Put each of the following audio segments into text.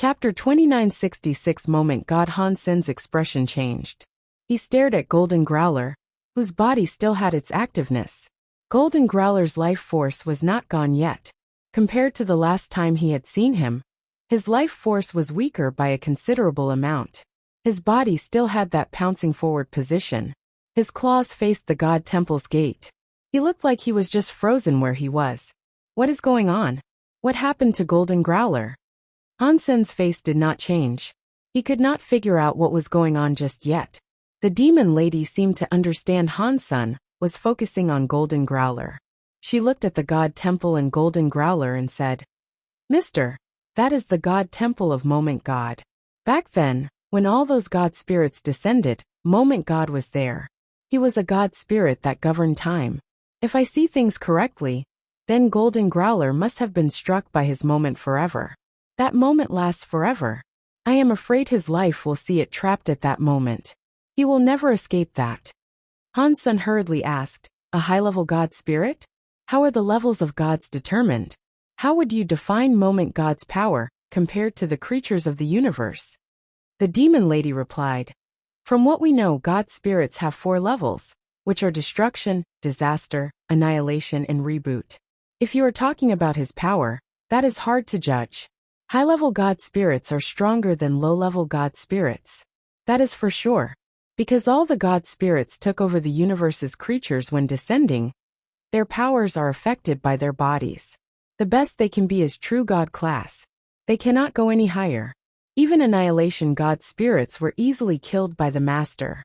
Chapter 2966 Moment God Hansen's expression changed. He stared at Golden Growler, whose body still had its activeness. Golden Growler's life force was not gone yet. Compared to the last time he had seen him, his life force was weaker by a considerable amount. His body still had that pouncing forward position. His claws faced the God Temple's gate. He looked like he was just frozen where he was. What is going on? What happened to Golden Growler? Hansen's face did not change. He could not figure out what was going on just yet. The demon lady seemed to understand Hansen was focusing on Golden Growler. She looked at the God Temple and Golden Growler and said, "Mister, that is the God Temple of Moment God." Back then, when all those God spirits descended, Moment God was there. He was a God spirit that governed time. If I see things correctly, then Golden Growler must have been struck by his moment forever. That moment lasts forever. I am afraid his life will see it trapped at that moment. He will never escape that. Hansen hurriedly asked, "A high-level God spirit? How are the levels of gods determined? How would you define Moment God's power compared to the creatures of the universe?" The demon lady replied, "From what we know, God spirits have 4 levels, which are destruction, disaster, annihilation, and reboot. If you are talking about his power, that is hard to judge. High-level God spirits are stronger than low-level God spirits. That is for sure. Because all the God spirits took over the universe's creatures when descending, their powers are affected by their bodies. The best they can be is true God class. They cannot go any higher. Even annihilation God spirits were easily killed by the Master.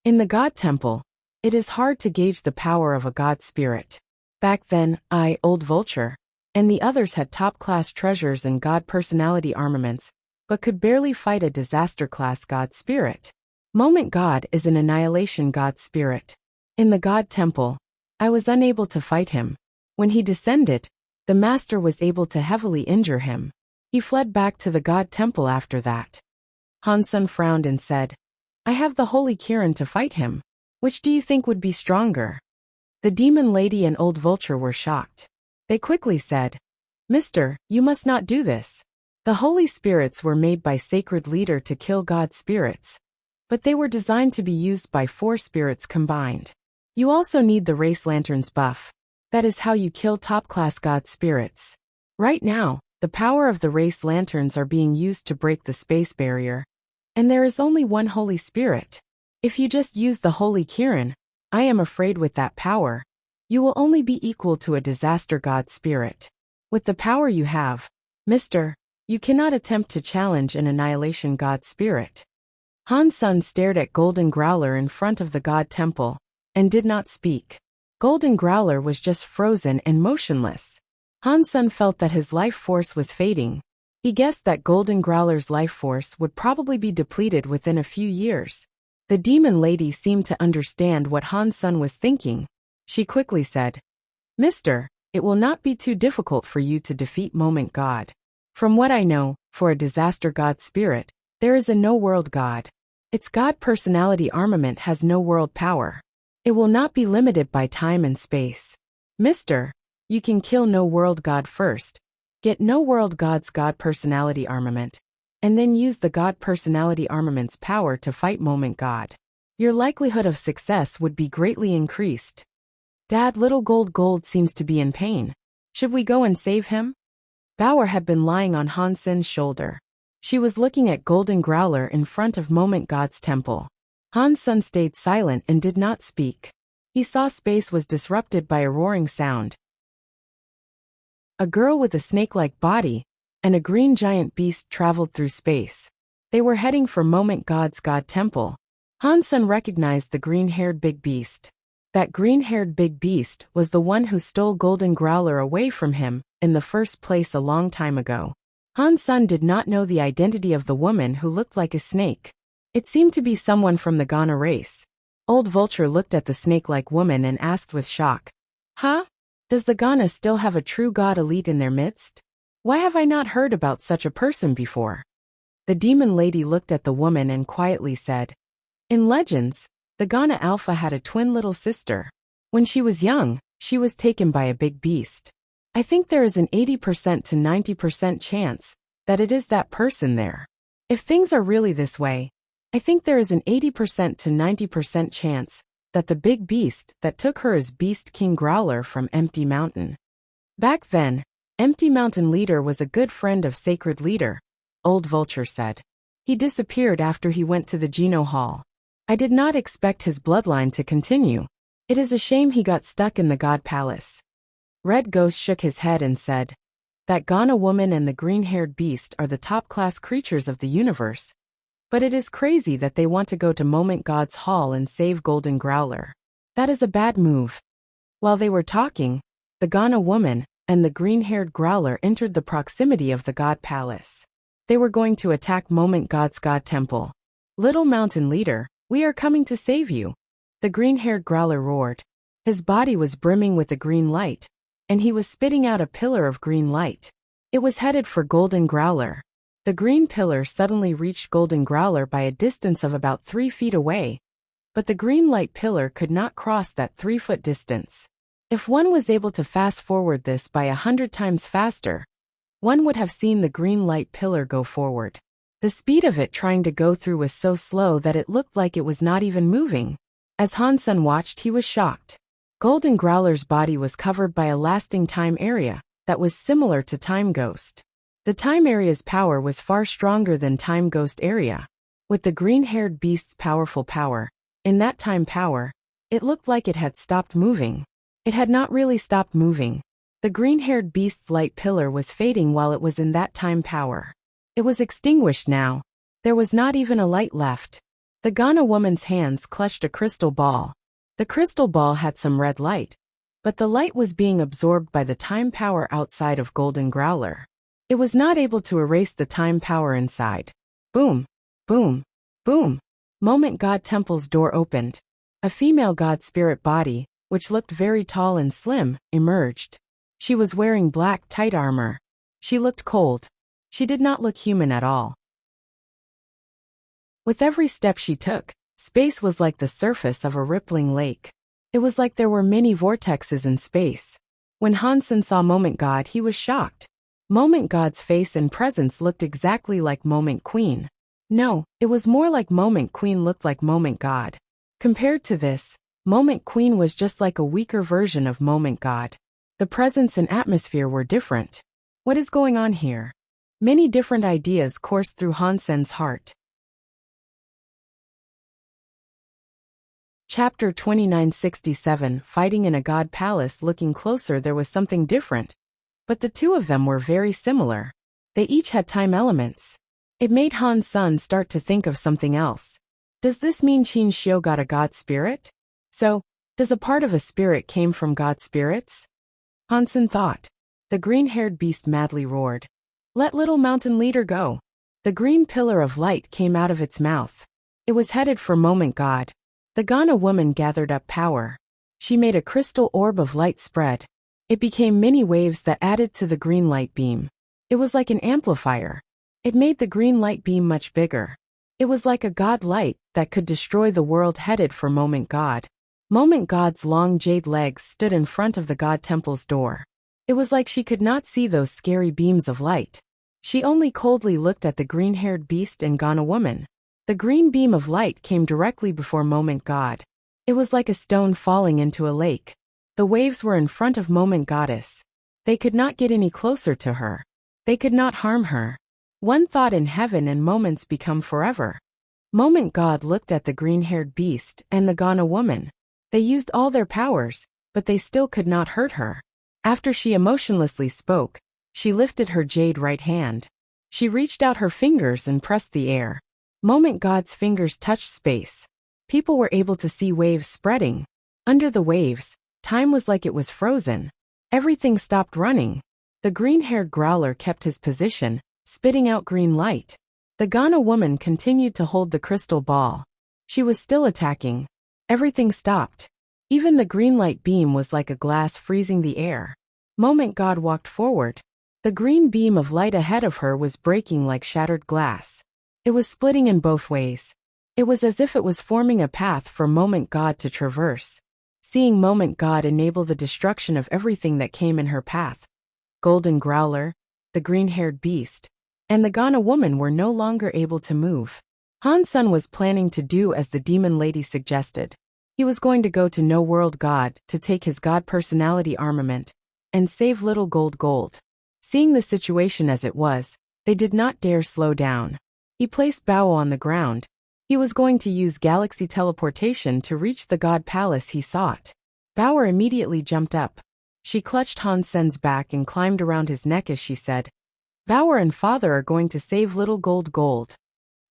In the God Temple, it is hard to gauge the power of a God spirit. Back then, I, Old Vulture, and the others had top-class treasures and God personality armaments, but could barely fight a disaster-class God spirit. Moment God is an annihilation God spirit. In the God Temple, I was unable to fight him. When he descended, the Master was able to heavily injure him. He fled back to the God Temple after that." Hansen frowned and said, "I have the Holy Kirin to fight him. Which do you think would be stronger?" The demon lady and Old Vulture were shocked. They quickly said, "Mister, you must not do this. The Holy Spirits were made by Sacred Leader to kill God spirits, but they were designed to be used by 4 spirits combined. You also need the Race Lantern's buff. That is how you kill top-class God spirits. Right now, the power of the Race Lanterns are being used to break the space barrier, and there is only one Holy Spirit. If you just use the Holy Kirin, I am afraid with that power, you will only be equal to a disaster God spirit. With the power you have, Mister, you cannot attempt to challenge an annihilation God spirit." Hansen stared at Golden Growler in front of the God Temple, and did not speak. Golden Growler was just frozen and motionless. Hansen felt that his life force was fading. He guessed that Golden Growler's life force would probably be depleted within a few years. The demon lady seemed to understand what Hansen was thinking. She quickly said, "Mister, it will not be too difficult for you to defeat Moment God. From what I know, for a disaster God spirit, there is a no-world God. Its God personality armament has no world power. It will not be limited by time and space. Mister, you can kill no-world God first, get no-world God's God personality armament, and then use the God personality armament's power to fight Moment God. Your likelihood of success would be greatly increased." "Dad, little Gold seems to be in pain. Should we go and save him?" Bauer had been lying on Hansen's shoulder. She was looking at Golden Growler in front of Moment God's temple. Hansen stayed silent and did not speak. He saw space was disrupted by a roaring sound. A girl with a snake-like body and a green giant beast traveled through space. They were heading for Moment God's God Temple. Hansen recognized the green-haired big beast. That green-haired big beast was the one who stole Golden Growler away from him in the first place a long time ago. Hansen did not know the identity of the woman who looked like a snake. It seemed to be someone from the Ghana race. Old Vulture looked at the snake-like woman and asked with shock, "Huh? Does the Ghana still have a true god elite in their midst? Why have I not heard about such a person before?" The demon lady looked at the woman and quietly said, "In legends, the Ghana Alpha had a twin little sister. When she was young, she was taken by a big beast. I think there is an 80% to 90% chance that it is that person there. If things are really this way, I think there is an 80% to 90% chance that the big beast that took her is Beast King Growler from Empty Mountain. Back then, Empty Mountain Leader was a good friend of Sacred Leader, Old Vulture said. He disappeared after he went to the Geno Hall. I did not expect his bloodline to continue. It is a shame he got stuck in the God Palace. Red Ghost shook his head and said, that Ghana woman and the green-haired beast are the top-class creatures of the universe. But it is crazy that they want to go to Moment God's Hall and save Golden Growler. That is a bad move. While they were talking, the Ghana woman and the green-haired Growler entered the proximity of the God Palace. They were going to attack Moment God's God Temple. Little Mountain Leader, we are coming to save you. The green-haired Growler roared. His body was brimming with a green light, and he was spitting out a pillar of green light. It was headed for Golden Growler. The green pillar suddenly reached Golden Growler by a distance of about 3 feet away, but the green light pillar could not cross that 3-foot distance. If one was able to fast forward this by 100 times faster, one would have seen the green light pillar go forward. The speed of it trying to go through was so slow that it looked like it was not even moving. As Hansen watched, he was shocked. Golden Growler's body was covered by a lasting time area that was similar to Time Ghost. The time area's power was far stronger than Time Ghost area. With the green-haired beast's powerful power, in that time power, it looked like it had stopped moving. It had not really stopped moving. The green-haired beast's light pillar was fading while it was in that time power. It was extinguished now. There was not even a light left. The Ghana woman's hands clutched a crystal ball. The crystal ball had some red light, but the light was being absorbed by the time power outside of Golden Growler. It was not able to erase the time power inside. Boom, boom, boom. Moment God Temple's door opened. A female god spirit body, which looked very tall and slim, emerged. She was wearing black tight armor. She looked cold. She did not look human at all. With every step she took, space was like the surface of a rippling lake. It was like there were many vortexes in space. When Hansen saw Moment God, he was shocked. Moment God's face and presence looked exactly like Moment Queen. No, it was more like Moment Queen looked like Moment God. Compared to this, Moment Queen was just like a weaker version of Moment God. The presence and atmosphere were different. What is going on here? Many different ideas coursed through Hansen's heart. Chapter 2967. Fighting in a God Palace. Looking closer, there was something different. But the two of them were very similar. They each had time elements. It made Hansen start to think of something else. Does this mean Qin Xiu got a god spirit? So, does a part of a spirit came from god spirits? Hansen thought. The green-haired beast madly roared. Let Little Mountain Leader go. The green pillar of light came out of its mouth. It was headed for Moment God. The Ghana woman gathered up power. She made a crystal orb of light spread. It became many waves that added to the green light beam. It was like an amplifier. It made the green light beam much bigger. It was like a god light that could destroy the world, headed for Moment God. Moment God's long jade legs stood in front of the God Temple's door. It was like she could not see those scary beams of light. She only coldly looked at the green-haired beast and Ghana woman. The green beam of light came directly before Moment God. It was like a stone falling into a lake. The waves were in front of Moment Goddess. They could not get any closer to her. They could not harm her. One thought in heaven and moments become forever. Moment God looked at the green-haired beast and the Ghana woman. They used all their powers, but they still could not hurt her. After she emotionlessly spoke, she lifted her jade right hand. She reached out her fingers and pressed the air. Moment God's fingers touched space. People were able to see waves spreading. Under the waves, time was like it was frozen. Everything stopped running. The green-haired Growler kept his position, spitting out green light. The Ghana woman continued to hold the crystal ball. She was still attacking. Everything stopped. Even the green light beam was like a glass freezing the air. Moment God walked forward. The green beam of light ahead of her was breaking like shattered glass. It was splitting in both ways. It was as if it was forming a path for Moment God to traverse. Seeing Moment God enable the destruction of everything that came in her path. Golden Growler, the green-haired beast, and the Ghana woman were no longer able to move. Han Sun was planning to do as the demon lady suggested. He was going to go to No World God to take his God personality armament and save little gold. Seeing the situation as it was, they did not dare slow down. He placed Bao on the ground. He was going to use galaxy teleportation to reach the God Palace he sought. Bao immediately jumped up. She clutched Han Sen's back and climbed around his neck as she said, "Bao and father are going to save little gold."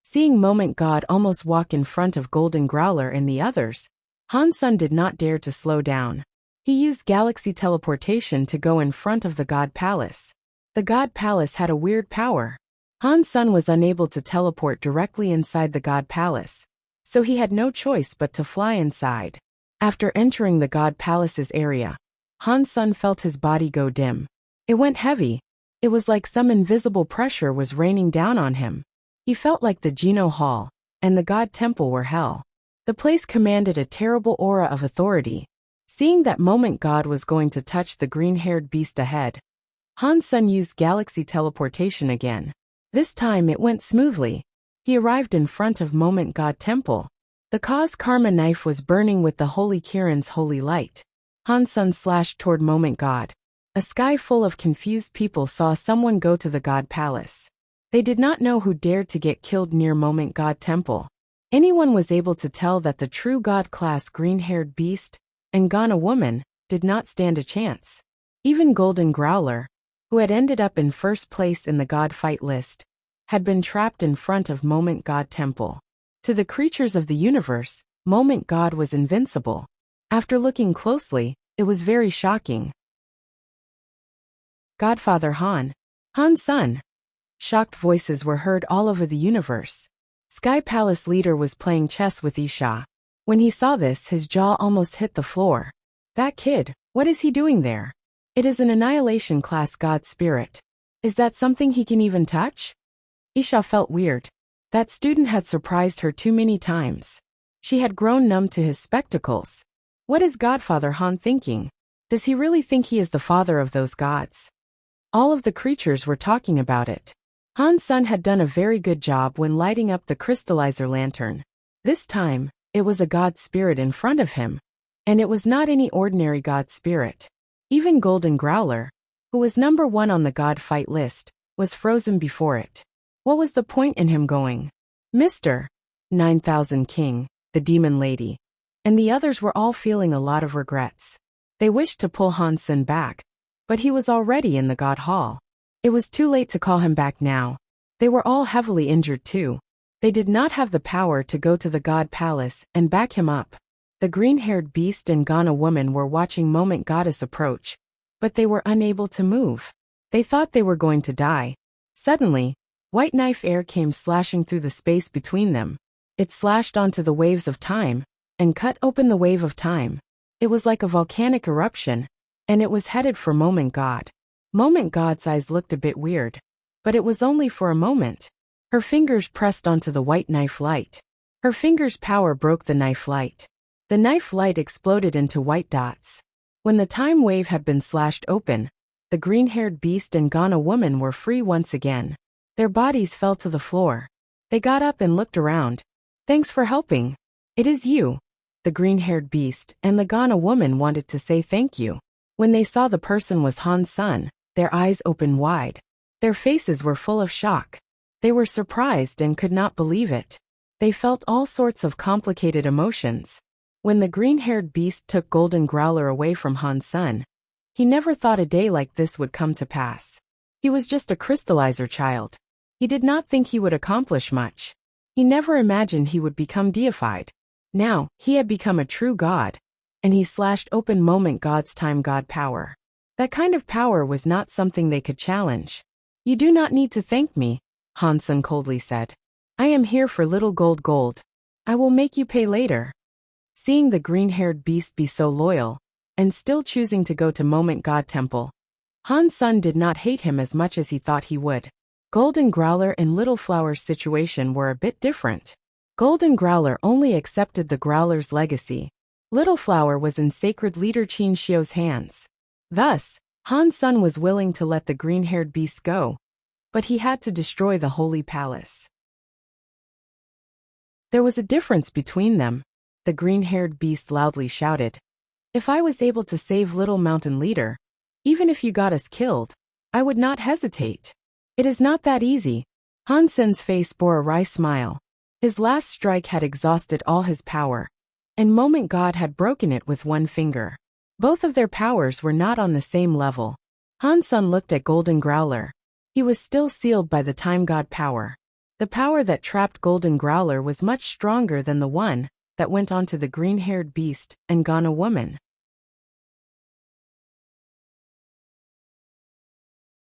Seeing Moment God almost walk in front of Golden Growler and the others, Han Sun did not dare to slow down. He used galaxy teleportation to go in front of the God Palace. The God Palace had a weird power. Han Sun was unable to teleport directly inside the God Palace, so he had no choice but to fly inside. After entering the God Palace's area, Han Sun felt his body go dim. It went heavy. It was like some invisible pressure was raining down on him. He felt like the Geno Hall and the God Temple were hell. The place commanded a terrible aura of authority. Seeing that Moment God was going to touch the green-haired beast ahead, Han Sun used galaxy teleportation again. This time it went smoothly. He arrived in front of Moment God Temple. The Cause Karma knife was burning with the Holy Kiran's holy light. Han Sun slashed toward Moment God. A sky full of confused people saw someone go to the God Palace. They did not know who dared to get killed near Moment God Temple. Anyone was able to tell that the true God-class green-haired beast and Ghana woman did not stand a chance. Even Golden Growler, who had ended up in first place in the God fight list, had been trapped in front of Moment God Temple. To the creatures of the universe, Moment God was invincible. After looking closely, it was very shocking. Godfather Han Sun. Shocked voices were heard all over the universe. Sky Palace leader was playing chess with Isha. When he saw this, his jaw almost hit the floor. That kid, what is he doing there? It is an annihilation class God spirit. Is that something he can even touch? Isha felt weird. That student had surprised her too many times. She had grown numb to his spectacles. What is Godfather Han thinking? Does he really think he is the father of those gods? All of the creatures were talking about it. Han Sun had done a very good job when lighting up the crystallizer lantern. This time, it was a god spirit in front of him. And it was not any ordinary god spirit. Even Golden Growler, who was number 1 on the god fight list, was frozen before it. What was the point in him going? Mr. 9000 King, the demon lady, and the others were all feeling a lot of regrets. They wished to pull Han Sun back, but he was already in the god hall. It was too late to call him back now. They were all heavily injured too. They did not have the power to go to the God Palace and back him up. The green-haired beast and Ghana woman were watching Moment Goddess approach, but they were unable to move. They thought they were going to die. Suddenly, white knife air came slashing through the space between them. It slashed onto the waves of time and cut open the wave of time. It was like a volcanic eruption, and it was headed for Moment God. Moment God's eyes looked a bit weird, but it was only for a moment. Her fingers pressed onto the white knife light. Her fingers' power broke the knife light. The knife light exploded into white dots. When the time wave had been slashed open, the green-haired beast and Ghana woman were free once again. Their bodies fell to the floor. They got up and looked around. Thanks for helping. It is you. The green-haired beast and the Ghana woman wanted to say thank you. When they saw the person was Han Sun, their eyes opened wide. Their faces were full of shock. They were surprised and could not believe it. They felt all sorts of complicated emotions. When the green-haired beast took Golden Growler away from Han Sun, he never thought a day like this would come to pass. He was just a crystallizer child. He did not think he would accomplish much. He never imagined he would become deified. Now, he had become a true god, and he slashed open Moment God's time god power. That kind of power was not something they could challenge. You do not need to thank me, Han Sun coldly said. I am here for little gold. I will make you pay later. Seeing the green-haired beast be so loyal, and still choosing to go to Moment God Temple, Han Sun did not hate him as much as he thought he would. Golden Growler and Little Flower's situation were a bit different. Golden Growler only accepted the Growler's legacy. Little Flower was in sacred leader Qin Xiu's hands. Thus, Han Sun was willing to let the green-haired beast go. but he had to destroy the holy palace. There was a difference between them. The green-haired beast loudly shouted, "If I was able to save little mountain leader, even if you got us killed, I would not hesitate. It is not that easy." Han Sen's face bore a wry smile. His last strike had exhausted all his power, and Moment God had broken it with one finger. Both of their powers were not on the same level. Han Sen looked at Golden Growler. He was still sealed by the Time God power. The power that trapped Golden Growler was much stronger than the one that went onto the green-haired beast and Ghana woman.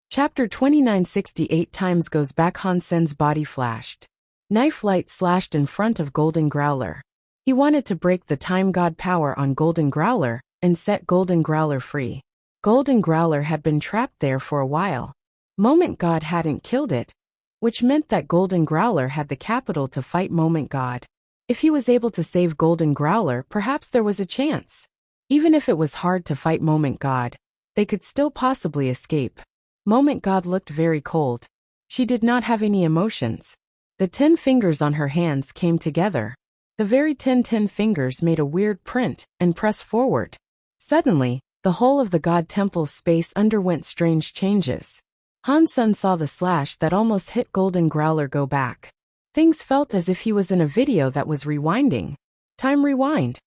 Chapter 2968 times goes back. Han Sen's body flashed. Knife light slashed in front of Golden Growler. He wanted to break the Time God power on Golden Growler and set Golden Growler free. Golden Growler had been trapped there for a while. Moment God hadn't killed it, which meant that Golden Growler had the capital to fight Moment God. If he was able to save Golden Growler, perhaps there was a chance. Even if it was hard to fight Moment God, they could still possibly escape. Moment God looked very cold. She did not have any emotions. The 10 fingers on her hands came together. The very 10 fingers made a weird print and pressed forward. Suddenly, the whole of the God Temple's space underwent strange changes. Han Sen saw the slash that almost hit Golden Growler go back. Things felt as if he was in a video that was rewinding. Time rewind.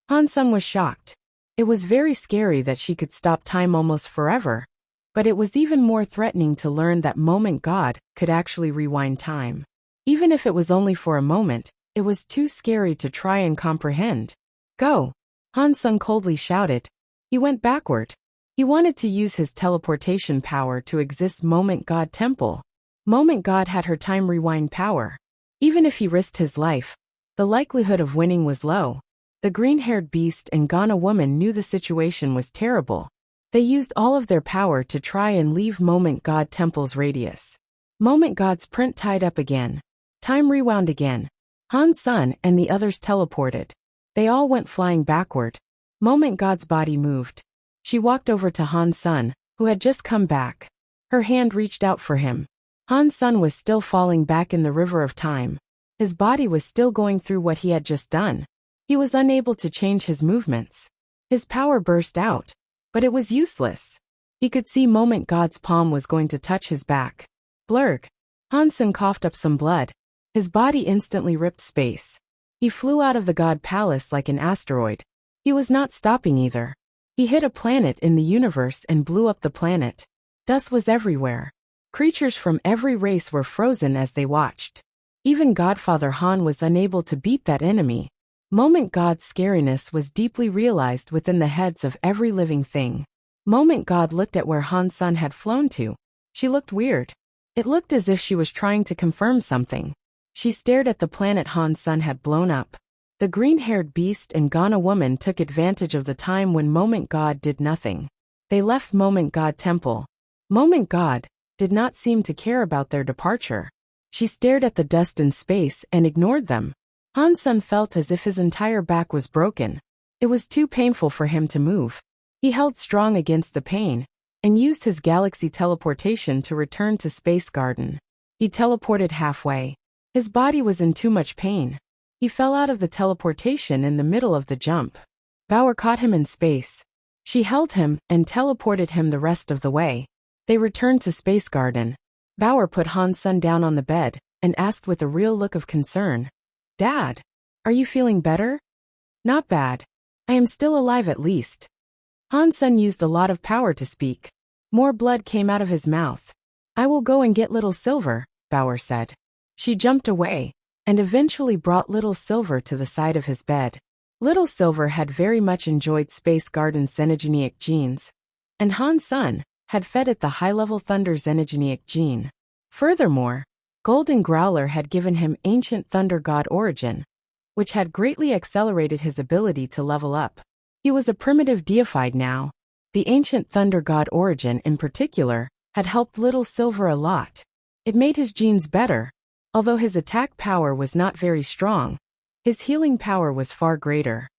Han Sen was shocked. It was very scary that she could stop time almost forever. But it was even more threatening to learn that Moment God could actually rewind time. Even if it was only for a moment, it was too scary to try and comprehend. Go! Han Sen coldly shouted. He went backward. He wanted to use his teleportation power to exist Moment God Temple. Moment God had her time rewind power. Even if he risked his life, the likelihood of winning was low. The green-haired beast and Ghana woman knew the situation was terrible. They used all of their power to try and leave Moment God Temple's radius. Moment God's print tied up again. Time rewound again. Han Sen and the others teleported. They all went flying backward. Moment God's body moved. She walked over to Han Sen, who had just come back. Her hand reached out for him. Han Sen was still falling back in the river of time. His body was still going through what he had just done. He was unable to change his movements. His power burst out. But it was useless. He could see Moment God's palm was going to touch his back. Blurg. Han Sen coughed up some blood. His body instantly ripped space. He flew out of the God Palace like an asteroid. He was not stopping either. He hit a planet in the universe and blew up the planet. Dust was everywhere. Creatures from every race were frozen as they watched. Even Godfather Han was unable to beat that enemy. Moment God's scariness was deeply realized within the heads of every living thing. Moment God looked at where Han Sen had flown to. She looked weird. It looked as if she was trying to confirm something. She stared at the planet Han Sen had blown up. The green-haired beast and Ghana woman took advantage of the time when Moment God did nothing. They left Moment God Temple. Moment God did not seem to care about their departure. She stared at the dust in space and ignored them. Han Sen felt as if his entire back was broken. It was too painful for him to move. He held strong against the pain, and used his galaxy teleportation to return to Space Garden. He teleported halfway. His body was in too much pain. He fell out of the teleportation in the middle of the jump. Bauer caught him in space. She held him and teleported him the rest of the way. They returned to Space Garden. Bauer put Han Sen down on the bed and asked with a real look of concern, "Dad, are you feeling better?" "Not bad. I am still alive at least." Han Sen used a lot of power to speak. More blood came out of his mouth. "I will go and get Little Silver," Bauer said. She jumped away, and eventually brought Little Silver to the side of his bed. Little Silver had very much enjoyed Space Garden Xenogenic genes, and Han Sen had fed it the high-level Thunder Xenogenic gene. Furthermore, Golden Growler had given him Ancient Thunder God Origin, which had greatly accelerated his ability to level up. He was a primitive deified now. The Ancient Thunder God Origin in particular had helped Little Silver a lot. It made his genes better. Although his attack power was not very strong, his healing power was far greater.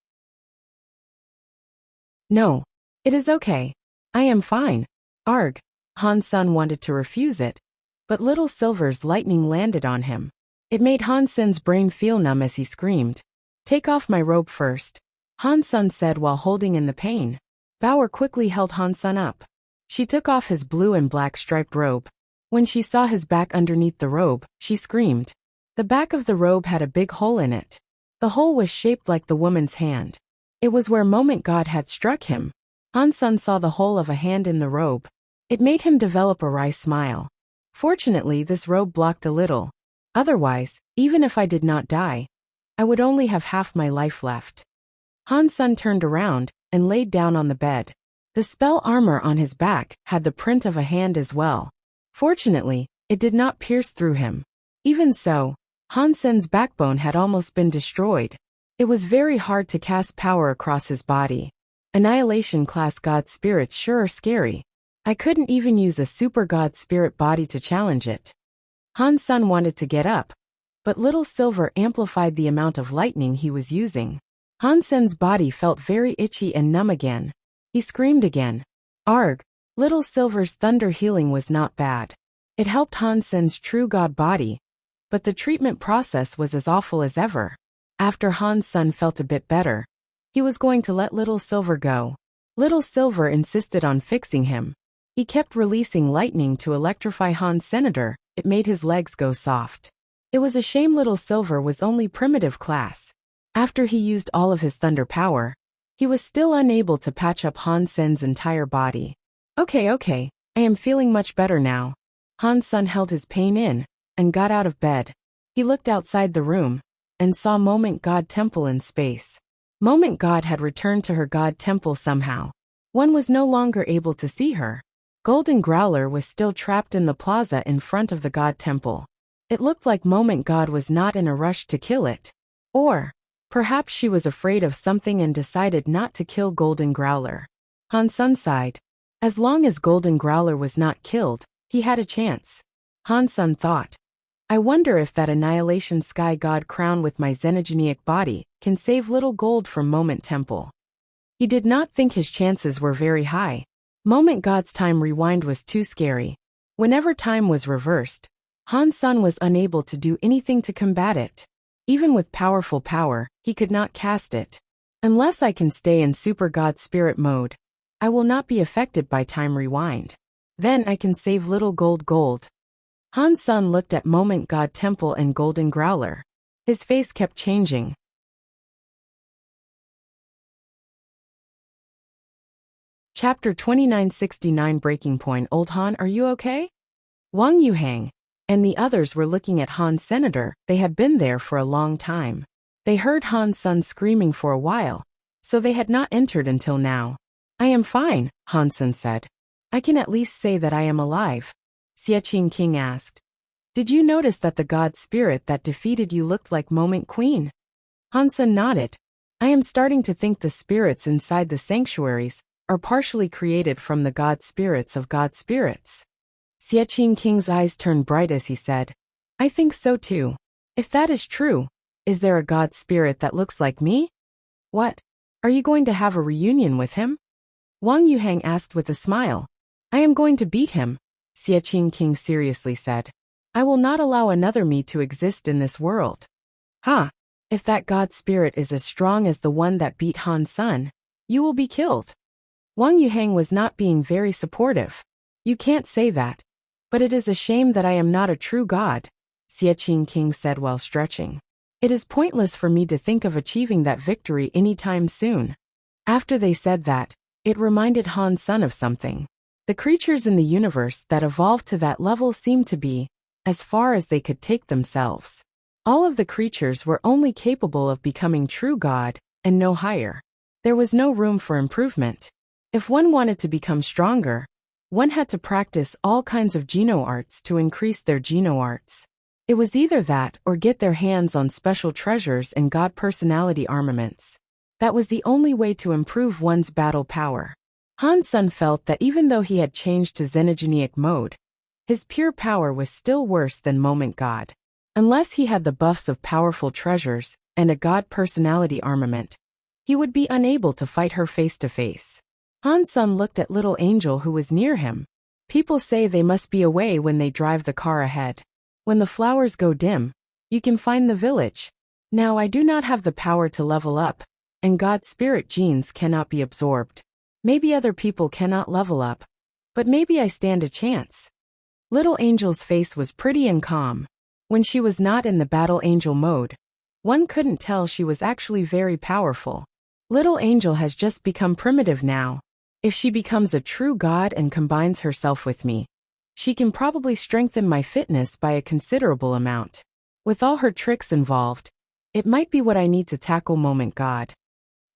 "No. It is okay. I am fine." Arg. Han Sen wanted to refuse it, but little Silver's lightning landed on him. It made Han Sen's brain feel numb as he screamed. "Take off my robe first," Han Sen said while holding in the pain. Bauer quickly held Han Sen up. She took off his blue and black striped robe. When she saw his back underneath the robe, she screamed. The back of the robe had a big hole in it. The hole was shaped like the woman's hand. It was where Moment God had struck him. Han Sen saw the hole of a hand in the robe. It made him develop a wry smile. Fortunately, this robe blocked a little. Otherwise, even if I did not die, I would only have half my life left. Han Sen turned around and laid down on the bed. The spell armor on his back had the print of a hand as well. Fortunately, it did not pierce through him. Even so, Han Sen's backbone had almost been destroyed. It was very hard to cast power across his body. Annihilation class god spirits sure are scary. I couldn't even use a super god spirit body to challenge it. Han Sen wanted to get up, but little Silver amplified the amount of lightning he was using. Han Sen's body felt very itchy and numb again. He screamed again. Arg! Little Silver's thunder healing was not bad. It helped Han Sen's true god body, but the treatment process was as awful as ever. After Han Sen felt a bit better, he was going to let Little Silver go. Little Silver insisted on fixing him. He kept releasing lightning to electrify Han's senator. It made his legs go soft. It was a shame Little Silver was only primitive class. After he used all of his thunder power, he was still unable to patch up Han Sen's entire body. Okay, I am feeling much better now. Han Sen held his pain in and got out of bed. He looked outside the room and saw Moment God Temple in space. Moment God had returned to her God Temple somehow. One was no longer able to see her. Golden Growler was still trapped in the plaza in front of the God Temple. It looked like Moment God was not in a rush to kill it. Or perhaps she was afraid of something and decided not to kill Golden Growler. Han Sen sighed. As long as Golden Growler was not killed, he had a chance. Han Sen thought. I wonder if that Annihilation Sky God crown with my xenogenic body can save little Gold from Moment Temple. He did not think his chances were very high. Moment God's time rewind was too scary. Whenever time was reversed, Han Sen was unable to do anything to combat it. Even with powerful power, he could not cast it. Unless I can stay in Super God Spirit mode, I will not be affected by time rewind. Then I can save little Gold. Han Sen looked at Moment God Temple and Golden Growler. His face kept changing. Chapter 2969 Breaking Point. Old Han, are you okay? Wang Yuhang and the others were looking at Han's senator. They had been there for a long time. They heard Han Sen screaming for a while, so they had not entered until now. I am fine, Han Sen said. I can at least say that I am alive. Xiaqing King asked. Did you notice that the god spirit that defeated you looked like Moment Queen? Han Sen nodded. I am starting to think the spirits inside the sanctuaries are partially created from the god spirits of god spirits. Xiaqing King's eyes turned bright as he said, I think so too. If that is true, is there a god spirit that looks like me? What? Are you going to have a reunion with him? Wang Yuhang asked with a smile. I am going to beat him, Xiaqing King seriously said. I will not allow another me to exist in this world. If that god spirit is as strong as the one that beat Han Sen, you will be killed. Wang Yuhang was not being very supportive. You can't say that. But it is a shame that I am not a true god, Xiaqing King said while stretching. It is pointless for me to think of achieving that victory anytime soon. After they said that, it reminded Han Sen of something. The creatures in the universe that evolved to that level seemed to be as far as they could take themselves. All of the creatures were only capable of becoming true god, and no higher. There was no room for improvement. If one wanted to become stronger, one had to practice all kinds of geno arts to increase their geno arts. It was either that or get their hands on special treasures and god personality armaments. That was the only way to improve one's battle power. Han Sen felt that even though he had changed to xenogenic mode, his pure power was still worse than Moment God. Unless he had the buffs of powerful treasures and a god personality armament, he would be unable to fight her face to face. Han Sen looked at little angel who was near him. People say they must be away when they drive the car ahead. When the flowers go dim, you can find the village. Now I do not have the power to level up, and God's spirit genes cannot be absorbed. Maybe other people cannot level up, but maybe I stand a chance. Little Angel's face was pretty and calm. When she was not in the battle angel mode, one couldn't tell she was actually very powerful. Little Angel has just become primitive now. If she becomes a true god and combines herself with me, she can probably strengthen my fitness by a considerable amount. With all her tricks involved, it might be what I need to tackle Moment God.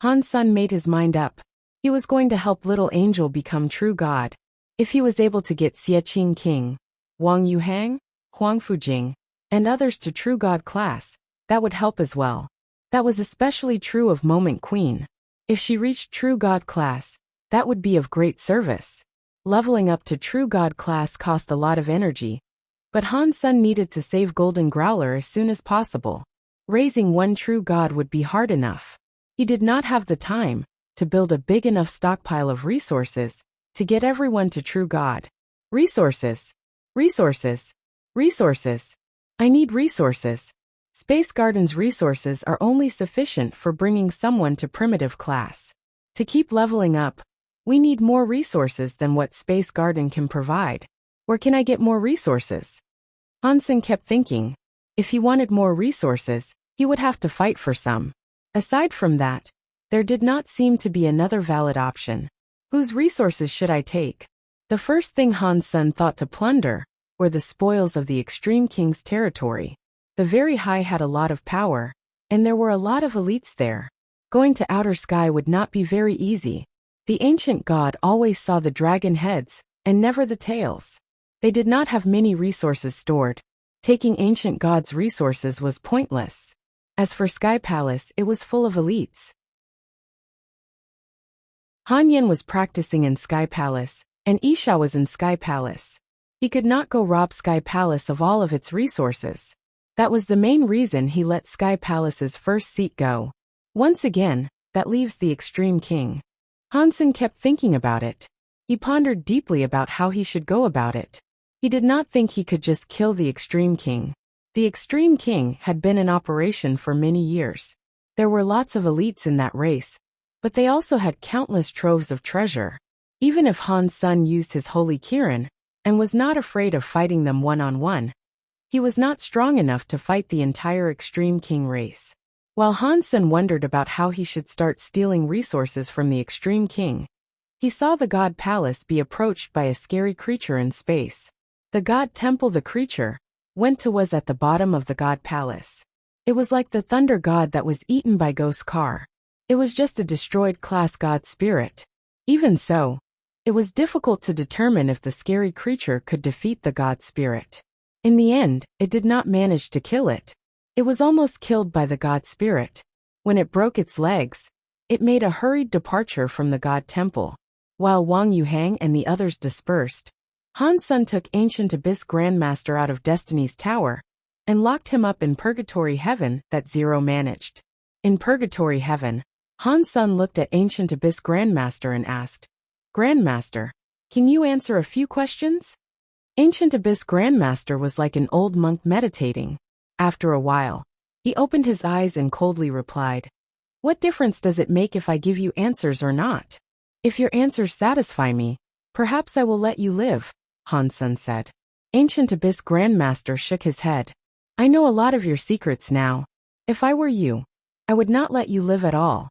Han Sun made his mind up. He was going to help Little Angel become true god. If he was able to get Xie King, Wang Yuhang, Huang Fujing, and others to true god class, that would help as well. That was especially true of Moment Queen. If she reached true god class, that would be of great service. Leveling up to true god class cost a lot of energy, but Han Sun needed to save Golden Growler as soon as possible. Raising one true god would be hard enough. He did not have the time to build a big enough stockpile of resources to get everyone to true god. Resources. Resources. Resources. I need resources. Space Garden's resources are only sufficient for bringing someone to primitive class. To keep leveling up, we need more resources than what Space Garden can provide. Where can I get more resources? Hansen kept thinking. If he wanted more resources, he would have to fight for some. Aside from that, there did not seem to be another valid option. Whose resources should I take? The first thing Han Sun thought to plunder were the spoils of the Extreme King's territory. The Very High had a lot of power, and there were a lot of elites there. Going to Outer Sky would not be very easy. The ancient god always saw the dragon heads, and never the tails. They did not have many resources stored. Taking ancient god's resources was pointless. As for Sky Palace, it was full of elites. Han Yin was practicing in Sky Palace, and Isha was in Sky Palace. He could not go rob Sky Palace of all of its resources. That was the main reason he let Sky Palace's first seat go. Once again, that leaves the Extreme King. Hansen kept thinking about it. He pondered deeply about how he should go about it. He did not think he could just kill the Extreme King. The Extreme King had been in operation for many years. There were lots of elites in that race, but they also had countless troves of treasure. Even if Han Sun used his Holy Kirin, and was not afraid of fighting them one-on-one, he was not strong enough to fight the entire Extreme King race. While Han Sun wondered about how he should start stealing resources from the Extreme King, he saw the God Palace be approached by a scary creature in space. The God Temple the creature was at the bottom of the God Palace. It was like the Thunder God that was eaten by Ghost Car. It was just a destroyed class God spirit. Even so, it was difficult to determine if the scary creature could defeat the God spirit. In the end, it did not manage to kill it. It was almost killed by the God spirit. When it broke its legs, it made a hurried departure from the God Temple. While Wang Yuhang and the others dispersed, Han Sun took Ancient Abyss Grandmaster out of Destiny's Tower and locked him up in Purgatory Heaven that Zero managed. In Purgatory Heaven, Han Sun looked at Ancient Abyss Grandmaster and asked, "Grandmaster, can you answer a few questions?" Ancient Abyss Grandmaster was like an old monk meditating. After a while, he opened his eyes and coldly replied, "What difference does it make if I give you answers or not? If your answers satisfy me, perhaps I will let you live," Han Sun said. Ancient Abyss Grandmaster shook his head. "I know a lot of your secrets now. If I were you, I would not let you live at all.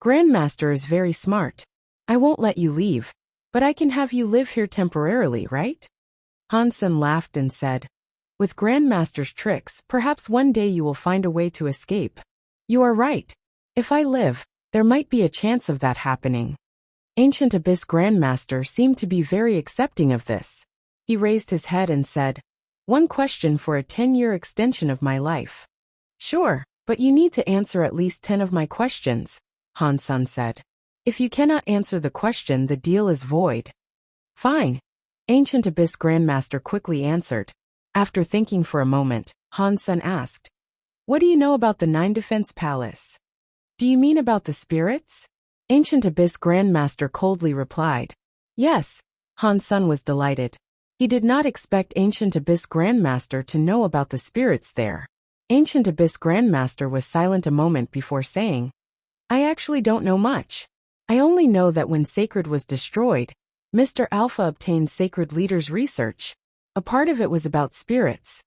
Grandmaster is very smart. I won't let you leave, but I can have you live here temporarily, right?" Han Sun laughed and said, "With Grandmaster's tricks, perhaps one day you will find a way to escape." "You are right. If I live, there might be a chance of that happening." Ancient Abyss Grandmaster seemed to be very accepting of this. He raised his head and said, "One question for a 10-year extension of my life." "Sure, but you need to answer at least 10 of my questions," Han Sun said. "If you cannot answer the question, the deal is void." "Fine," Ancient Abyss Grandmaster quickly answered. After thinking for a moment, Han Sun asked, "What do you know about the 9 Defense Palace?" "Do you mean about the spirits?" Ancient Abyss Grandmaster coldly replied, "Yes, Han Sen was delighted. He did not expect Ancient Abyss Grandmaster to know about the spirits there. Ancient Abyss Grandmaster was silent a moment before saying, I actually don't know much. I only know that when Sacred was destroyed, Mr. Alpha obtained Sacred Leader's research. A part of it was about spirits.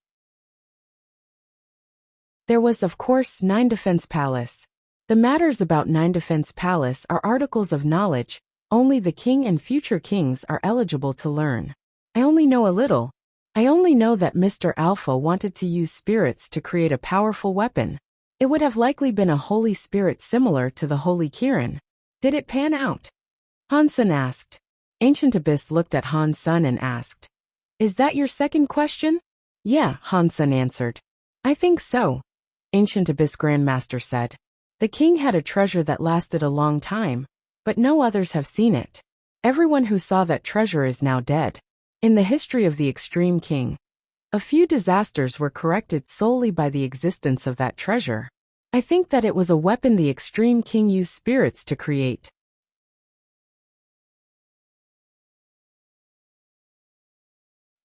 There was, of course, Nine Defense Palace. The matters about Nine Defense Palace are articles of knowledge. Only the king and future kings are eligible to learn. I only know a little. I only know that Mr. Alpha wanted to use spirits to create a powerful weapon. It would have likely been a holy spirit similar to the Holy Kirin. Did it pan out? Han Sen asked. Ancient Abyss looked at Han Sen and asked, Is that your second question? Yeah, Han Sen answered. I think so. Ancient Abyss Grandmaster said. The king had a treasure that lasted a long time, but no others have seen it. Everyone who saw that treasure is now dead. In the history of the Extreme King, a few disasters were corrected solely by the existence of that treasure. I think that it was a weapon the Extreme King used spirits to create.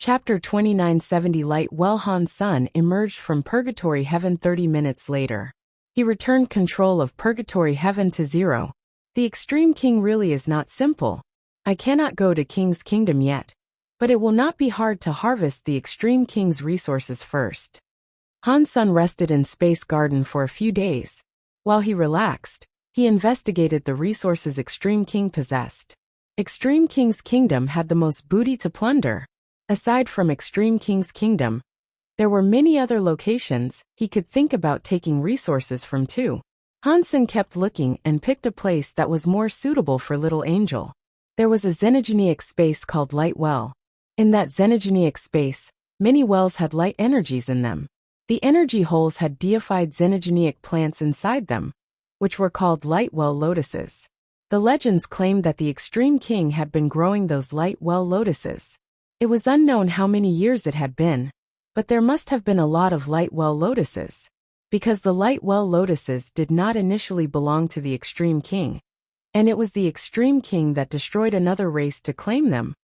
Chapter 2970 Light Well Han Sen emerged from Purgatory Heaven 30 minutes later. He returned control of Purgatory Heaven to 0. The Extreme King really is not simple. I cannot go to King's Kingdom yet, but it will not be hard to harvest the Extreme King's resources first. Han Sen rested in Space Garden for a few days. While he relaxed, he investigated the resources Extreme King possessed. Extreme King's kingdom had the most booty to plunder. Aside from Extreme King's kingdom, there were many other locations he could think about taking resources from too. Han Sen kept looking and picked a place that was more suitable for Little Angel. There was a xenogenic space called Light Well. In that xenogenic space, many wells had light energies in them. The energy holes had deified xenogenic plants inside them, which were called Light Well lotuses. The legends claimed that the Extreme King had been growing those Light Well lotuses. It was unknown how many years it had been, but there must have been a lot of Light Well lotuses, because the Light Well lotuses did not initially belong to the Extreme King, and it was the Extreme King that destroyed another race to claim them.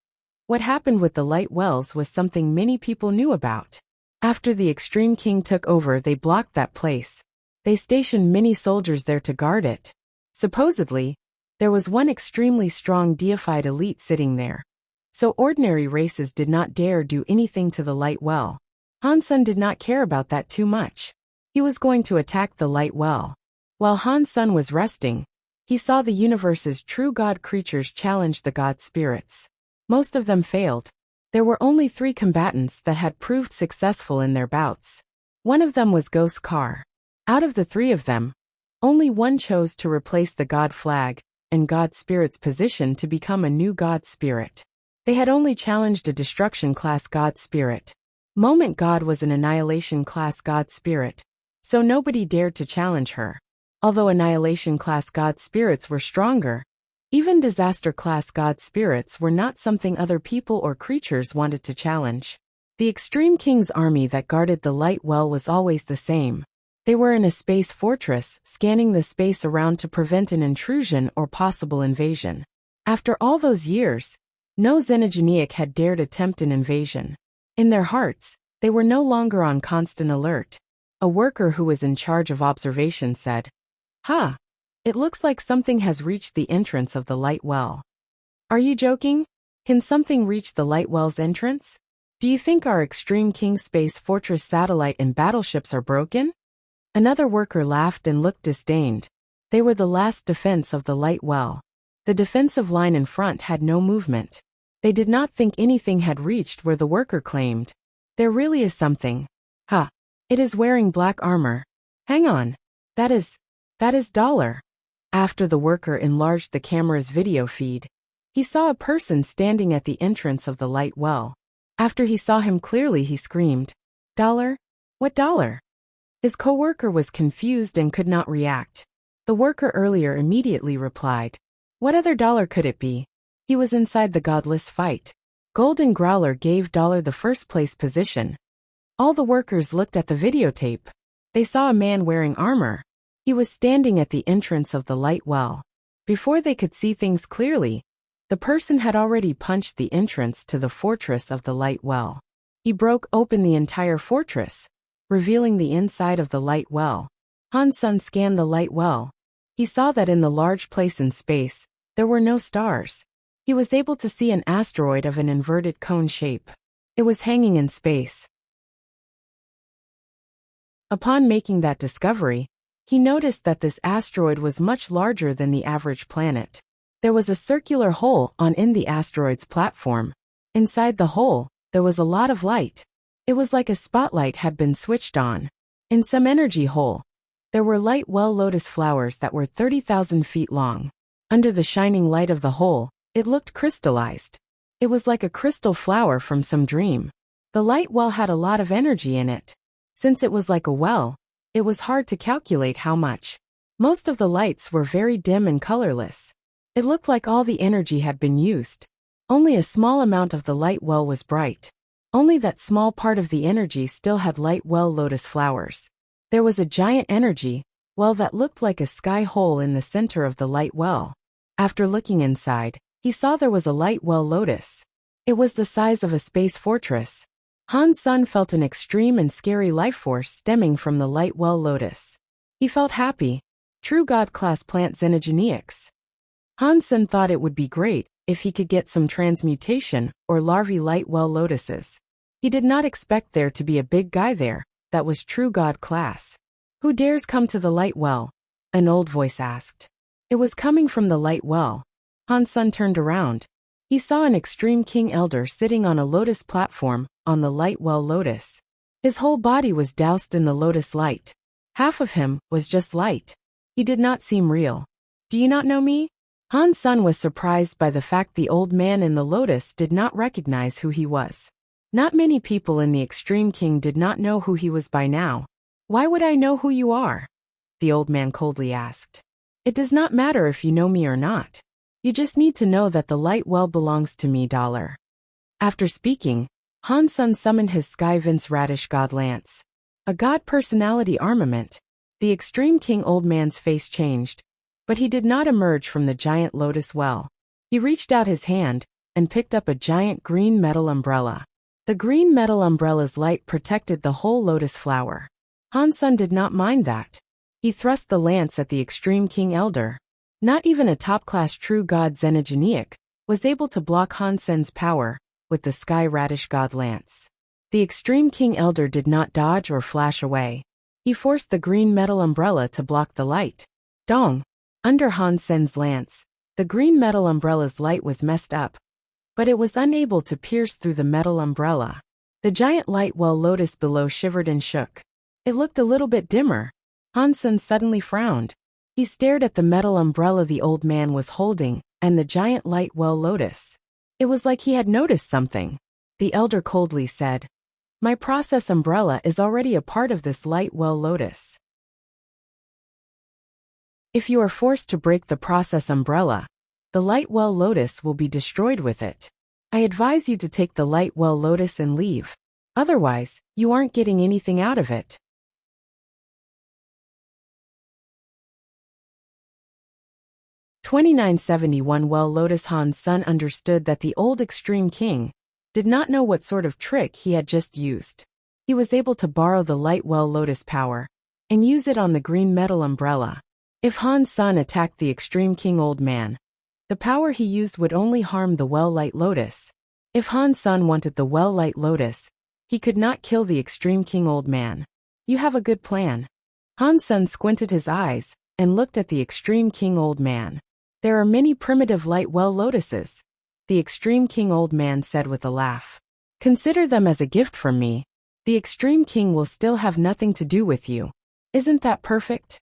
What happened with the Light Wells was something many people knew about. After the Extreme King took over, they blocked that place. They stationed many soldiers there to guard it. Supposedly, there was one extremely strong deified elite sitting there. So ordinary races did not dare do anything to the Light Well. Han Sen did not care about that too much. He was going to attack the Light Well. While Han Sen was resting, he saw the universe's true god creatures challenge the god spirits. Most of them failed. There were only 3 combatants that had proved successful in their bouts. One of them was Ghost Car. Out of the 3 of them, only one chose to replace the god flag and god spirit's position to become a new god spirit. They had only challenged a destruction class god spirit. Moment God was an annihilation class god spirit, so nobody dared to challenge her. Although annihilation class god spirits were stronger, even disaster class god spirits were not something other people or creatures wanted to challenge. The Extreme King's army that guarded the Light Well was always the same. They were in a space fortress, scanning the space around to prevent an intrusion or possible invasion. After all those years, no xenogenic had dared attempt an invasion. In their hearts, they were no longer on constant alert. A worker who was in charge of observation said, It looks like something has reached the entrance of the Light Well. Are you joking? Can something reach the Light Well's entrance? Do you think our Extreme King Space Fortress satellite and battleships are broken? Another worker laughed and looked disdained. They were the last defense of the Light Well. The defensive line in front had no movement. They did not think anything had reached where the worker claimed. There really is something. It is wearing black armor. Hang on. That is Dollar. After the worker enlarged the camera's video feed, he saw a person standing at the entrance of the Light Well. After he saw him clearly, he screamed, Dollar? What Dollar? His co-worker was confused and could not react. The worker earlier immediately replied, What other Dollar could it be? He was inside the godless fight. Golden Growler gave Dollar the first place position. All the workers looked at the videotape. They saw a man wearing armor. He was standing at the entrance of the Light Well. Before they could see things clearly, The person had already punched the entrance to the fortress of the light well. He broke open the entire fortress, revealing the inside of the light well. Han Sen scanned the light well. He saw that in the large place in space, there were no stars. He was able to see an asteroid of an inverted cone shape. It was hanging in space. Upon making that discovery, he noticed that this asteroid was much larger than the average planet. There was a circular hole in the asteroid's platform. Inside the hole, there was a lot of light. It was like a spotlight had been switched on. In some energy hole, there were light well lotus flowers that were 30,000 feet long. Under the shining light of the hole, it looked crystallized. It was like a crystal flower from some dream. The light well had a lot of energy in it. Since it was like a well, it was hard to calculate how much. Most of the lights were very dim and colorless. It looked like all the energy had been used. Only a small amount of the light well was bright. Only that small part of the energy still had light well lotus flowers. There was a giant energy well that looked like a sky hole in the center of the light well. After looking inside, he saw there was a light well lotus. It was the size of a space fortress. Han Sen felt an extreme and scary life force stemming from the light well lotus. He felt happy. True God-class plant xenogeneics. Han Sen thought it would be great if he could get some transmutation or larvae light well lotuses. He did not expect there to be a big guy there that was true God class. Who dares come to the light well? An old voice asked. It was coming from the light well. Han Sen turned around. He saw an extreme king elder sitting on a lotus platform on the light well lotus. His whole body was doused in the lotus light. Half of him was just light. He did not seem real. Do you not know me? Han Sen was surprised by the fact the old man in the lotus did not recognize who he was. Not many people in the Extreme King did not know who he was by now. Why would I know who you are? The old man coldly asked. It does not matter if you know me or not. You just need to know that the light well belongs to me. After speaking, Han Sen summoned his Sky Vince Radish God Lance. A god personality armament. The Extreme King old man's face changed, but he did not emerge from the giant lotus well. He reached out his hand and picked up a giant green metal umbrella. The green metal umbrella's light protected the whole lotus flower. Han Sen did not mind that. He thrust the lance at the Extreme King Elder. Not even a top-class true god xenogeneic was able to block Han Sen's power with the Sky Radish God Lance. The Extreme King Elder did not dodge or flash away. He forced the green metal umbrella to block the light. Dong! Under Han Sen's lance, the green metal umbrella's light was messed up, but it was unable to pierce through the metal umbrella. The giant light well lotus below shivered and shook. It looked a little bit dimmer. Han Sen suddenly frowned. He stared at the metal umbrella the old man was holding and the giant light well lotus. It was like he had noticed something. The elder coldly said, "My process umbrella is already a part of this light well lotus. If you are forced to break the process umbrella, the light well lotus will be destroyed with it. I advise you to take the light well lotus and leave. Otherwise, you aren't getting anything out of it." 2971 Well Lotus Han Sen understood that the old Extreme King did not know what sort of trick he had just used. He was able to borrow the light well lotus power and use it on the green metal umbrella. If Han Sen attacked the Extreme King old man, the power he used would only harm the well light lotus. If Han Sen wanted the well light lotus, he could not kill the Extreme King old man. You have a good plan. Han Sen squinted his eyes and looked at the Extreme King old man. There are many primitive light well lotuses, the Extreme King old man said with a laugh. Consider them as a gift from me. The Extreme King will still have nothing to do with you. Isn't that perfect?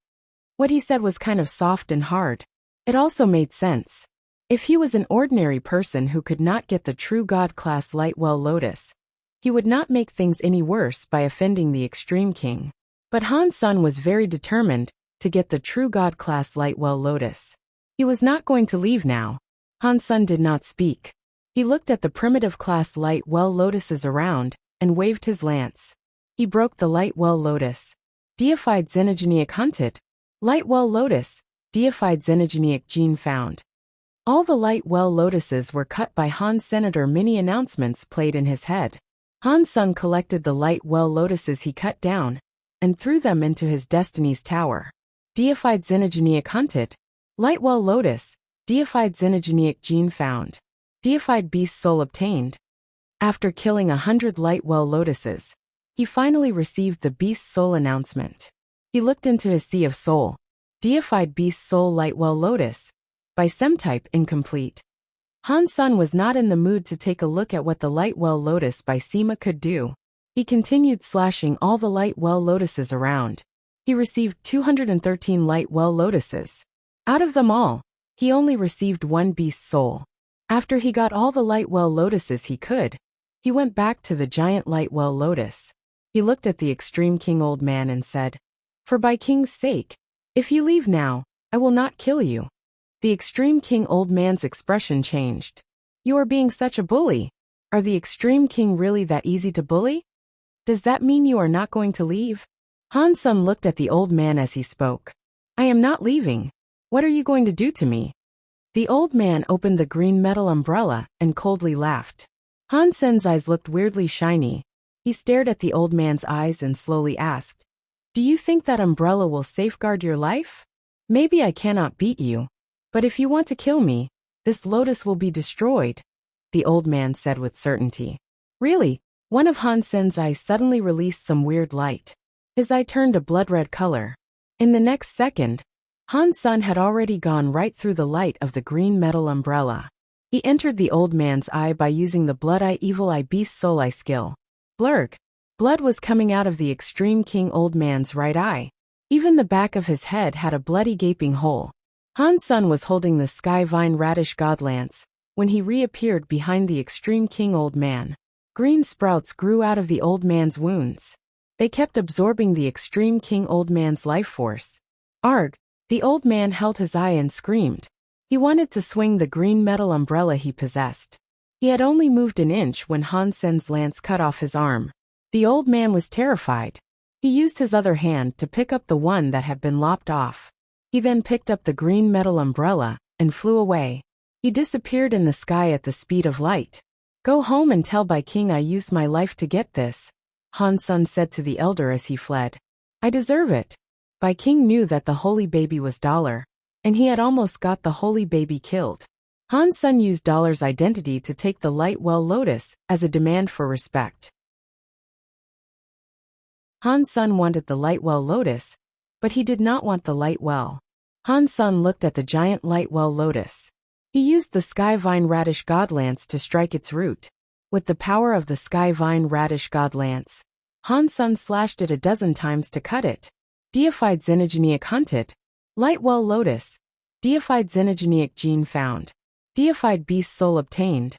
What he said was kind of soft and hard. It also made sense. If he was an ordinary person who could not get the true God class light well lotus, he would not make things any worse by offending the Extreme King. But Han Sen was very determined to get the true God class light well lotus. He was not going to leave now. Han Sen did not speak. He looked at the primitive class light well lotuses around and waved his lance. He broke the light well lotus. Deified xenogeneic hunted. Light well lotus, deified xenogeneic gene found. All the light well lotuses were cut by Han's senator. Many announcements played in his head. Han Sung collected the light well lotuses he cut down and threw them into his destiny's tower. Deified xenogenic hunted. Light well lotus. Deified xenogenic gene found. Deified beast soul obtained. After killing 100 light well lotuses, he finally received the beast soul announcement. He looked into his sea of soul. Deified beast soul light well lotus. By type incomplete. Han Sun was not in the mood to take a look at what the light well lotus by Sima could do. He continued slashing all the light well lotuses around. He received 213 light well lotuses. Out of them all, he only received one beast soul. After he got all the light well lotuses he could, he went back to the giant light well lotus. He looked at the extreme king old man and said, "For by king's sake, if you leave now, I will not kill you." The extreme king old man's expression changed. "You are being such a bully. Are the extreme king really that easy to bully? Does that mean you are not going to leave?" Han Sun looked at the old man as he spoke. "I am not leaving. What are you going to do to me?" The old man opened the green metal umbrella and coldly laughed. Han Sen's eyes looked weirdly shiny. He stared at the old man's eyes and slowly asked, "Do you think that umbrella will safeguard your life? Maybe I cannot beat you, but if you want to kill me, this lotus will be destroyed," the old man said with certainty. "Really?" One of Han Sen's eyes suddenly released some weird light. His eye turned a blood-red color. In the next second, Han Sun had already gone right through the light of the green metal umbrella. He entered the old man's eye by using the Blood Eye Evil Eye Beast Soul Eye skill. Blurg. Blood was coming out of the extreme king old man's right eye. Even the back of his head had a bloody gaping hole. Han Sun was holding the Sky Vine Radish God Lance when he reappeared behind the extreme king old man. Green sprouts grew out of the old man's wounds. They kept absorbing the extreme king old man's life force. Arg! The old man held his eye and screamed. He wanted to swing the green metal umbrella he possessed. He had only moved an inch when Han Sen's lance cut off his arm. The old man was terrified. He used his other hand to pick up the one that had been lopped off. He then picked up the green metal umbrella and flew away. He disappeared in the sky at the speed of light. "Go home and tell Bai King I used my life to get this," Han Sun said to the elder as he fled. "I deserve it." Bai King knew that the holy baby was Dollar, and he had almost got the holy baby killed. Han Sun used Dollar's identity to take the light well lotus as a demand for respect. Han Sun wanted the light well lotus, but he did not want the light well. Han Sun looked at the giant light well lotus. He used the Sky Vine Radish God Lance to strike its root. With the power of the Sky Vine Radish God Lance, Han Sun slashed it a dozen times to cut it. Deified xenogenic hunted. Light well lotus. Deified xenogenic gene found. Deified beast soul obtained.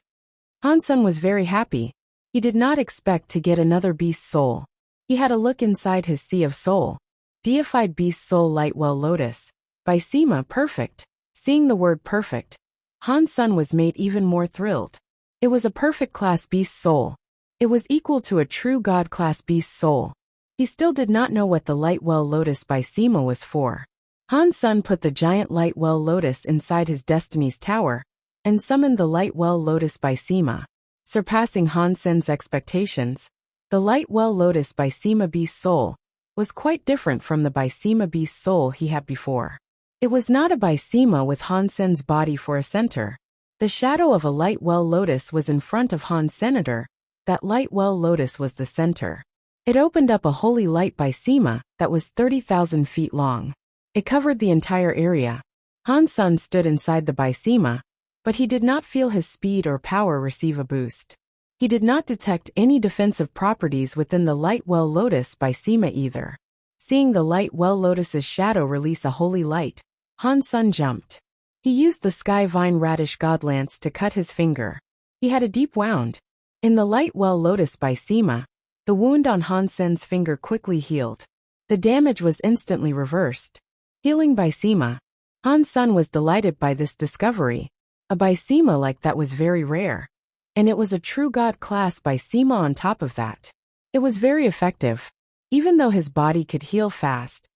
Han Sun was very happy. He did not expect to get another beast soul. He had a look inside his sea of soul. Deified beast soul light well lotus. By Sima perfect. Seeing the word perfect, Han Sun was made even more thrilled. It was a perfect class beast soul. It was equal to a true god class beast soul. He still did not know what the light well lotus by Sima was for. Han Sun put the giant light well lotus inside his destiny's tower and summoned the light well lotus by Sima. Surpassing Han Sen's expectations, the light well lotus by Sima beast soul was quite different from the by Sima beast soul he had before. It was not a by Sima with Han Sen's body for a center. The shadow of a light well lotus was in front of Han's senator. That light well lotus was the center. It opened up a holy light by Sima that was 30,000 feet long. It covered the entire area. Han Sun stood inside the by Sima, but he did not feel his speed or power receive a boost. He did not detect any defensive properties within the light well lotus by Sima either. Seeing the light well lotus's shadow release a holy light, Han Sun jumped. He used the Sky Vine Radish God Lance to cut his finger. He had a deep wound. In the light well lotus by Sima, the wound on Han Sen's finger quickly healed. The damage was instantly reversed. Healing by Sima. Han Sun was delighted by this discovery. A by Sima like that was very rare. And it was a true god class by Sima on top of that. It was very effective. Even though his body could heal fast,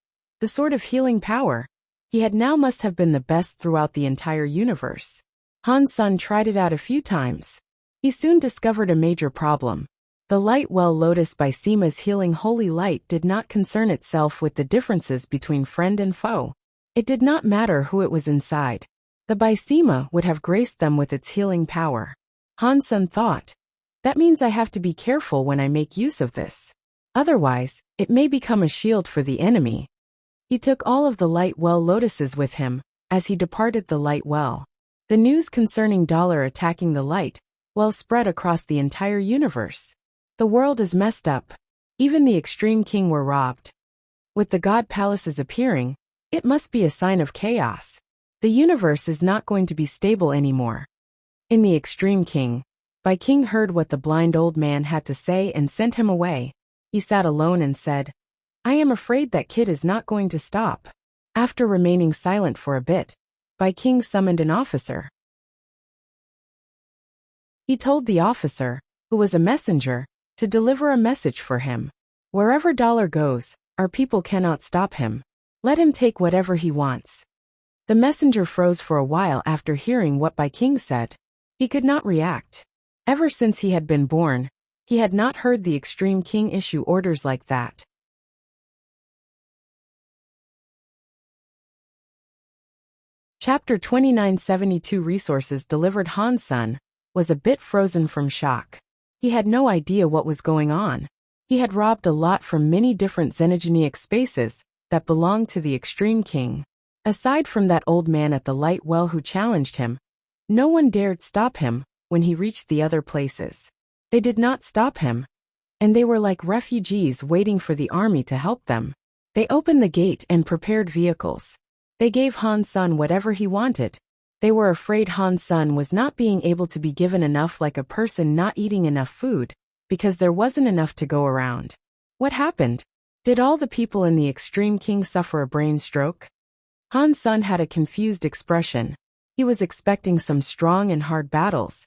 the sort of healing power he had now must have been the best throughout the entire universe. Han's son tried it out a few times. He soon discovered a major problem. The light well lotus by Sima's healing holy light did not concern itself with the differences between friend and foe. It did not matter who it was inside. The Bysema would have graced them with its healing power. Han's son thought, that means I have to be careful when I make use of this. Otherwise, it may become a shield for the enemy. He took all of the light well lotuses with him, as he departed the light well. The news concerning Dollar attacking the light well spread across the entire universe. The world is messed up. Even the extreme king were robbed. With the god palaces appearing, it must be a sign of chaos. The universe is not going to be stable anymore. In the extreme king, King heard what the blind old man had to say and sent him away. He sat alone and said, I am afraid that kid is not going to stop. After remaining silent for a bit, King summoned an officer. He told the officer, who was a messenger, to deliver a message for him. Wherever Dollar goes, our people cannot stop him. Let him take whatever he wants. The messenger froze for a while after hearing what King said. He could not react. Ever since he had been born, he had not heard the extreme king issue orders like that. Chapter 2972 Resources delivered. Han's son was a bit frozen from shock. He had no idea what was going on. He had robbed a lot from many different xenogenic spaces that belonged to the extreme king. Aside from that old man at the light well who challenged him, no one dared stop him when he reached the other places. They did not stop him, and they were like refugees waiting for the army to help them. They opened the gate and prepared vehicles. They gave Han's son whatever he wanted. They were afraid Han's son was not being able to be given enough, like a person not eating enough food, because there wasn't enough to go around. What happened? Did all the people in the extreme king suffer a brain stroke? Han's son had a confused expression. He was expecting some strong and hard battles,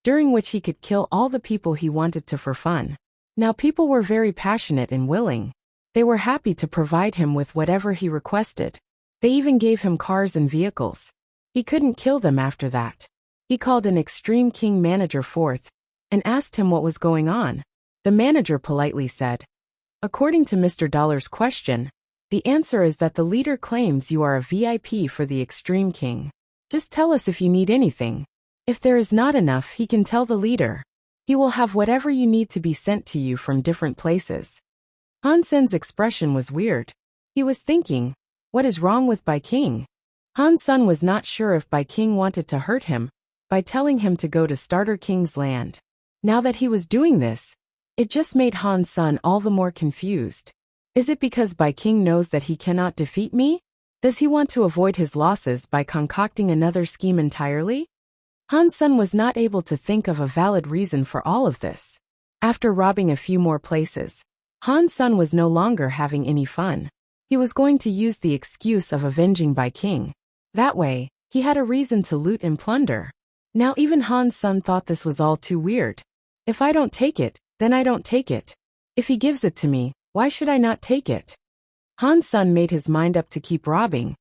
during which he could kill all the people he wanted to for fun. Now people were very passionate and willing. They were happy to provide him with whatever he requested. They even gave him cars and vehicles. He couldn't kill them after that. He called an extreme king manager forth and asked him what was going on. The manager politely said, according to Mr. Dollar's question, the answer is that the leader claims you are a VIP for the extreme king. Just tell us if you need anything. If there is not enough, he can tell the leader. He will have whatever you need to be sent to you from different places. Hansen's expression was weird. He was thinking, what is wrong with King? Han's son was not sure if King wanted to hurt him by telling him to go to Starter King's land. Now that he was doing this, it just made Han's son all the more confused. Is it because King knows that he cannot defeat me? Does he want to avoid his losses by concocting another scheme entirely? Han's son was not able to think of a valid reason for all of this. After robbing a few more places, Han's son was no longer having any fun. He was going to use the excuse of avenging King. That way, he had a reason to loot and plunder. Now even Han's son thought this was all too weird. If I don't take it, then I don't take it. If he gives it to me, why should I not take it? Han's son made his mind up to keep robbing,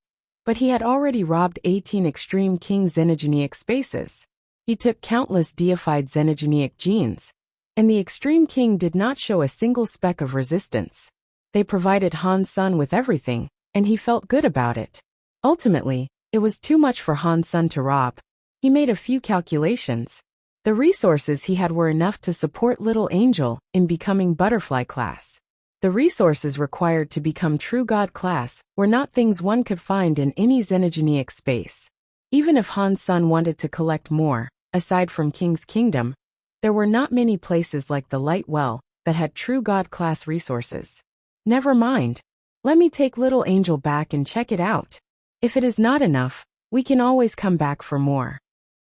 but he had already robbed 18 extreme king xenogenic spaces. He took countless deified xenogenic genes, and the extreme king did not show a single speck of resistance. They provided Han's son with everything, and he felt good about it. Ultimately, it was too much for Han's son to rob. He made a few calculations. The resources he had were enough to support Little Angel in becoming butterfly class. The resources required to become true god class were not things one could find in any xenogenic space. Even if Han's son wanted to collect more, aside from King's Kingdom, there were not many places like the Light Well that had true god class resources. Never mind. Let me take Little Angel back and check it out. If it is not enough, we can always come back for more.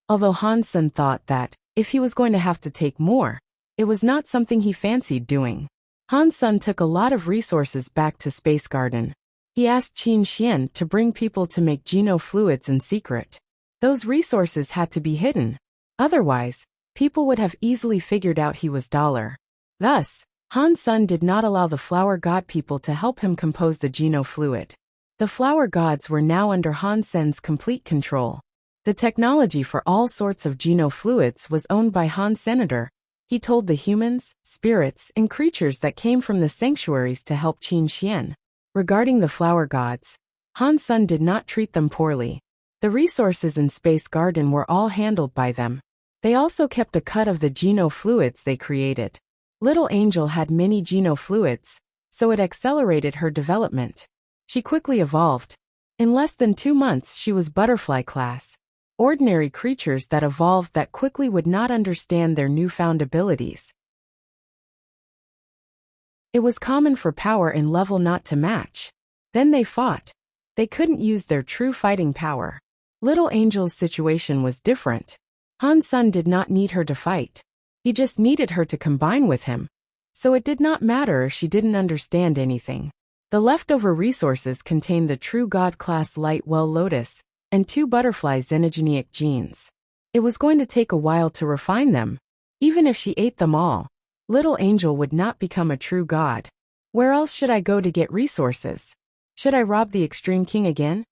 Although Han's son thought that, if he was going to have to take more, it was not something he fancied doing. Han's son took a lot of resources back to Space Garden. He asked Qin Xian to bring people to make genofluids in secret. Those resources had to be hidden. Otherwise, people would have easily figured out he was Dollar. Thus, Han's son did not allow the flower god people to help him compose the genofluid. The flower gods were now under Hansen's complete control. The The technology for all sorts of genofluids was owned by Han Senator. He told the humans, spirits, and creatures that came from the sanctuaries to help Qin Xian. Regarding the flower gods, Han Sun did not treat them poorly. The resources in Space Garden were all handled by them. They also kept a cut of the genofluids they created. Little Angel had many genofluids, so it accelerated her development. She quickly evolved. In less than 2 months she was butterfly class. Ordinary creatures that evolved that quickly would not understand their newfound abilities. It was common for power and level not to match. Then they fought. They couldn't use their true fighting power. Little Angel's situation was different. Han Sun did not need her to fight. He just needed her to combine with him. So it did not matter if she didn't understand anything. The leftover resources contained the true God-class light well lotus and 2 butterfly xenogenic genes. It was going to take a while to refine them. Even if she ate them all, Little Angel would not become a true god. Where else should I go to get resources? Should I rob the Extreme King again?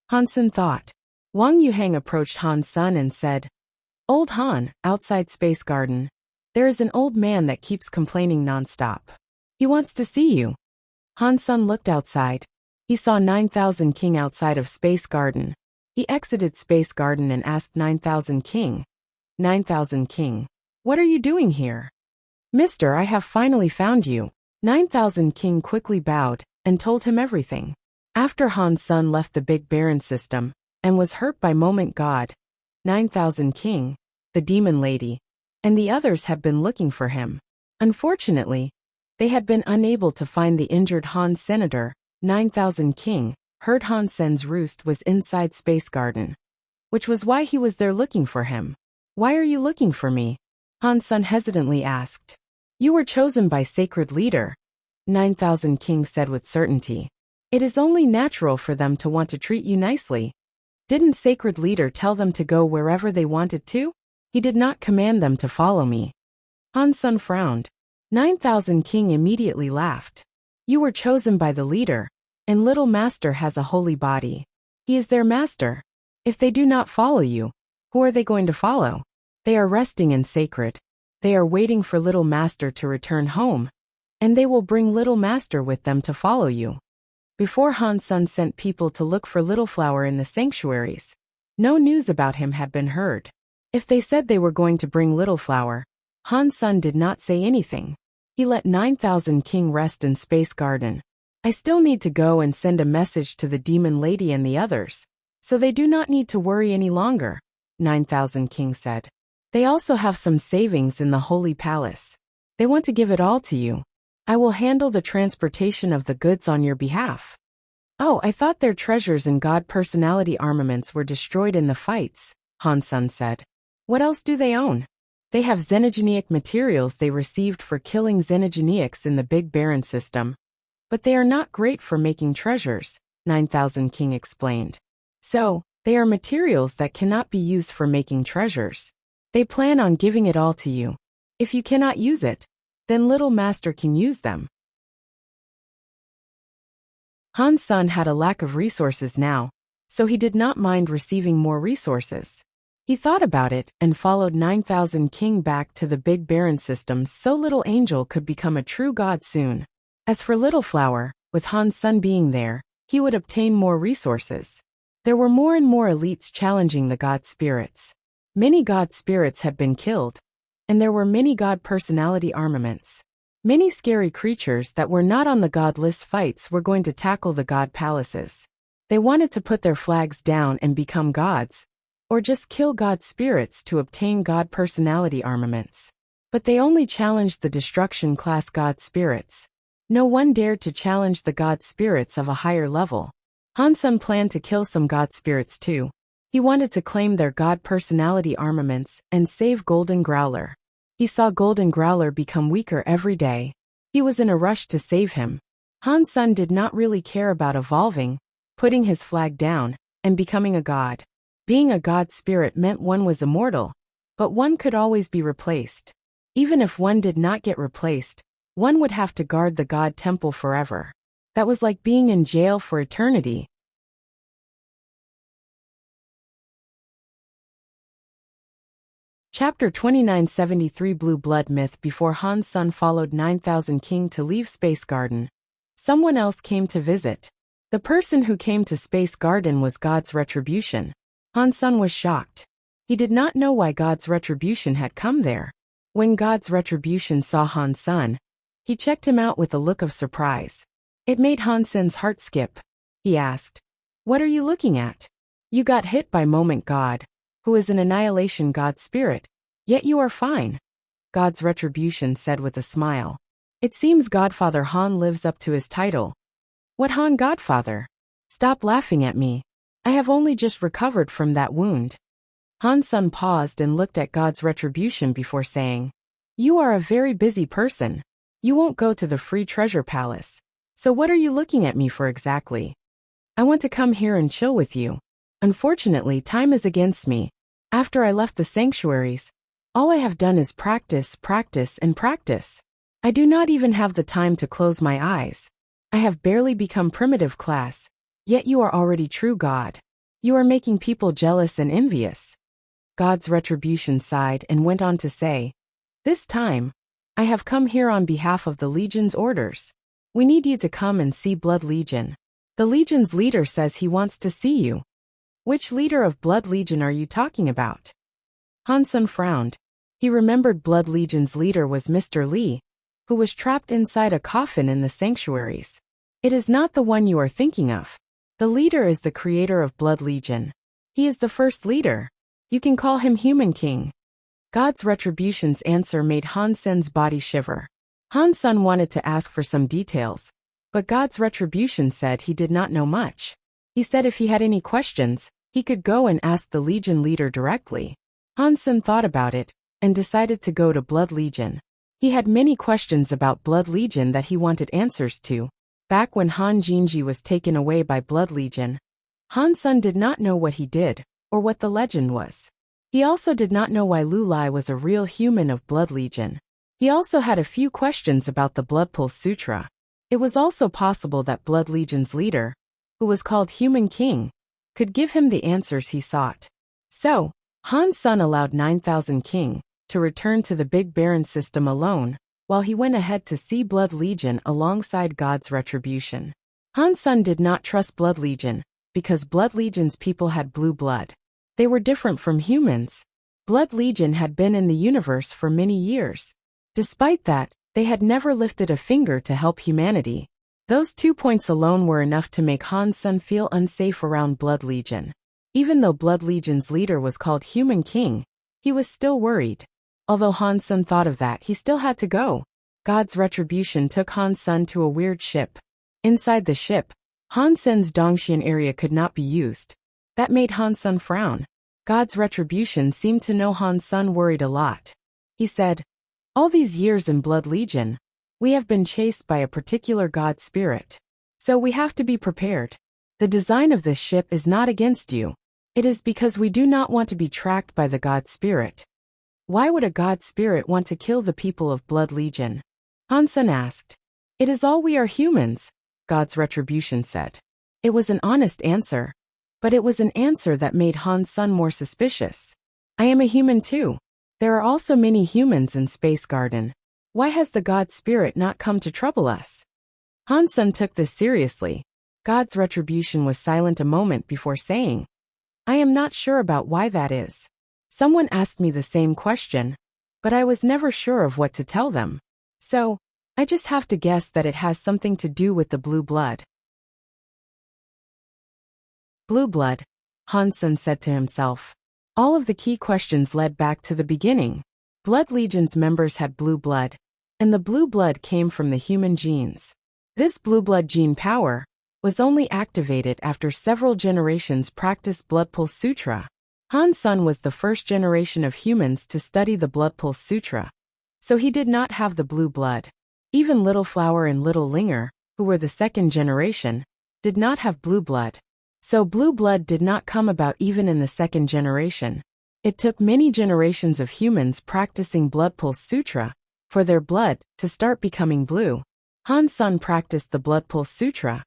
Han Sun thought. Wang Yuhang approached Han Sun and said, Old Han, outside Space Garden, there is an old man that keeps complaining non-stop. He wants to see you. Han Sun looked outside. He saw 9000 King outside of Space Garden. He exited Space Garden and asked 9000 King. 9000 King, what are you doing here? Mister, I have finally found you. 9000 King quickly bowed and told him everything. After Han Sun left the Big Baron system and was hurt by Moment God, 9000 King, the Demon Lady, and the others had been looking for him. Unfortunately, they had been unable to find the injured Han Senator. 9000 King heard Han Sen's roost was inside Space Garden, which was why he was there looking for him. Why are you looking for me? Han Sun hesitantly asked. You were chosen by Sacred Leader, 9000 King said with certainty. It is only natural for them to want to treat you nicely. Didn't Sacred Leader tell them to go wherever they wanted to? He did not command them to follow me. Han Sun frowned. 9000 King immediately laughed. You were chosen by the leader, and Little Master has a holy body. He is their master. If they do not follow you, who are they going to follow? They are resting in sacred. They are waiting for Little Master to return home, and they will bring Little Master with them to follow you. Before Han Sun sent people to look for Little Flower in the sanctuaries, no news about him had been heard. If they said they were going to bring Little Flower, Han Sun did not say anything. He let 9000 King rest in Space Garden. I still need to go and send a message to the Demon Lady and the others, so they do not need to worry any longer, 9000 King said. They also have some savings in the Holy Palace. They want to give it all to you. I will handle the transportation of the goods on your behalf. Oh, I thought their treasures and God personality armaments were destroyed in the fights, Han Sun said. What else do they own? They have xenogenic materials they received for killing xenogenics in the Big Baron system. But they are not great for making treasures, 9000 King explained. So, they are materials that cannot be used for making treasures. They plan on giving it all to you. If you cannot use it, then Little Master can use them. Han Sun had a lack of resources now, so he did not mind receiving more resources. He thought about it and followed 9000 King back to the Big Baron system so Little Angel could become a true god soon. As for Little Flower, with Han Sun being there, he would obtain more resources. There were more and more elites challenging the god spirits. Many god spirits had been killed, and there were many god personality armaments. Many scary creatures that were not on the god list fights were going to tackle the god palaces. They wanted to put their flags down and become gods, or just kill god spirits to obtain god personality armaments. But they only challenged the destruction class god spirits. No one dared to challenge the god spirits of a higher level. Han Sun planned to kill some god spirits too. He wanted to claim their god personality armaments and save Golden Growler. He saw Golden Growler become weaker every day. He was in a rush to save him. Han Sun did not really care about evolving, putting his flag down, and becoming a god. Being a god spirit meant one was immortal, but one could always be replaced. Even if one did not get replaced, one would have to guard the god temple forever. That was like being in jail for eternity. Chapter 2973 Blue Blood Myth. Before Han's son followed 9,000 King to leave Space Garden, someone else came to visit. The person who came to Space Garden was God's retribution. Han's son was shocked. He did not know why God's retribution had come there. When God's retribution saw Han's son, he checked him out with a look of surprise. It made Han's son's heart skip. He asked, "What are you looking at? You got hit by Moment God, who is an annihilation god spirit, yet you are fine." God's retribution said with a smile. "It seems Godfather Han lives up to his title." "What Han Godfather? Stop laughing at me. I have only just recovered from that wound." Han's son paused and looked at God's retribution before saying, "You are a very busy person. You won't go to the free treasure palace. So what are you looking at me for exactly?" "I want to come here and chill with you. Unfortunately, time is against me. After I left the sanctuaries, all I have done is practice, practice, and practice. I do not even have the time to close my eyes. I have barely become primitive class, yet you are already true God. You are making people jealous and envious." God's retribution sighed and went on to say, "This time, I have come here on behalf of the Legion's orders. We need you to come and see Blood Legion. The Legion's leader says he wants to see you." "Which leader of Blood Legion are you talking about?" Han's son frowned. He remembered Blood Legion's leader was Mr. Li, who was trapped inside a coffin in the sanctuaries. "It is not the one you are thinking of. The leader is the creator of Blood Legion. He is the first leader. You can call him Human King." God's retribution's answer made Han's son's body shiver. Han's son wanted to ask for some details, but God's retribution said he did not know much. He said if he had any questions, he could go and ask the Legion leader directly. Han's son thought about it and decided to go to Blood Legion. He had many questions about Blood Legion that he wanted answers to. Back when Han Jinji was taken away by Blood Legion, Han's son did not know what he did or what the legend was. He also did not know why Lu Lai was a real human of Blood Legion. He also had a few questions about the Blood Pulse Sutra. It was also possible that Blood Legion's leader, who was called Human King, could give him the answers he sought. So, Han's son allowed 9,000 King to return to the Big Baron system alone, while he went ahead to see Blood Legion alongside God's retribution. Han's son did not trust Blood Legion, because Blood Legion's people had blue blood. They were different from humans. Blood Legion had been in the universe for many years. Despite that, they had never lifted a finger to help humanity. Those 2 points alone were enough to make Han's son feel unsafe around Blood Legion. Even though Blood Legion's leader was called Human King, he was still worried. Although Han's son thought of that, he still had to go. God's retribution took Han's son to a weird ship. Inside the ship, Han's son's Dongxian area could not be used. That made Han's son frown. God's retribution seemed to know Han's son worried a lot. He said, "All these years in Blood Legion, we have been chased by a particular god spirit. So we have to be prepared. The design of this ship is not against you. It is because we do not want to be tracked by the god spirit." "Why would a god spirit want to kill the people of Blood Legion?" Han's son asked. "It is all we are humans," God's retribution said. It was an honest answer, but it was an answer that made Han's son more suspicious. "I am a human too. There are also many humans in Space Garden. Why has the god spirit not come to trouble us?" Han's son took this seriously. God's retribution was silent a moment before saying, "I am not sure about why that is. Someone asked me the same question, but I was never sure of what to tell them. So, I just have to guess that it has something to do with the blue blood." Blue blood, Han's son said to himself. All of the key questions led back to the beginning. Blood Legion's members had blue blood, and the blue blood came from the human genes. This blue blood gene power was only activated after several generations practiced Blood Pulse Sutra. Han's son was the first generation of humans to study the Blood Pulse Sutra, so he did not have the blue blood. Even Little Flower and Little Linger, who were the second generation, did not have blue blood. So blue blood did not come about even in the second generation. It took many generations of humans practicing Blood Pulse Sutra for their blood to start becoming blue. Han's son practiced the Blood Pulse Sutra,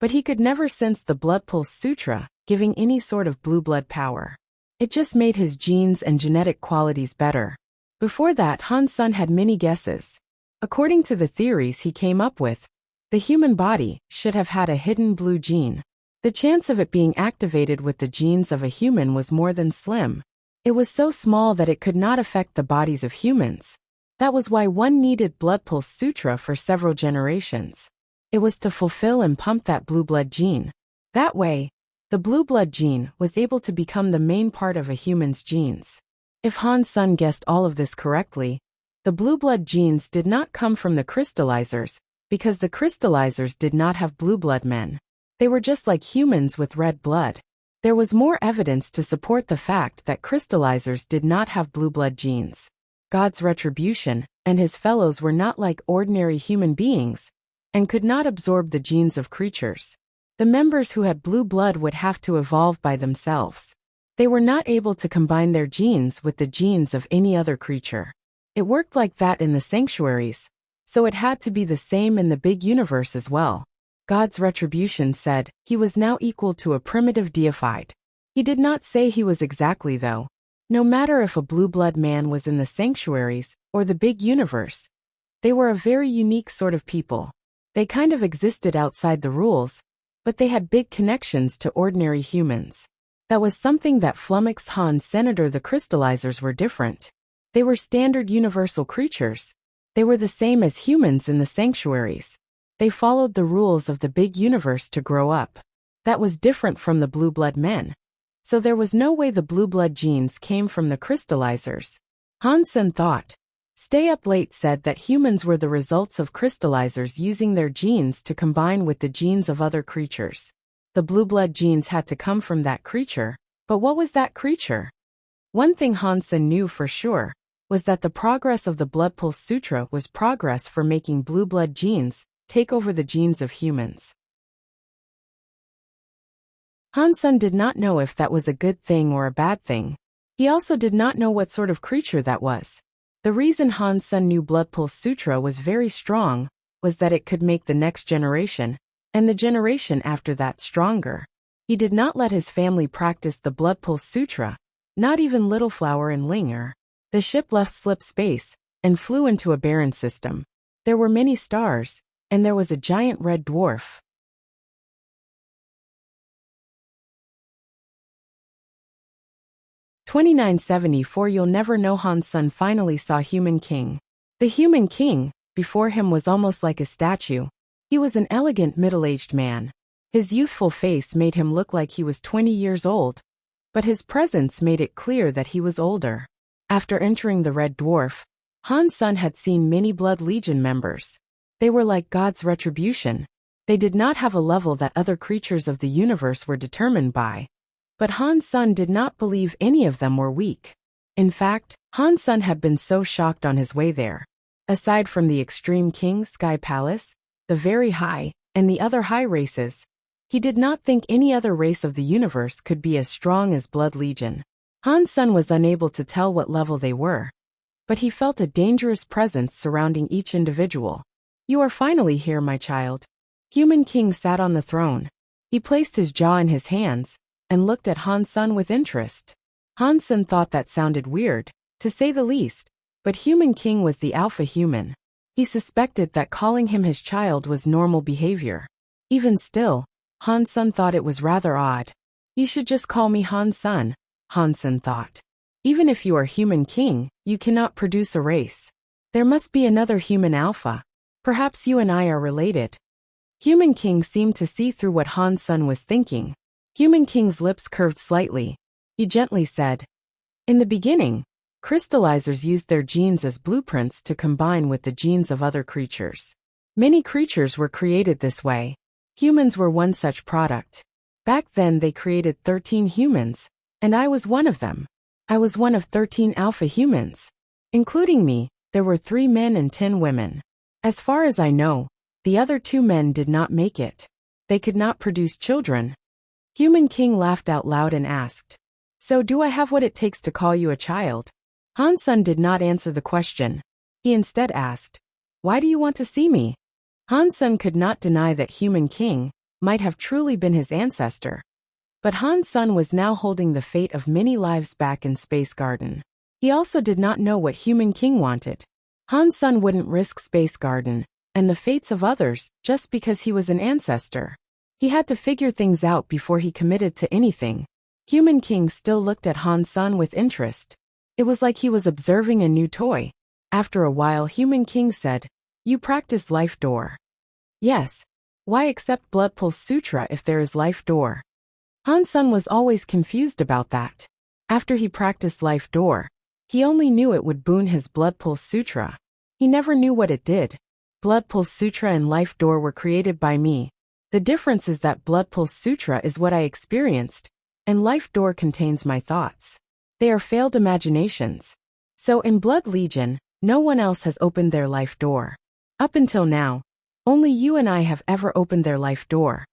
but he could never sense the Blood Pulse Sutra giving any sort of blue blood power. It just made his genes and genetic qualities better. Before that, Han's son had many guesses. According to the theories he came up with, the human body should have had a hidden blue gene. The chance of it being activated with the genes of a human was more than slim. It was so small that it could not affect the bodies of humans. That was why one needed blood pulse sutra for several generations. It was to fulfill and pump that blue blood gene. That way, the blue blood gene was able to become the main part of a human's genes. If Han's son guessed all of this correctly, the blue blood genes did not come from the crystallizers, because the crystallizers did not have blue blood men. They were just like humans with red blood. There was more evidence to support the fact that crystallizers did not have blue blood genes. God's retribution and his fellows were not like ordinary human beings, and could not absorb the genes of creatures. The members who had blue blood would have to evolve by themselves. They were not able to combine their genes with the genes of any other creature. It worked like that in the sanctuaries, so it had to be the same in the big universe as well. God's retribution said he was now equal to a primitive deified. He did not say he was exactly though. No matter if a blue blood man was in the sanctuaries or the big universe, they were a very unique sort of people. They kind of existed outside the rules, but they had big connections to ordinary humans. That was something that flummoxed Han's senator. The crystallizers were different. They were standard universal creatures. They were the same as humans in the sanctuaries. They followed the rules of the big universe to grow up. That was different from the blue blood men. So there was no way the blue blood genes came from the crystallizers. Han's son thought. Stay Up Late said that humans were the results of crystallizers using their genes to combine with the genes of other creatures. The blue blood genes had to come from that creature, but what was that creature? One thing Han's son knew for sure was that the progress of the Blood Pulse Sutra was progress for making blue blood genes take over the genes of humans. Han's son did not know if that was a good thing or a bad thing. He also did not know what sort of creature that was. The reason Han's son knew Blood Pulse Sutra was very strong was that it could make the next generation, and the generation after that, stronger. He did not let his family practice the Blood Pulse Sutra, not even Little Flower and Linger. The ship left slip space and flew into a barren system. There were many stars, and there was a giant red dwarf. 2974. You'll never know. Han's son finally saw Human King. The Human King, before him, was almost like a statue. He was an elegant middle-aged man. His youthful face made him look like he was 20 years old, but his presence made it clear that he was older. After entering the Red Dwarf, Han's son had seen many Blood Legion members. They were like God's retribution. They did not have a level that other creatures of the universe were determined by. But Han's son did not believe any of them were weak. In fact, Han's son had been so shocked on his way there. Aside from the Extreme King Sky Palace, the Very High, and the other high races, he did not think any other race of the universe could be as strong as Blood Legion. Han's son was unable to tell what level they were, but he felt a dangerous presence surrounding each individual. You are finally here, my child. Human King sat on the throne. He placed his jaw in his hands and looked at Han's son with interest. Han's son thought that sounded weird, to say the least, but Human King was the alpha human. He suspected that calling him his child was normal behavior. Even still, Han's son thought it was rather odd. You should just call me Han's son, Han's son thought. Even if you are Human King, you cannot produce a race. There must be another human alpha. Perhaps you and I are related. Human King seemed to see through what Han's son was thinking. Human King's lips curved slightly. He gently said, in the beginning, crystallizers used their genes as blueprints to combine with the genes of other creatures. Many creatures were created this way. Humans were one such product. Back then they created 13 humans, and I was one of them. I was one of 13 alpha humans. Including me, there were 3 men and 10 women. As far as I know, the other 2 men did not make it. They could not produce children. Human King laughed out loud and asked, so do I have what it takes to call you a child? Han's son did not answer the question. He instead asked, why do you want to see me? Han's son could not deny that Human King might have truly been his ancestor. But Han Sun was now holding the fate of many lives back in Space Garden. He also did not know what Human King wanted. Han Sun wouldn't risk Space Garden and the fates of others just because he was an ancestor. He had to figure things out before he committed to anything. Human King still looked at Han Sun with interest. It was like he was observing a new toy. After a while, Human King said, "You practice Life Door." "Yes. Why accept Blood Pulse Sutra if there is Life Door?" Han Sun was always confused about that. After he practiced Life Door, he only knew it would boon his Blood Pulse Sutra. He never knew what it did. Blood Pulse Sutra and Life Door were created by me. The difference is that Blood Pulse Sutra is what I experienced, and Life Door contains my thoughts. They are failed imaginations. So in Blood Legion, no one else has opened their Life Door. Up until now, only you and I have ever opened their Life Door.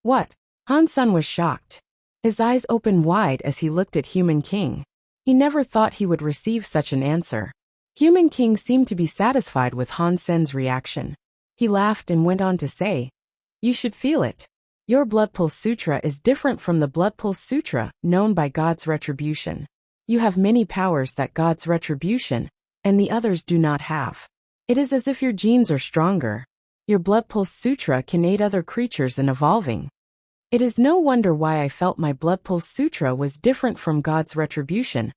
What? Han Sun was shocked. His eyes opened wide as he looked at Human King. He never thought he would receive such an answer. Human King seemed to be satisfied with Han Sun's reaction. He laughed and went on to say, "You should feel it. Your Blood Pulse Sutra is different from the Blood Pulse Sutra known by God's retribution. You have many powers that God's retribution and the others do not have. It is as if your genes are stronger. Your Blood Pulse Sutra can aid other creatures in evolving. It is no wonder why I felt my Blood Pulse Sutra was different from God's retribution,"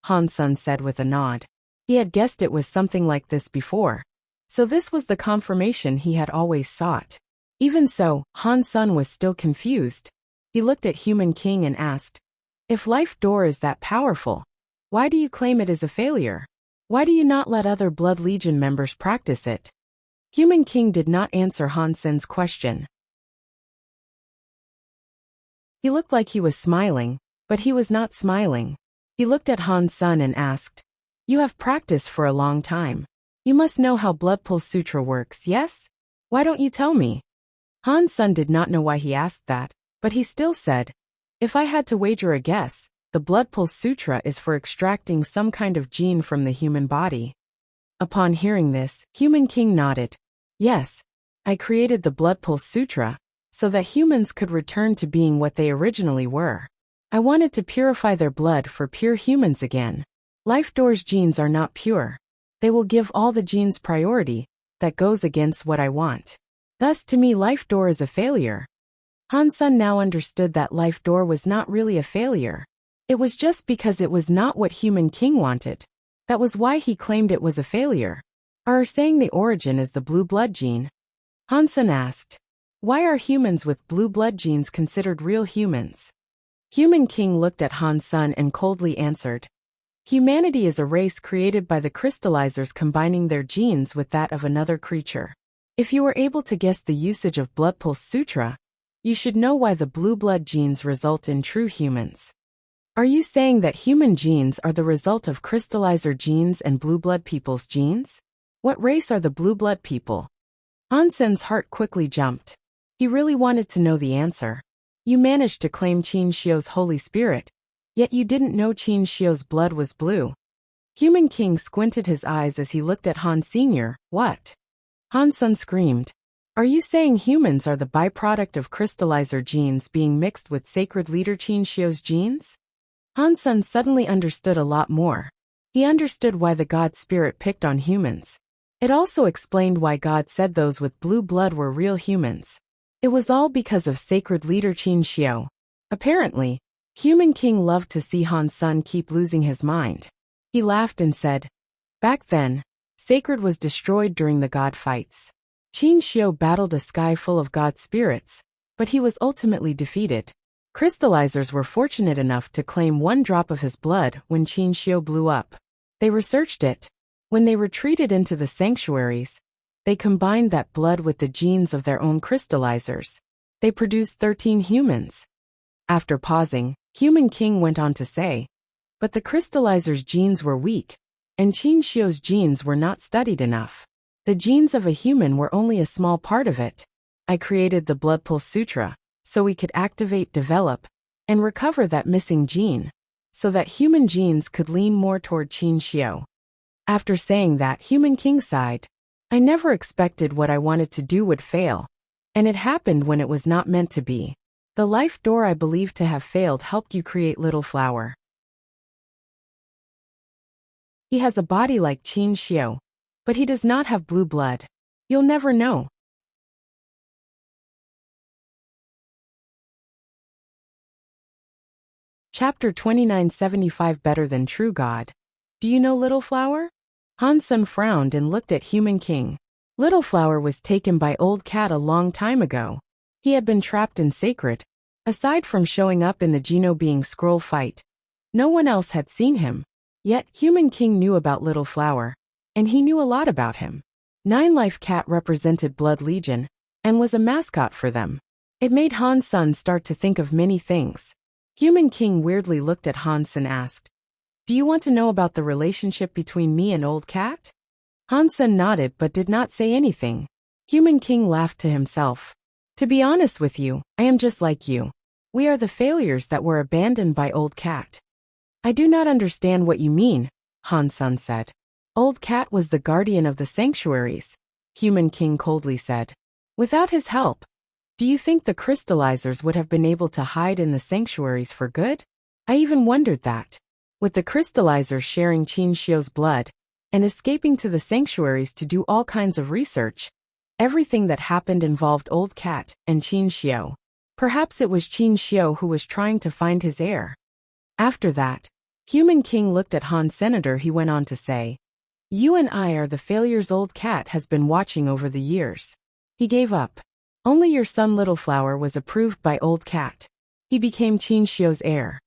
Han Sun said with a nod. He had guessed it was something like this before. So this was the confirmation he had always sought. Even so, Han Sun was still confused. He looked at Human King and asked, "If Life Door is that powerful, why do you claim it is a failure? Why do you not let other Blood Legion members practice it?" Human King did not answer Han Sun's question. He looked like he was smiling, but he was not smiling. He looked at Han Sun and asked, "You have practiced for a long time. You must know how Blood Pulse Sutra works, yes? Why don't you tell me?" Han Sun did not know why he asked that, but he still said, "If I had to wager a guess, the Blood Pulse Sutra is for extracting some kind of gene from the human body." Upon hearing this, Human King nodded. "Yes, I created the Blood Pulse Sutra so that humans could return to being what they originally were. I wanted to purify their blood for pure humans again. Life Door's genes are not pure. They will give all the genes priority that goes against what I want. Thus to me Life Door is a failure." Han Sun now understood that Life Door was not really a failure. It was just because it was not what Human King wanted. That was why he claimed it was a failure. "Are saying the origin is the blue blood gene?" Han Sun asked. "Why are humans with blue blood genes considered real humans?" Human King looked at Han Sun and coldly answered, "Humanity is a race created by the crystallizers combining their genes with that of another creature. If you were able to guess the usage of Blood Pulse Sutra, you should know why the blue blood genes result in true humans. Are you saying that human genes are the result of crystallizer genes and blue blood people's genes? What race are the blue blood people?" Han Sun's heart quickly jumped. He really wanted to know the answer. You managed to claim Qin Shio's Holy Spirit, yet you didn't know Qin Shio's blood was blue. Human King squinted his eyes as he looked at Han Sr. "What?" Han Sun screamed. "Are you saying humans are the byproduct of crystallizer genes being mixed with sacred leader Qin Shio's genes?" Han Sun suddenly understood a lot more. He understood why the God Spirit picked on humans. It also explained why God said those with blue blood were real humans. It was all because of sacred leader Qin Shio. Apparently, Human King loved to see Han Sun keep losing his mind. He laughed and said, "Back then, Sacred was destroyed during the God fights. Qin Shio battled a sky full of God spirits, but he was ultimately defeated. Crystallizers were fortunate enough to claim one drop of his blood when Qin Shio blew up. They researched it. When they retreated into the sanctuaries, they combined that blood with the genes of their own crystallizers. They produced 13 humans." After pausing, Human King went on to say, "But the crystallizers' genes were weak, and Qin Shio's genes were not studied enough. The genes of a human were only a small part of it. I created the Blood Pulse Sutra, so we could activate, develop, and recover that missing gene, so that human genes could lean more toward Qin Shio." After saying that, Human King sighed. "I never expected what I wanted to do would fail, and it happened when it was not meant to be. The life door I believe to have failed helped you create Little Flower. He has a body like Qin Xiu, but he does not have blue blood. You'll never know. Chapter 2975 Better Than True God. Do you know Little Flower? Han Sen frowned and looked at Human King. Little Flower was taken by Old Cat a long time ago. He had been trapped in sacred. Aside from showing up in the Geno Being Scroll fight, no one else had seen him. Yet, Human King knew about Little Flower, and he knew a lot about him. Nine Life Cat represented Blood Legion, and was a mascot for them. It made Han Sen start to think of many things. Human King weirdly looked at Hans and asked, "Do you want to know about the relationship between me and Old Cat?" Hansen nodded but did not say anything. Human King laughed to himself. "To be honest with you, I am just like you. We are the failures that were abandoned by Old Cat." "I do not understand what you mean," Hansen said. "Old Cat was the guardian of the sanctuaries," Human King coldly said. "Without his help, do you think the crystallizers would have been able to hide in the sanctuaries for good? I even wondered that. With the crystallizers sharing Qin Xiu's blood, and escaping to the sanctuaries to do all kinds of research, everything that happened involved Old Cat and Qin Xiu. Perhaps it was Qin Xiu who was trying to find his heir." After that, Human King looked at Han Senator. He went on to say, "You and I are the failures Old Cat has been watching over the years. He gave up. Only your son Little Flower was approved by Old Cat. He became Qin Xiu's heir."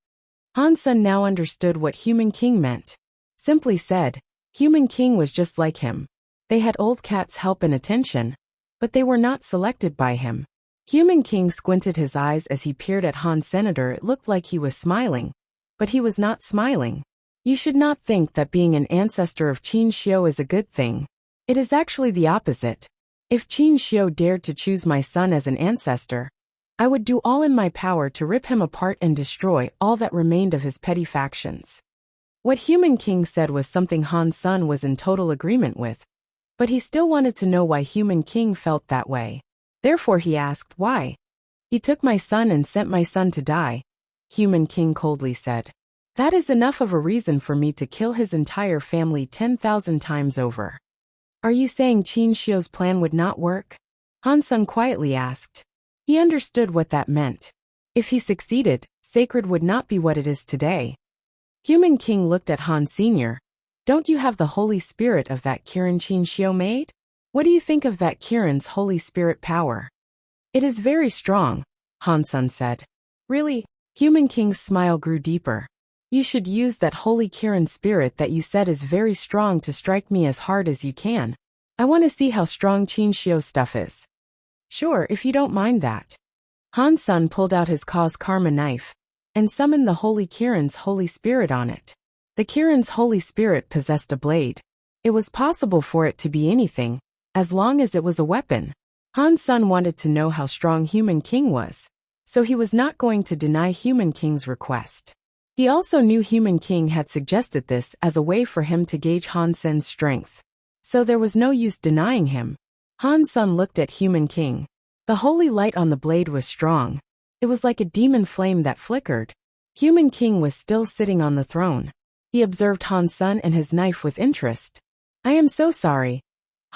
Han Sen now understood what Human King meant. Simply said, Human King was just like him. They had Old Cat's help and attention, but they were not selected by him. Human King squinted his eyes as he peered at Han Senator. It looked like he was smiling, but he was not smiling. You should not think that being an ancestor of Qin Xiu is a good thing. It is actually the opposite. If Qin Xiu dared to choose my son as an ancestor, I would do all in my power to rip him apart and destroy all that remained of his petty factions. What Human King said was something Han Sen was in total agreement with, but he still wanted to know why Human King felt that way. Therefore he asked, "Why?" "He took my son and sent my son to die," Human King coldly said. "That is enough of a reason for me to kill his entire family 10,000 times over." "Are you saying Qin Xiu's plan would not work?" Han Sen quietly asked. He understood what that meant. If he succeeded, sacred would not be what it is today. Human King looked at Han Sr. "Don't you have the Holy Spirit of that Kirin Qin Xiu made? What do you think of that Kirin's Holy Spirit power?" "It is very strong," Han Sen said. "Really?" Human King's smile grew deeper. "You should use that Holy Kirin spirit that you said is very strong to strike me as hard as you can. I want to see how strong Qin Xiu's stuff is." "Sure, if you don't mind that." Han Sen pulled out his cause karma knife and summoned the Holy Kirin's Holy Spirit on it. The Kirin's Holy Spirit possessed a blade. It was possible for it to be anything, as long as it was a weapon. Han Sen wanted to know how strong Human King was, so he was not going to deny Human King's request. He also knew Human King had suggested this as a way for him to gauge Han Sen's strength, so there was no use denying him. Han Sen looked at Human King. The holy light on the blade was strong. It was like a demon flame that flickered. Human King was still sitting on the throne. He observed Han Sen and his knife with interest. "I am so sorry."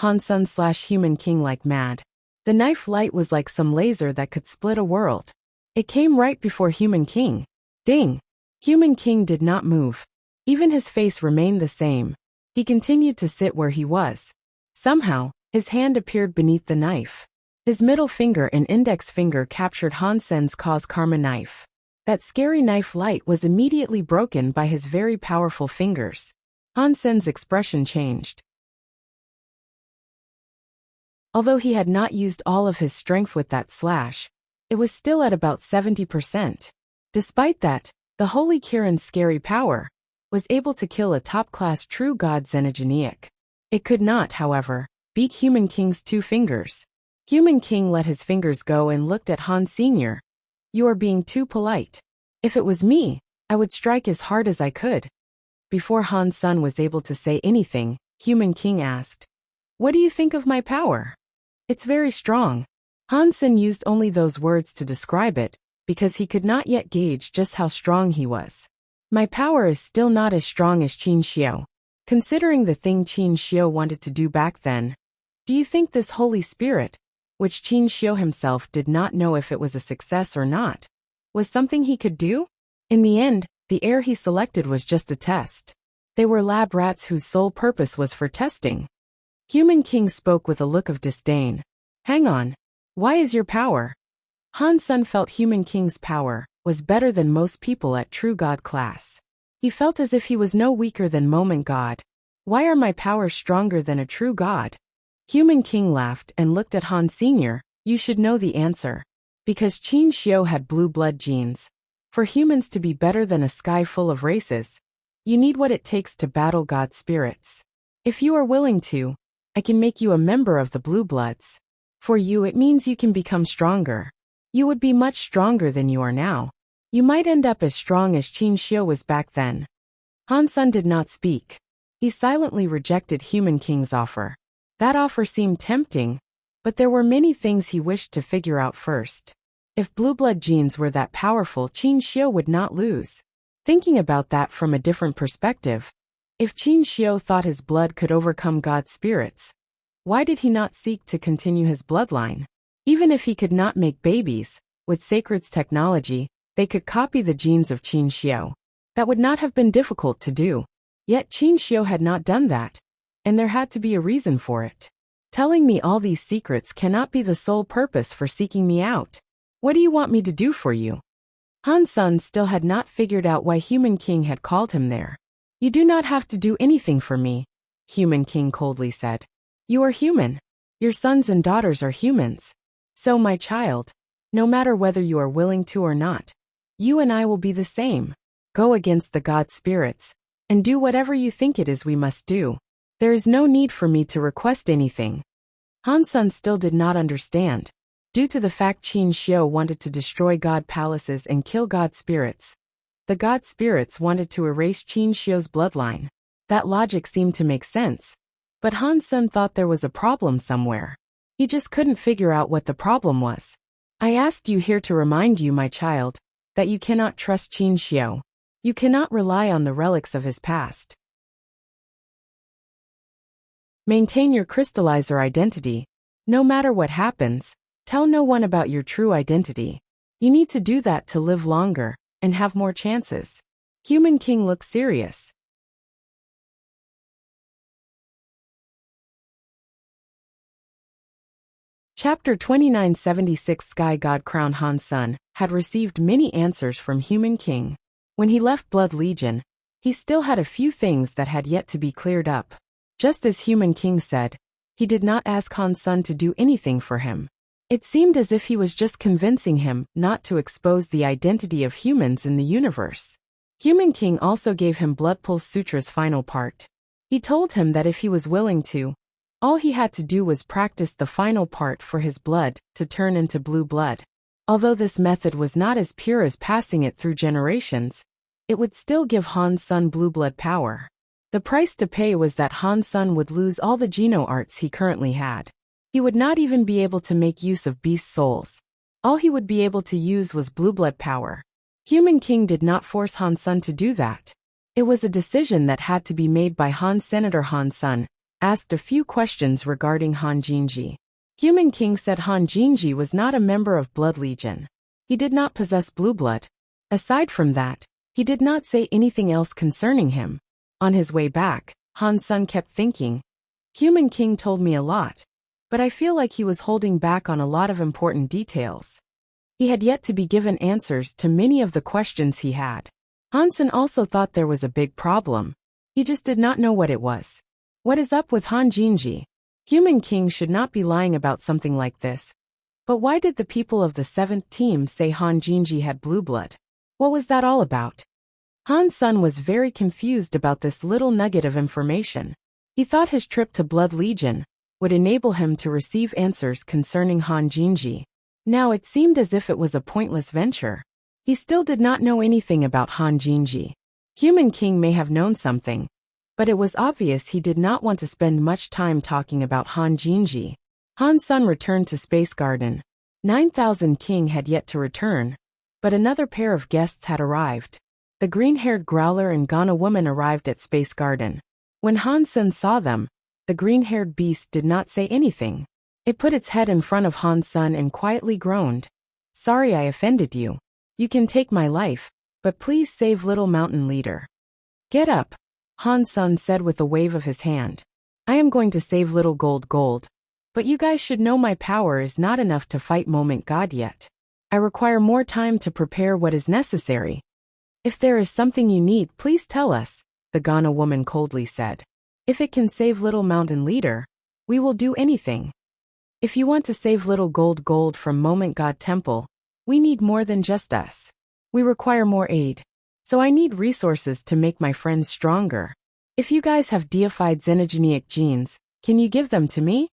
Han Sen slashed Human King like mad. The knife light was like some laser that could split a world. It came right before Human King. Ding! Human King did not move. Even his face remained the same. He continued to sit where he was. Somehow, his hand appeared beneath the knife. His middle finger and index finger captured Han Sen's cause karma knife. That scary knife light was immediately broken by his very powerful fingers. Han Sen's expression changed. Although he had not used all of his strength with that slash, it was still at about 70%. Despite that, the Holy Kirin's scary power was able to kill a top-class true god Xenogeniac. It could not, however, beat Human King's 2 fingers. Human King let his fingers go and looked at Han Sr. "You are being too polite. If it was me, I would strike as hard as I could." Before Han Sen was able to say anything, Human King asked, "What do you think of my power?" "It's very strong." Han Sen used only those words to describe it, because he could not yet gauge just how strong he was. My power is still not as strong as Qin Xiu. Considering the thing Qin Xiu wanted to do back then, do you think this Holy Spirit, which Qin Xiu himself did not know if it was a success or not, was something he could do? In the end, the heir he selected was just a test. They were lab rats whose sole purpose was for testing. Human King spoke with a look of disdain. Hang on. Why is your power? Han Sun felt Human King's power was better than most people at True God class. He felt as if he was no weaker than Moment God. Why are my powers stronger than a true God? Human King laughed and looked at Han Sr. You should know the answer. Because Qin Xiu had blue blood genes. For humans to be better than a sky full of races, you need what it takes to battle God spirits. If you are willing to, I can make you a member of the Blue Bloods. For you it means you can become stronger. You would be much stronger than you are now. You might end up as strong as Qin Xiu was back then. Han Sun did not speak. He silently rejected Human King's offer. That offer seemed tempting, but there were many things he wished to figure out first. If blue blood genes were that powerful, Qin Xiu would not lose. Thinking about that from a different perspective, if Qin Xiu thought his blood could overcome God's spirits, why did he not seek to continue his bloodline? Even if he could not make babies, with Sacred's technology, they could copy the genes of Qin Xiu. That would not have been difficult to do. Yet Qin Xiu had not done that, and there had to be a reason for it. Telling me all these secrets cannot be the sole purpose for seeking me out. What do you want me to do for you? Han Sun still had not figured out why Human King had called him there. You do not have to do anything for me, Human King coldly said. You are human. Your sons and daughters are humans. So my child, no matter whether you are willing to or not, you and I will be the same. Go against the God spirits, and do whatever you think it is we must do. There is no need for me to request anything. Han Sun still did not understand. Due to the fact Qin Xiu wanted to destroy God palaces and kill God spirits, the God spirits wanted to erase Qin Xiu's bloodline. That logic seemed to make sense, but Han Sun thought there was a problem somewhere. He just couldn't figure out what the problem was. I asked you here to remind you, my child, that you cannot trust Qin Xiu. You cannot rely on the relics of his past. Maintain your crystallizer identity. No matter what happens, tell no one about your true identity. You need to do that to live longer and have more chances. Human King looked serious. Chapter 2976 Sky God Crown. Han Sun had received many answers from Human King. When he left Blood Legion, he still had a few things that had yet to be cleared up. Just as Human King said, he did not ask Han Sun to do anything for him. It seemed as if he was just convincing him not to expose the identity of humans in the universe. Human King also gave him Blood Pulse Sutra's final part. He told him that if he was willing to, all he had to do was practice the final part for his blood to turn into blue blood. Although this method was not as pure as passing it through generations, it would still give Han Sun blue blood power. The price to pay was that Han Sun would lose all the Geno arts he currently had. He would not even be able to make use of beast souls. All he would be able to use was blue blood power. Human King did not force Han Sun to do that. It was a decision that had to be made by Han. Senator Han Sun asked a few questions regarding Han Jinji. Human King said Han Jinji was not a member of Blood Legion. He did not possess blue blood. Aside from that, he did not say anything else concerning him. On his way back, Han Sun kept thinking, Human King told me a lot, but I feel like he was holding back on a lot of important details. He had yet to be given answers to many of the questions he had. Han Sun also thought there was a big problem. He just did not know what it was. What is up with Han Jinji? Human King should not be lying about something like this. But why did the people of the 7th team say Han Jinji had blue blood? What was that all about? Han Sun was very confused about this little nugget of information. He thought his trip to Blood Legion would enable him to receive answers concerning Han Jinji. Now it seemed as if it was a pointless venture. He still did not know anything about Han Jinji. Human King may have known something, but it was obvious he did not want to spend much time talking about Han Jinji. Han Sun returned to Space Garden. 9000 King had yet to return, But another pair of guests had arrived. The green-haired growler and Ghana woman arrived at Space Garden. When Han Sen saw them, the green-haired beast did not say anything. It put its head in front of Han Sen and quietly groaned. "Sorry I offended you. You can take my life, but please save Little Mountain Leader." "Get up," Han Sen said with a wave of his hand. "I am going to save Little Gold, but you guys should know my power is not enough to fight Moment God yet. I require more time to prepare what is necessary. If there is something you need, please tell us," the Ghana woman coldly said. "If it can save Little Mountain Leader, we will do anything. If you want to save Little Gold from Moment God Temple, we need more than just us. We require more aid. So I need resources to make my friends stronger. If you guys have deified xenogenic genes, can you give them to me?"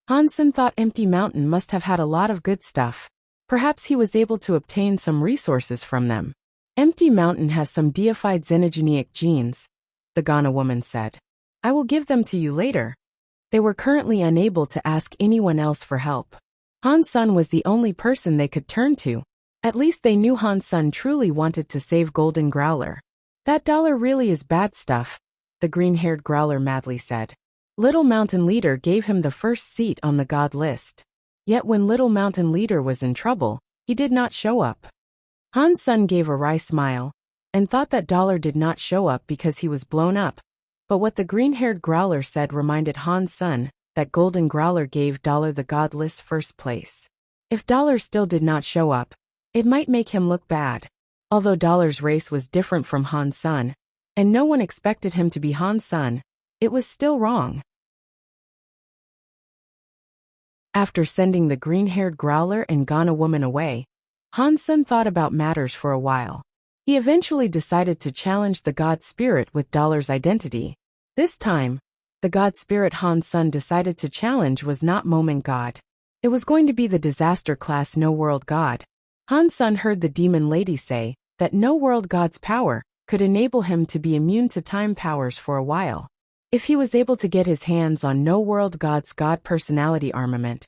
Han Sen thought Empty Mountain must have had a lot of good stuff. Perhaps he was able to obtain some resources from them. "Empty Mountain has some deified xenogenic genes," the Ghana woman said. "I will give them to you later." They were currently unable to ask anyone else for help. Han Sen was the only person they could turn to. At least they knew Han Sen truly wanted to save Golden Growler. "That dollar really is bad stuff," the green-haired growler madly said. Little Mountain Leader gave him the first seat on the god list. Yet when Little Mountain Leader was in trouble, he did not show up. Han Sen gave a wry smile, and thought that dollar did not show up because he was blown up. But what the green-haired growler said reminded Han Sen that Golden Growler gave dollar the god list first place. If dollar still did not show up, it might make him look bad. Although dollar's race was different from Han Sen, and no one expected him to be Han Sen, it was still wrong. After sending the green-haired growler and Ghana woman away, Han Sen thought about matters for a while. He eventually decided to challenge the god spirit with dollar's identity. This time, the god spirit Han Sen decided to challenge was not Moment God. It was going to be the disaster class No World God. Han Sen heard the demon lady say that No World God's power could enable him to be immune to time powers for a while. If he was able to get his hands on No World God's God personality armament,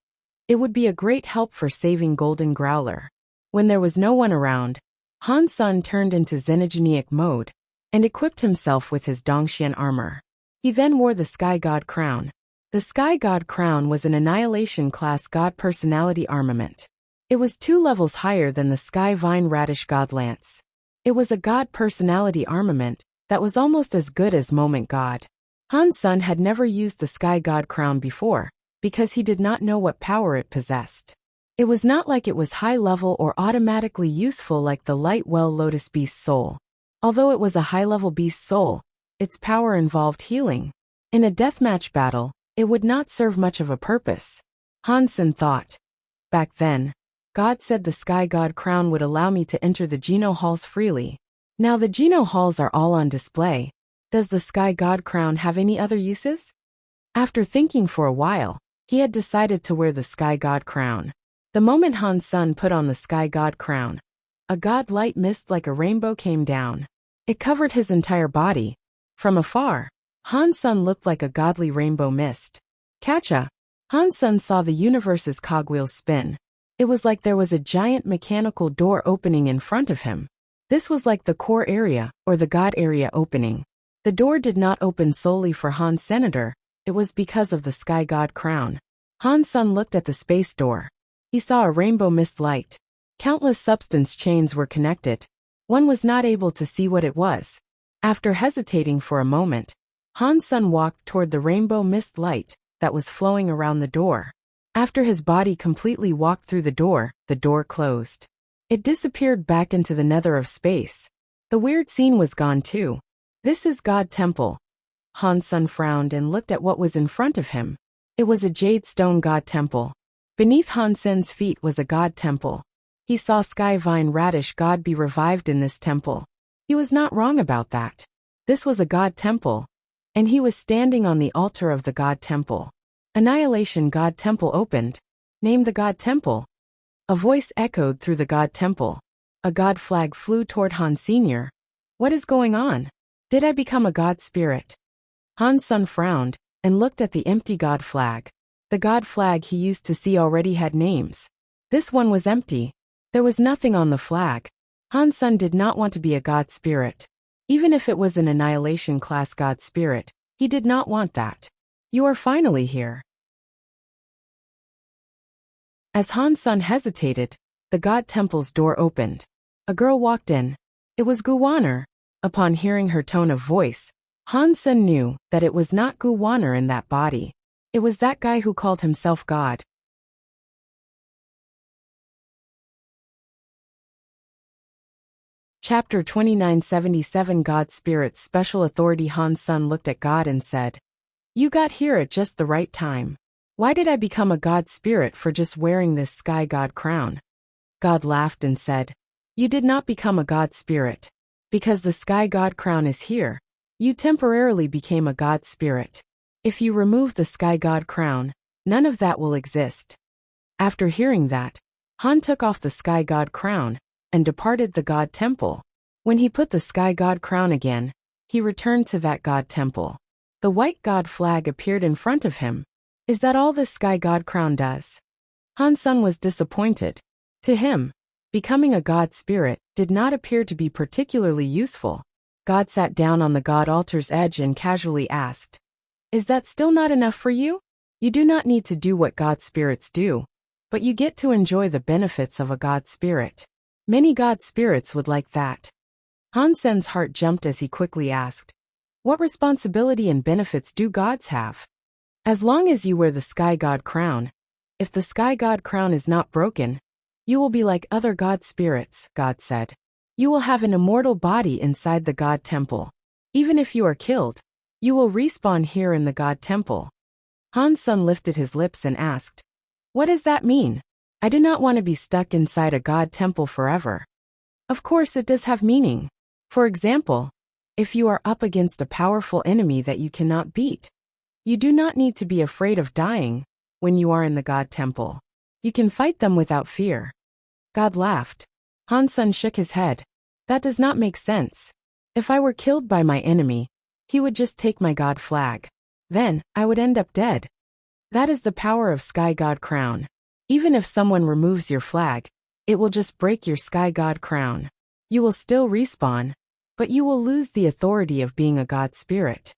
it would be a great help for saving Golden Growler. When there was no one around, Han Sen turned into xenogenic mode and equipped himself with his Dongxian armor. He then wore the Sky God crown. The Sky God crown was an Annihilation class God personality armament. It was 2 levels higher than the Sky Vine Radish God lance. It was a God personality armament that was almost as good as Moment God. Han Sen had never used the Sky God crown before, because he did not know what power it possessed. It was not like it was high-level or automatically useful like the Light Well Lotus Beast Soul. Although it was a high-level beast soul, its power involved healing. In a deathmatch battle, it would not serve much of a purpose. Han Sen thought. Back then, God said the Sky God crown would allow me to enter the Geno Halls freely. Now the Geno Halls are all on display. Does the Sky God crown have any other uses? After thinking for a while, he had decided to wear the Sky God crown. The moment Han Sen put on the Sky God crown, a god light mist like a rainbow came down. It covered his entire body. From afar, Han Sen looked like a godly rainbow mist. Catcha! Han Sen saw the universe's cogwheels spin. It was like there was a giant mechanical door opening in front of him. This was like the core area, or the god area opening. The door did not open solely for Han Senator, it was because of the Sky God crown. Han Sen looked at the space door. He saw a rainbow mist light. Countless substance chains were connected. One was not able to see what it was. After hesitating for a moment, Han Sen walked toward the rainbow mist light that was flowing around the door. After his body completely walked through the door closed. It disappeared back into the nether of space. The weird scene was gone too. This is God Temple. Han Sen frowned and looked at what was in front of him. It was a jade stone God Temple. Beneath Han Sen's feet was a God Temple. He saw Sky Vine Radish God be revived in this temple. He was not wrong about that. This was a God Temple, and he was standing on the altar of the God Temple. Annihilation God Temple opened. Name the God Temple. A voice echoed through the God Temple. A God flag flew toward Han Sr. What is going on? Did I become a God spirit? Han Sen frowned and looked at the empty God flag. The God flag he used to see already had names. This one was empty. There was nothing on the flag, Han-sun did not want to be a god spirit. Even if it was an annihilation class god spirit, he did not want that. You are finally here. As Han-sun hesitated, the god temple's door opened. A girl walked in. It was Guwaner. Upon hearing her tone of voice, Han-sun knew that it was not Guwaner in that body. It was that guy who called himself God. Chapter 2977 God Spirit's Special Authority. Han-sun looked at God and said, "You got here at just the right time. Why did I become a god spirit for just wearing this sky god crown?" God laughed and said, "You did not become a god spirit. Because the sky god crown is here, you temporarily became a god spirit. If you remove the sky god crown, none of that will exist." After hearing that, Han took off the sky god crown and departed the god temple. When he put the sky god crown again, he returned to that god temple. The white god flag appeared in front of him. Is that all the sky god crown does? Han-sun was disappointed. To him, becoming a god spirit did not appear to be particularly useful. God sat down on the god altar's edge and casually asked, "Is that still not enough for you? You do not need to do what god spirits do, but you get to enjoy the benefits of a god spirit. Many god spirits would like that." Han-sun's heart jumped as he quickly asked, "What responsibility and benefits do gods have?" "As long as you wear the sky god crown. If the sky god crown is not broken, you will be like other god spirits," God said. "You will have an immortal body inside the god temple. Even if you are killed, you will respawn here in the god temple." Han-sun lifted his lips and asked, "What does that mean? I do not want to be stuck inside a god temple forever." Of course it does have meaning. For example, if you are up against a powerful enemy that you cannot beat, you do not need to be afraid of dying when you are in the god temple. You can fight them without fear. God laughed. Han-sun shook his head. "That does not make sense. If I were killed by my enemy, he would just take my god flag. Then, I would end up dead. That is the power of sky god crown. Even if someone removes your flag, it will just break your sky god crown. You will still respawn, but you will lose the authority of being a god spirit."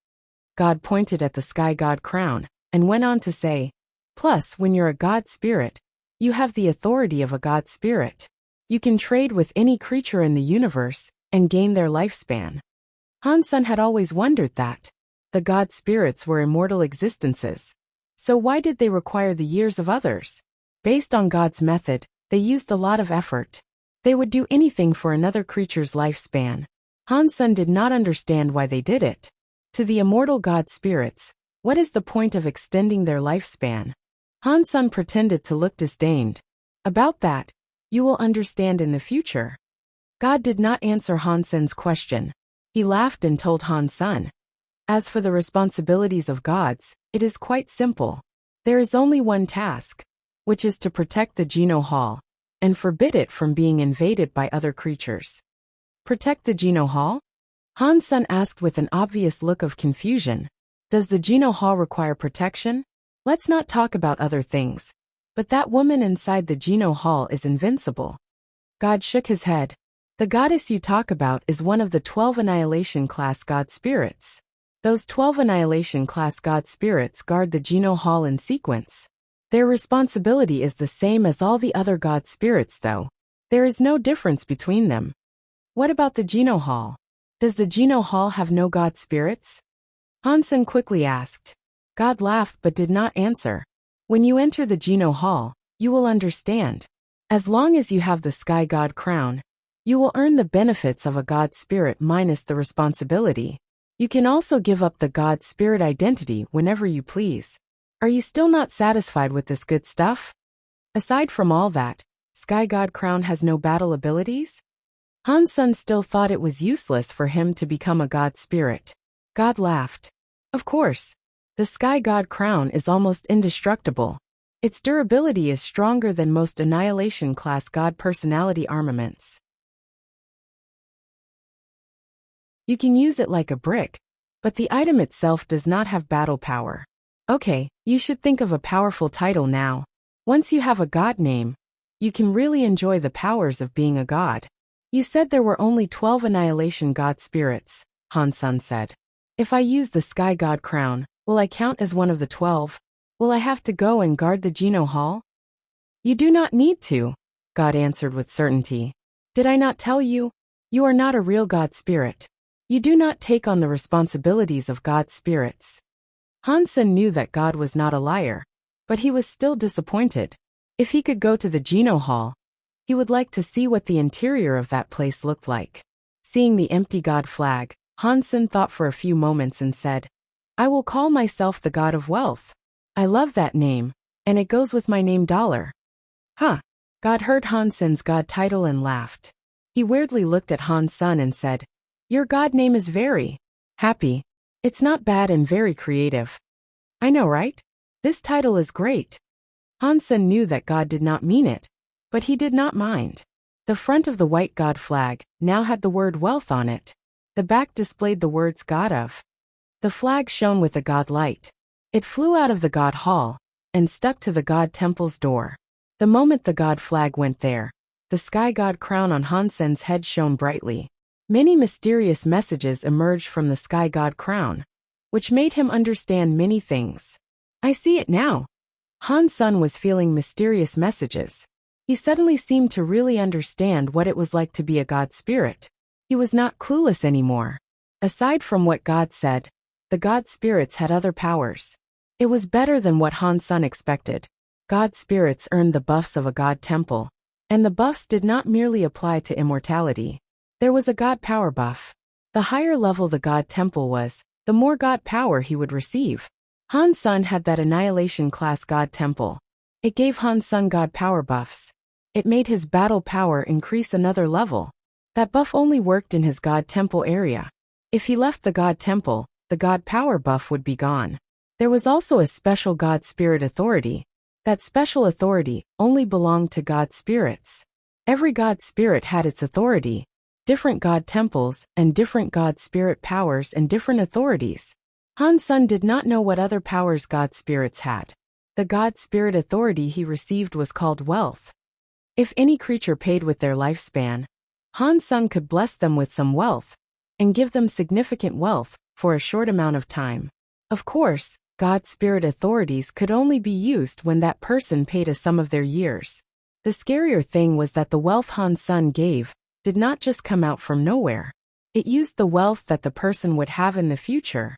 God pointed at the sky god crown and went on to say, "Plus, when you're a god spirit, you have the authority of a god spirit. You can trade with any creature in the universe and gain their lifespan." Han-sun had always wondered that. The god spirits were immortal existences. So why did they require the years of others? Based on God's method, they used a lot of effort. They would do anything for another creature's lifespan. Han-sun did not understand why they did it. To the immortal god spirits, what is the point of extending their lifespan? Han-sun pretended to look disdained. "About that, you will understand in the future." God did not answer Han-sun's question. He laughed and told Han-sun, "As for the responsibilities of gods, it is quite simple. There is only one task, which is to protect the Geno Hall and forbid it from being invaded by other creatures." "Protect the Geno Hall?" Han-sun asked with an obvious look of confusion. "Does the Geno Hall require protection? Let's not talk about other things. But that woman inside the Geno Hall is invincible." God shook his head. "The goddess you talk about is one of the 12 Annihilation class god spirits. Those 12 Annihilation class god spirits guard the Geno Hall in sequence. Their responsibility is the same as all the other god spirits though. There is no difference between them." "What about the Geno Hall? Does the Geno Hall have no god spirits?" Han-sun quickly asked. God laughed but did not answer. "When you enter the Geno Hall, you will understand. As long as you have the sky god crown, you will earn the benefits of a god spirit minus the responsibility. You can also give up the god spirit identity whenever you please. Are you still not satisfied with this good stuff? Aside from all that, sky god crown has no battle abilities?" Han-sun still thought it was useless for him to become a god spirit. God laughed. "Of course. The sky god crown is almost indestructible. Its durability is stronger than most annihilation class god personality armaments. You can use it like a brick, but the item itself does not have battle power. Okay, you should think of a powerful title now. Once you have a god name, you can really enjoy the powers of being a god. You said there were only 12 Annihilation God spirits, Han Sun said. If I use the Sky God crown, will I count as one of the 12? Will I have to go and guard the Geno Hall? You do not need to, God answered with certainty. Did I not tell you? You are not a real God spirit. You do not take on the responsibilities of God spirits. Han Sun knew that God was not a liar, but he was still disappointed. If he could go to the Geno Hall, he would like to see what the interior of that place looked like. Seeing the empty God flag, Han Sun thought for a few moments and said, I will call myself the God of Wealth. I love that name, and it goes with my name Dollar. Huh. God heard Han Sun's God title and laughed. He weirdly looked at Han Sun and said, Your God name is very happy. It's not bad and very creative. I know, right? This title is great. Han Sun knew that God did not mean it, but he did not mind. The front of the white God flag now had the word wealth on it. The back displayed the words God of. The flag shone with a God light. It flew out of the God Hall and stuck to the God Temple's door. The moment the God flag went there, the Sky God crown on Han Sun's head shone brightly. Many mysterious messages emerged from the Sky God crown, which made him understand many things. I see it now. Han Sun was feeling mysterious messages. He suddenly seemed to really understand what it was like to be a God spirit. He was not clueless anymore. Aside from what God said, the God spirits had other powers. It was better than what Han Sun expected. God spirits earned the buffs of a God temple, and the buffs did not merely apply to immortality. There was a God power buff. The higher level the God temple was, the more God power he would receive. Han Sun had that Annihilation class God temple. It gave Han Sun God power buffs. It made his battle power increase another level. That buff only worked in his God temple area. If he left the God temple, the God power buff would be gone. There was also a special God spirit authority. That special authority only belonged to God spirits. Every God spirit had its authority, different God temples and different God spirit powers and different authorities. Han Sun did not know what other powers God spirits had. The God spirit authority he received was called wealth. If any creature paid with their lifespan, Han Sun could bless them with some wealth and give them significant wealth for a short amount of time. Of course, God spirit authorities could only be used when that person paid a sum of their years. The scarier thing was that the wealth Han Sun gave did not just come out from nowhere. It used the wealth that the person would have in the future.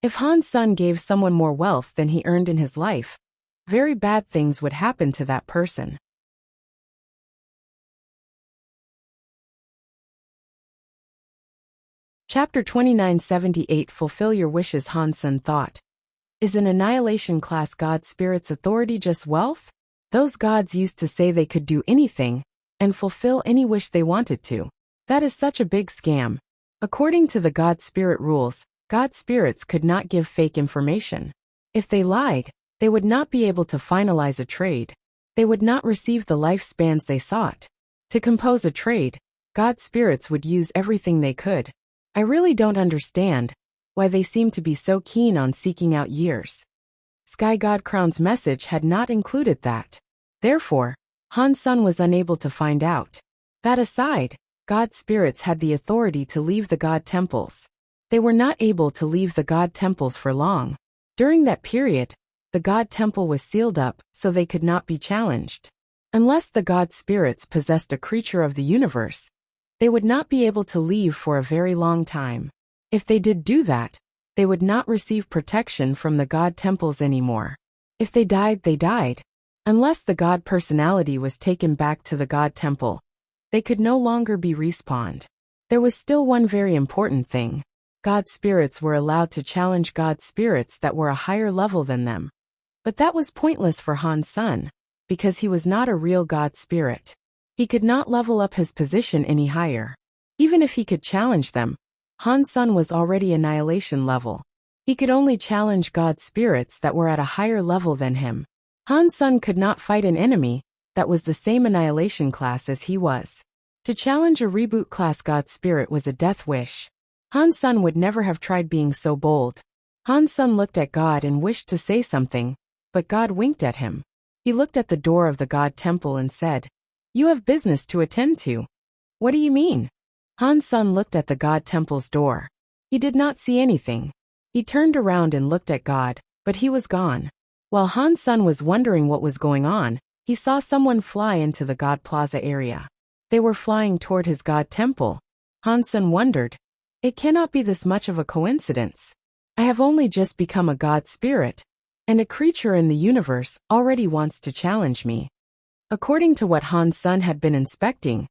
If Han Sun gave someone more wealth than he earned in his life, very bad things would happen to that person. Chapter 2978 Fulfill Your Wishes. Han Sun thought. Is an Annihilation class God spirit's authority just wealth? Those gods used to say they could do anything and fulfill any wish they wanted to. That is such a big scam. According to the God spirit rules, God spirits could not give fake information. If they lied, they would not be able to finalize a trade. They would not receive the lifespans they sought. To compose a trade, God spirits would use everything they could. I really don't understand why they seem to be so keen on seeking out years. Sky God Crown's message had not included that. Therefore, Han Sun was unable to find out. That aside, God spirits had the authority to leave the God temples. They were not able to leave the God temples for long. During that period, the God temple was sealed up so they could not be challenged. Unless the God spirits possessed a creature of the universe, they would not be able to leave for a very long time. If they did do that, they would not receive protection from the God temples anymore. If they died, they died. Unless the God personality was taken back to the God temple, they could no longer be respawned. There was still one very important thing. God spirits were allowed to challenge God spirits that were a higher level than them. But that was pointless for Han Sun, because he was not a real God spirit. He could not level up his position any higher. Even if he could challenge them, Han Sun was already Annihilation level. He could only challenge God spirits that were at a higher level than him. Han Sun could not fight an enemy that was the same Annihilation class as he was. To challenge a reboot class God spirit was a death wish. Han Sun would never have tried being so bold. Han Sun looked at God and wished to say something, but God winked at him. He looked at the door of the God temple and said, You have business to attend to. What do you mean? Han Sun looked at the God Temple's door. He did not see anything. He turned around and looked at God, but he was gone. While Han Sun was wondering what was going on, he saw someone fly into the God Plaza area. They were flying toward his God Temple. Han Sun wondered, it cannot be this much of a coincidence. I have only just become a God spirit, and a creature in the universe already wants to challenge me. According to what Han Sun had been inspecting,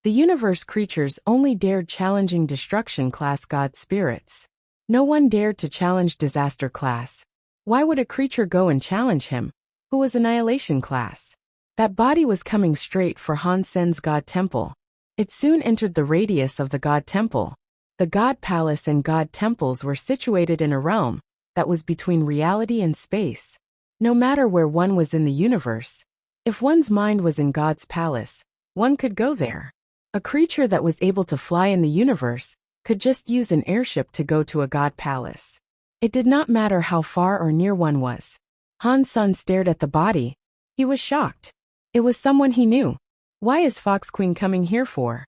the universe creatures only dared challenging destruction class God spirits. No one dared to challenge disaster class. Why would a creature go and challenge him, who was annihilation class? That body was coming straight for Han Sen's God Temple. It soon entered the radius of the God Temple. The God Palace and God Temples were situated in a realm that was between reality and space. No matter where one was in the universe, if one's mind was in God's palace, one could go there. A creature that was able to fly in the universe could just use an airship to go to a God palace. It did not matter how far or near one was. Han Sun stared at the body. He was shocked. It was someone he knew. Why is Fox Queen coming here for?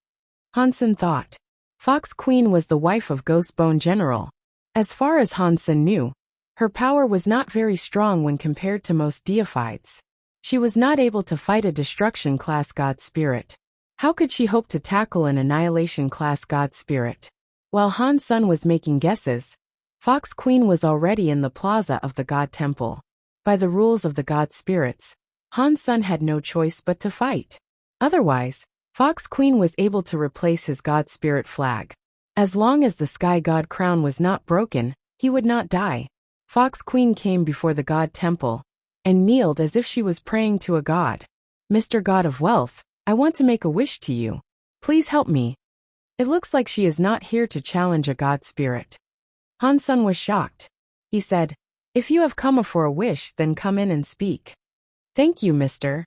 Han Sun thought. Fox Queen was the wife of Ghost Bone General. As far as Han Sun knew, her power was not very strong when compared to most deifieds. She was not able to fight a destruction class God spirit. How could she hope to tackle an annihilation class God spirit? While Han Sun was making guesses, Fox Queen was already in the plaza of the God Temple. By the rules of the God spirits, Han Sun had no choice but to fight. Otherwise, Fox Queen was able to replace his God spirit flag. As long as the Sky God crown was not broken, he would not die. Fox Queen came before the God Temple and kneeled as if she was praying to a god. Mr. God of Wealth, I want to make a wish to you. Please help me. It looks like she is not here to challenge a God spirit. Han Sun was shocked. He said, if you have come for a wish, then come in and speak. Thank you, Mr.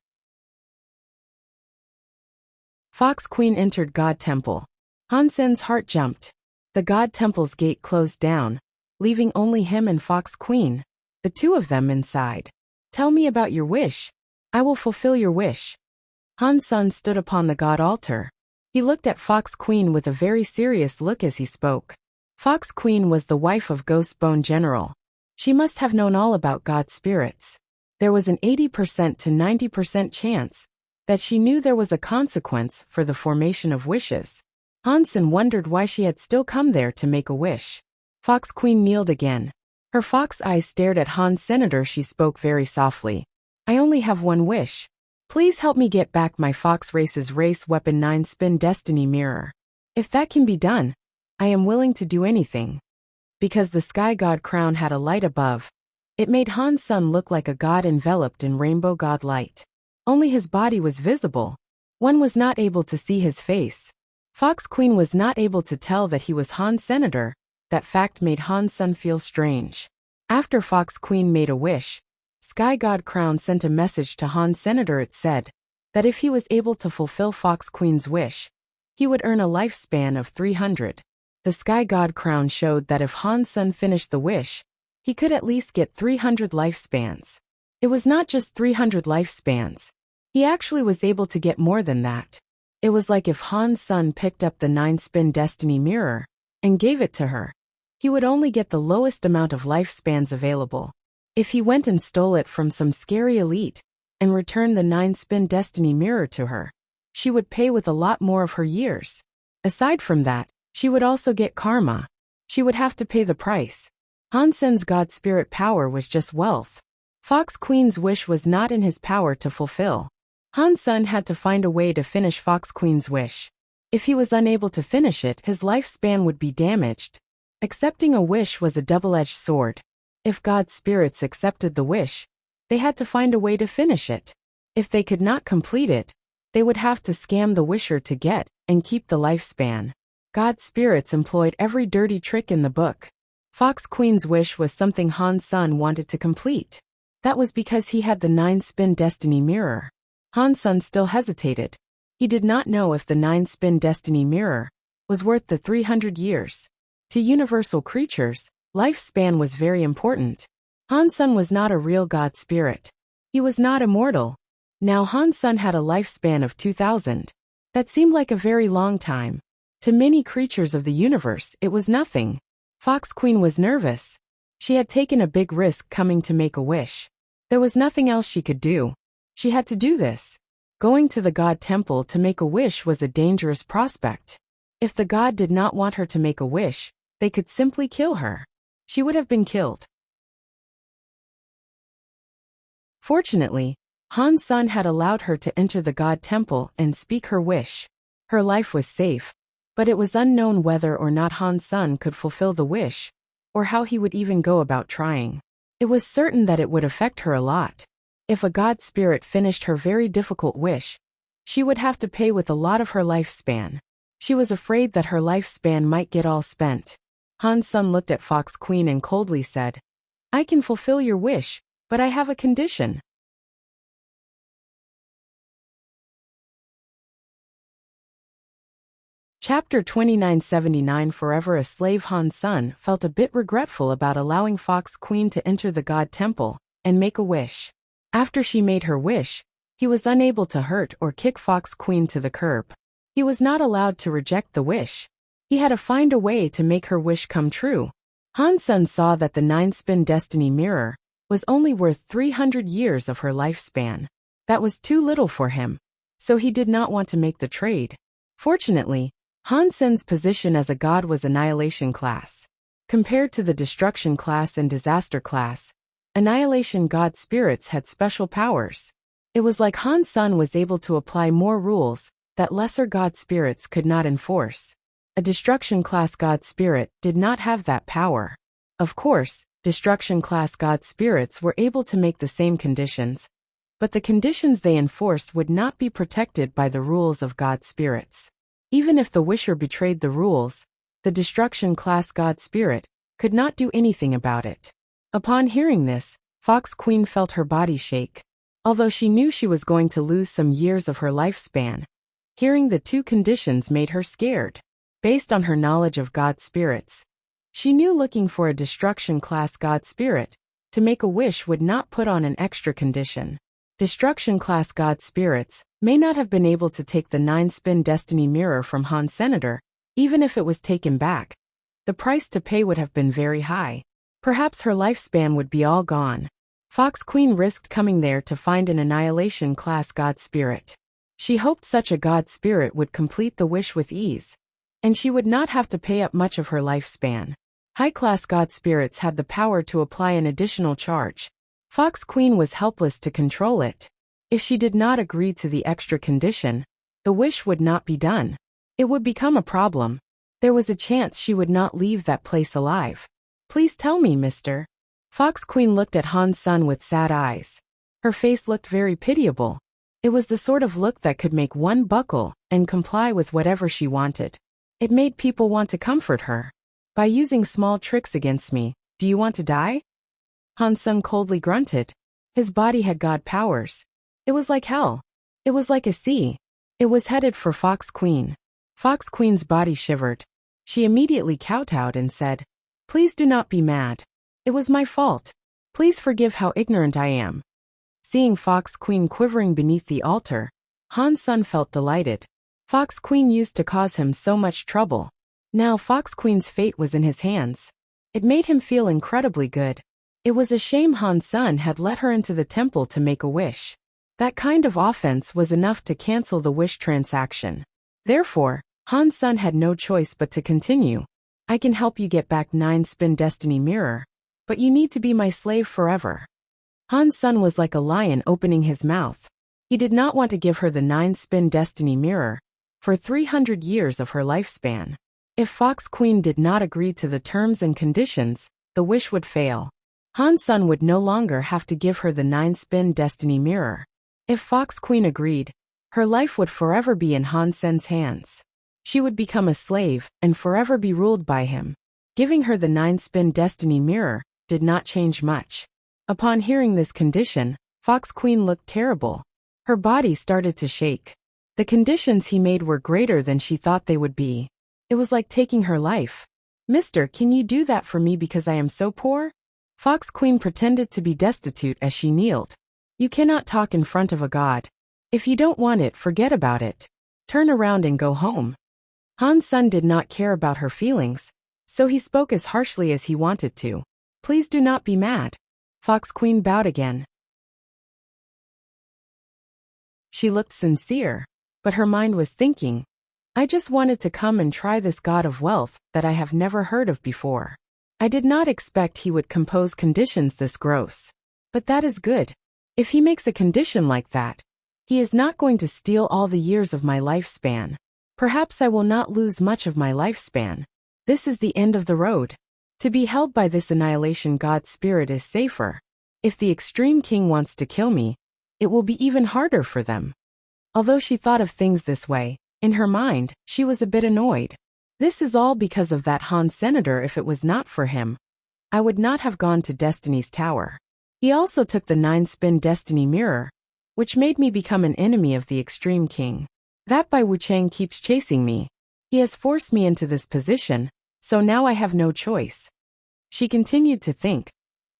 Fox Queen entered God Temple. Han Sun's heart jumped. The God Temple's gate closed down, leaving only him and Fox Queen, the two of them inside. Tell me about your wish. I will fulfill your wish. Han Sun stood upon the God altar. He looked at Fox Queen with a very serious look as he spoke. Fox Queen was the wife of Ghost Bone General. She must have known all about God spirits. There was an 80% to 90% chance that she knew there was a consequence for the formation of wishes. Han Sun wondered why she had still come there to make a wish. Fox Queen kneeled again. Her fox eyes stared at Han Senator. She spoke very softly. I only have one wish. Please help me get back my Fox Race's race weapon 9-spin destiny mirror. If that can be done, I am willing to do anything. Because the Sky God crown had a light above, it made Han Sun look like a god enveloped in rainbow god light. Only his body was visible. One was not able to see his face. Fox Queen was not able to tell that he was Han Senator. That fact made Han Sun feel strange. After Fox Queen made a wish, Sky God Crown sent a message to Han Senator. It said that if he was able to fulfill Fox Queen's wish, he would earn a lifespan of 300. The Sky God Crown showed that if Han Sun finished the wish, he could at least get 300 lifespans. It was not just 300 lifespans. He actually was able to get more than that. It was like if Han Sun picked up the 9-spin destiny mirror and gave it to her, he would only get the lowest amount of lifespans available. If he went and stole it from some scary elite and returned the 9-spin destiny mirror to her, she would pay with a lot more of her years. Aside from that, she would also get karma. She would have to pay the price. Han Sun's God spirit power was just wealth. Fox Queen's wish was not in his power to fulfill. Han Sun had to find a way to finish Fox Queen's wish. If he was unable to finish it, his lifespan would be damaged. Accepting a wish was a double-edged sword. If God spirits accepted the wish, they had to find a way to finish it. If they could not complete it, they would have to scam the wisher to get and keep the lifespan. God spirits employed every dirty trick in the book. Fox Queen's wish was something Han Sun wanted to complete. That was because he had the 9-spin destiny mirror. Han Sun still hesitated. He did not know if the 9-spin destiny mirror was worth the 300 years. To universal creatures, lifespan was very important. Han Sun was not a real god spirit. He was not immortal. Now Han's son had a lifespan of 2,000. That seemed like a very long time. To many creatures of the universe, it was nothing. Fox Queen was nervous. She had taken a big risk coming to make a wish. There was nothing else she could do. She had to do this. Going to the god temple to make a wish was a dangerous prospect. If the god did not want her to make a wish, they could simply kill her. She would have been killed. Fortunately, Han's son had allowed her to enter the god temple and speak her wish. Her life was safe, but it was unknown whether or not Han's son could fulfill the wish, or how he would even go about trying. It was certain that it would affect her a lot. If a god spirit finished her very difficult wish, she would have to pay with a lot of her lifespan. She was afraid that her lifespan might get all spent. Han's son looked at Fox Queen and coldly said, "I can fulfill your wish, but I have a condition." Chapter 2979. Forever a slave. Han's son felt a bit regretful about allowing Fox Queen to enter the god temple and make a wish. After she made her wish, he was unable to hurt or kick Fox Queen to the curb. He was not allowed to reject the wish. He had to find a way to make her wish come true. Han's son saw that the 9-spin destiny mirror was only worth 300 years of her lifespan. That was too little for him, so he did not want to make the trade. Fortunately, Han's son's position as a god was annihilation class. Compared to the destruction class and disaster class, annihilation god spirits had special powers. It was like Han's son was able to apply more rules that lesser god spirits could not enforce. A destruction class god spirit did not have that power. Of course, destruction class god spirits were able to make the same conditions, but the conditions they enforced would not be protected by the rules of god spirits. Even if the wisher betrayed the rules, the destruction class god spirit could not do anything about it. Upon hearing this, Fox Queen felt her body shake. Although she knew she was going to lose some years of her lifespan, hearing the two conditions made her scared. Based on her knowledge of god spirits, she knew looking for a destruction class god spirit to make a wish would not put on an extra condition. Destruction class god spirits may not have been able to take the 9-spin destiny mirror from Han's senator, even if it was taken back. The price to pay would have been very high. Perhaps her lifespan would be all gone. Fox Queen risked coming there to find an annihilation class god spirit. She hoped such a god spirit would complete the wish with ease, and she would not have to pay up much of her lifespan. High-class god spirits had the power to apply an additional charge. Fox Queen was helpless to control it. If she did not agree to the extra condition, the wish would not be done. It would become a problem. There was a chance she would not leave that place alive. "Please tell me, mister." Fox Queen looked at Han's son with sad eyes. Her face looked very pitiable. It was the sort of look that could make one buckle and comply with whatever she wanted. It made people want to comfort her. "By using small tricks against me, do you want to die?" Han's son coldly grunted. His body had god powers. It was like hell. It was like a sea. It was headed for Fox Queen. Fox Queen's body shivered. She immediately kowtowed and said, "Please do not be mad. It was my fault. Please forgive how ignorant I am." Seeing Fox Queen quivering beneath the altar, Han's son felt delighted. Fox Queen used to cause him so much trouble. Now Fox Queen's fate was in his hands. It made him feel incredibly good. It was a shame Han's son had let her into the temple to make a wish. That kind of offense was enough to cancel the wish transaction. Therefore, Han's son had no choice but to continue. "I can help you get back 9-spin destiny mirror, but you need to be my slave forever." Han's son was like a lion opening his mouth. He did not want to give her the 9-spin destiny mirror for 300 years of her lifespan. If Fox Queen did not agree to the terms and conditions, the wish would fail. Han's son would no longer have to give her the 9-spin destiny mirror. If Fox Queen agreed, her life would forever be in Han's son's hands. She would become a slave and forever be ruled by him. Giving her the 9-spin destiny mirror did not change much. Upon hearing this condition, Fox Queen looked terrible. Her body started to shake. The conditions he made were greater than she thought they would be. It was like taking her life. "Mister, can you do that for me because I am so poor?" Fox Queen pretended to be destitute as she kneeled. "You cannot talk in front of a god. If you don't want it, forget about it. Turn around and go home. Han's son did not care about her feelings, so he spoke as harshly as he wanted to. Please do not be mad. Fox Queen bowed again. She looked sincere, but her mind was thinking, I just wanted to come and try this god of wealth that I have never heard of before. I did not expect he would compose conditions this gross. But that is good. If he makes a condition like that, he is not going to steal all the years of my lifespan. Perhaps I will not lose much of my lifespan. This is the end of the road. To be held by this annihilation god spirit is safer. If the extreme king wants to kill me, it will be even harder for them. Although she thought of things this way, in her mind, she was a bit annoyed. This is all because of that Han senator. If it was not for him, I would not have gone to Destiny's Tower. He also took the 9-spin destiny mirror, which made me become an enemy of the extreme king. That Bai Wuchang keeps chasing me. He has forced me into this position, so now I have no choice. She continued to think.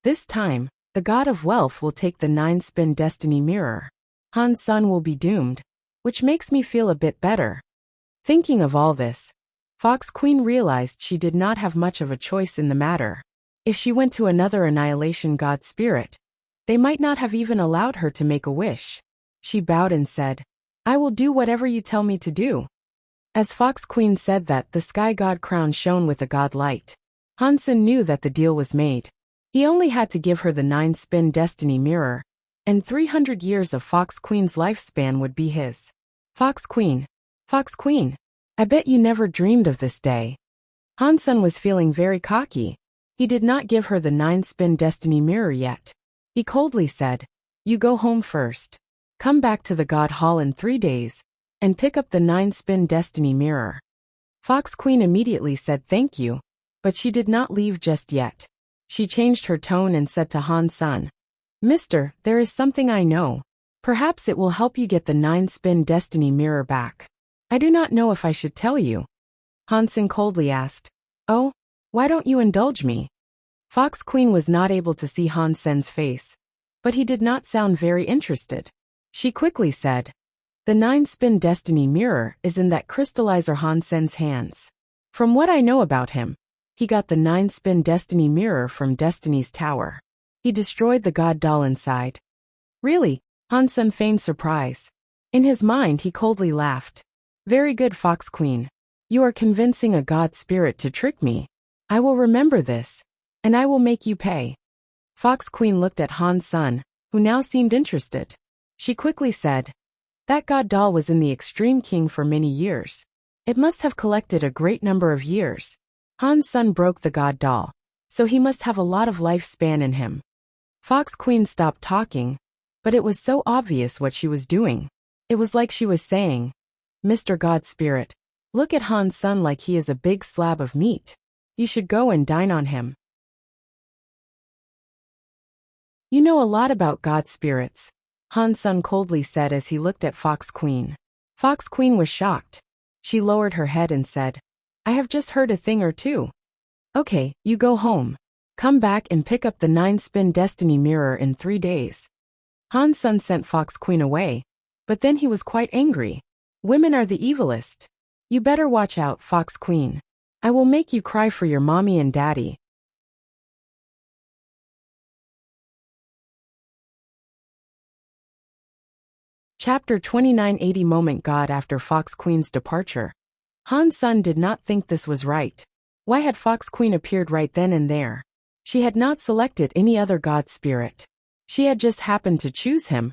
This time, the god of wealth will take the 9-spin destiny mirror. Han's son will be doomed, which makes me feel a bit better. Thinking of all this, Fox Queen realized she did not have much of a choice in the matter. If she went to another annihilation god spirit, they might not have even allowed her to make a wish. She bowed and said, I will do whatever you tell me to do. As Fox Queen said that, the sky god crown shone with a god light. Hansen knew that the deal was made. He only had to give her the 9-spin destiny mirror, and 300 years of Fox Queen's lifespan would be his. Fox Queen, I bet you never dreamed of this day. Hansen was feeling very cocky. He did not give her the 9-spin destiny mirror yet. He coldly said, you go home first. Come back to the God Hall in 3 days, and pick up the 9-spin destiny mirror. Fox Queen immediately said thank you, but she did not leave just yet. She changed her tone and said to Han's son, Mister, there is something I know. Perhaps it will help you get the 9-spin destiny mirror back. I do not know if I should tell you. Hansen coldly asked, Oh, why don't you indulge me? Fox Queen was not able to see Hansen's face, but he did not sound very interested. She quickly said, the 9-spin destiny mirror is in that crystallizer Hansen's hands. From what I know about him, he got the 9-spin destiny mirror from Destiny's Tower. He destroyed the god doll inside. Really? Hansen feigned surprise. In his mind he coldly laughed. Very good, Fox Queen. You are convincing a god spirit to trick me. I will remember this, and I will make you pay. Fox Queen looked at Han's son, who now seemed interested. She quickly said, that god doll was in the Extreme King for many years. It must have collected a great number of years. Han's son broke the god doll, so he must have a lot of lifespan in him. Fox Queen stopped talking, but it was so obvious what she was doing. It was like she was saying, Mr. God Spirit, look at Han's son like he is a big slab of meat. You should go and dine on him. You know a lot about god spirits, Han's son coldly said as he looked at Fox Queen. Fox Queen was shocked. She lowered her head and said, I have just heard a thing or two. Okay, you go home. Come back and pick up the 9-spin destiny mirror in 3 days. Han's son sent Fox Queen away, but then he was quite angry. Women are the evilest. You better watch out, Fox Queen. I will make you cry for your mommy and daddy. Chapter 29 80 Moment God After Fox Queen's departure. Han's son did not think this was right. Why had Fox Queen appeared right then and there? She had not selected any other god spirit. She had just happened to choose him,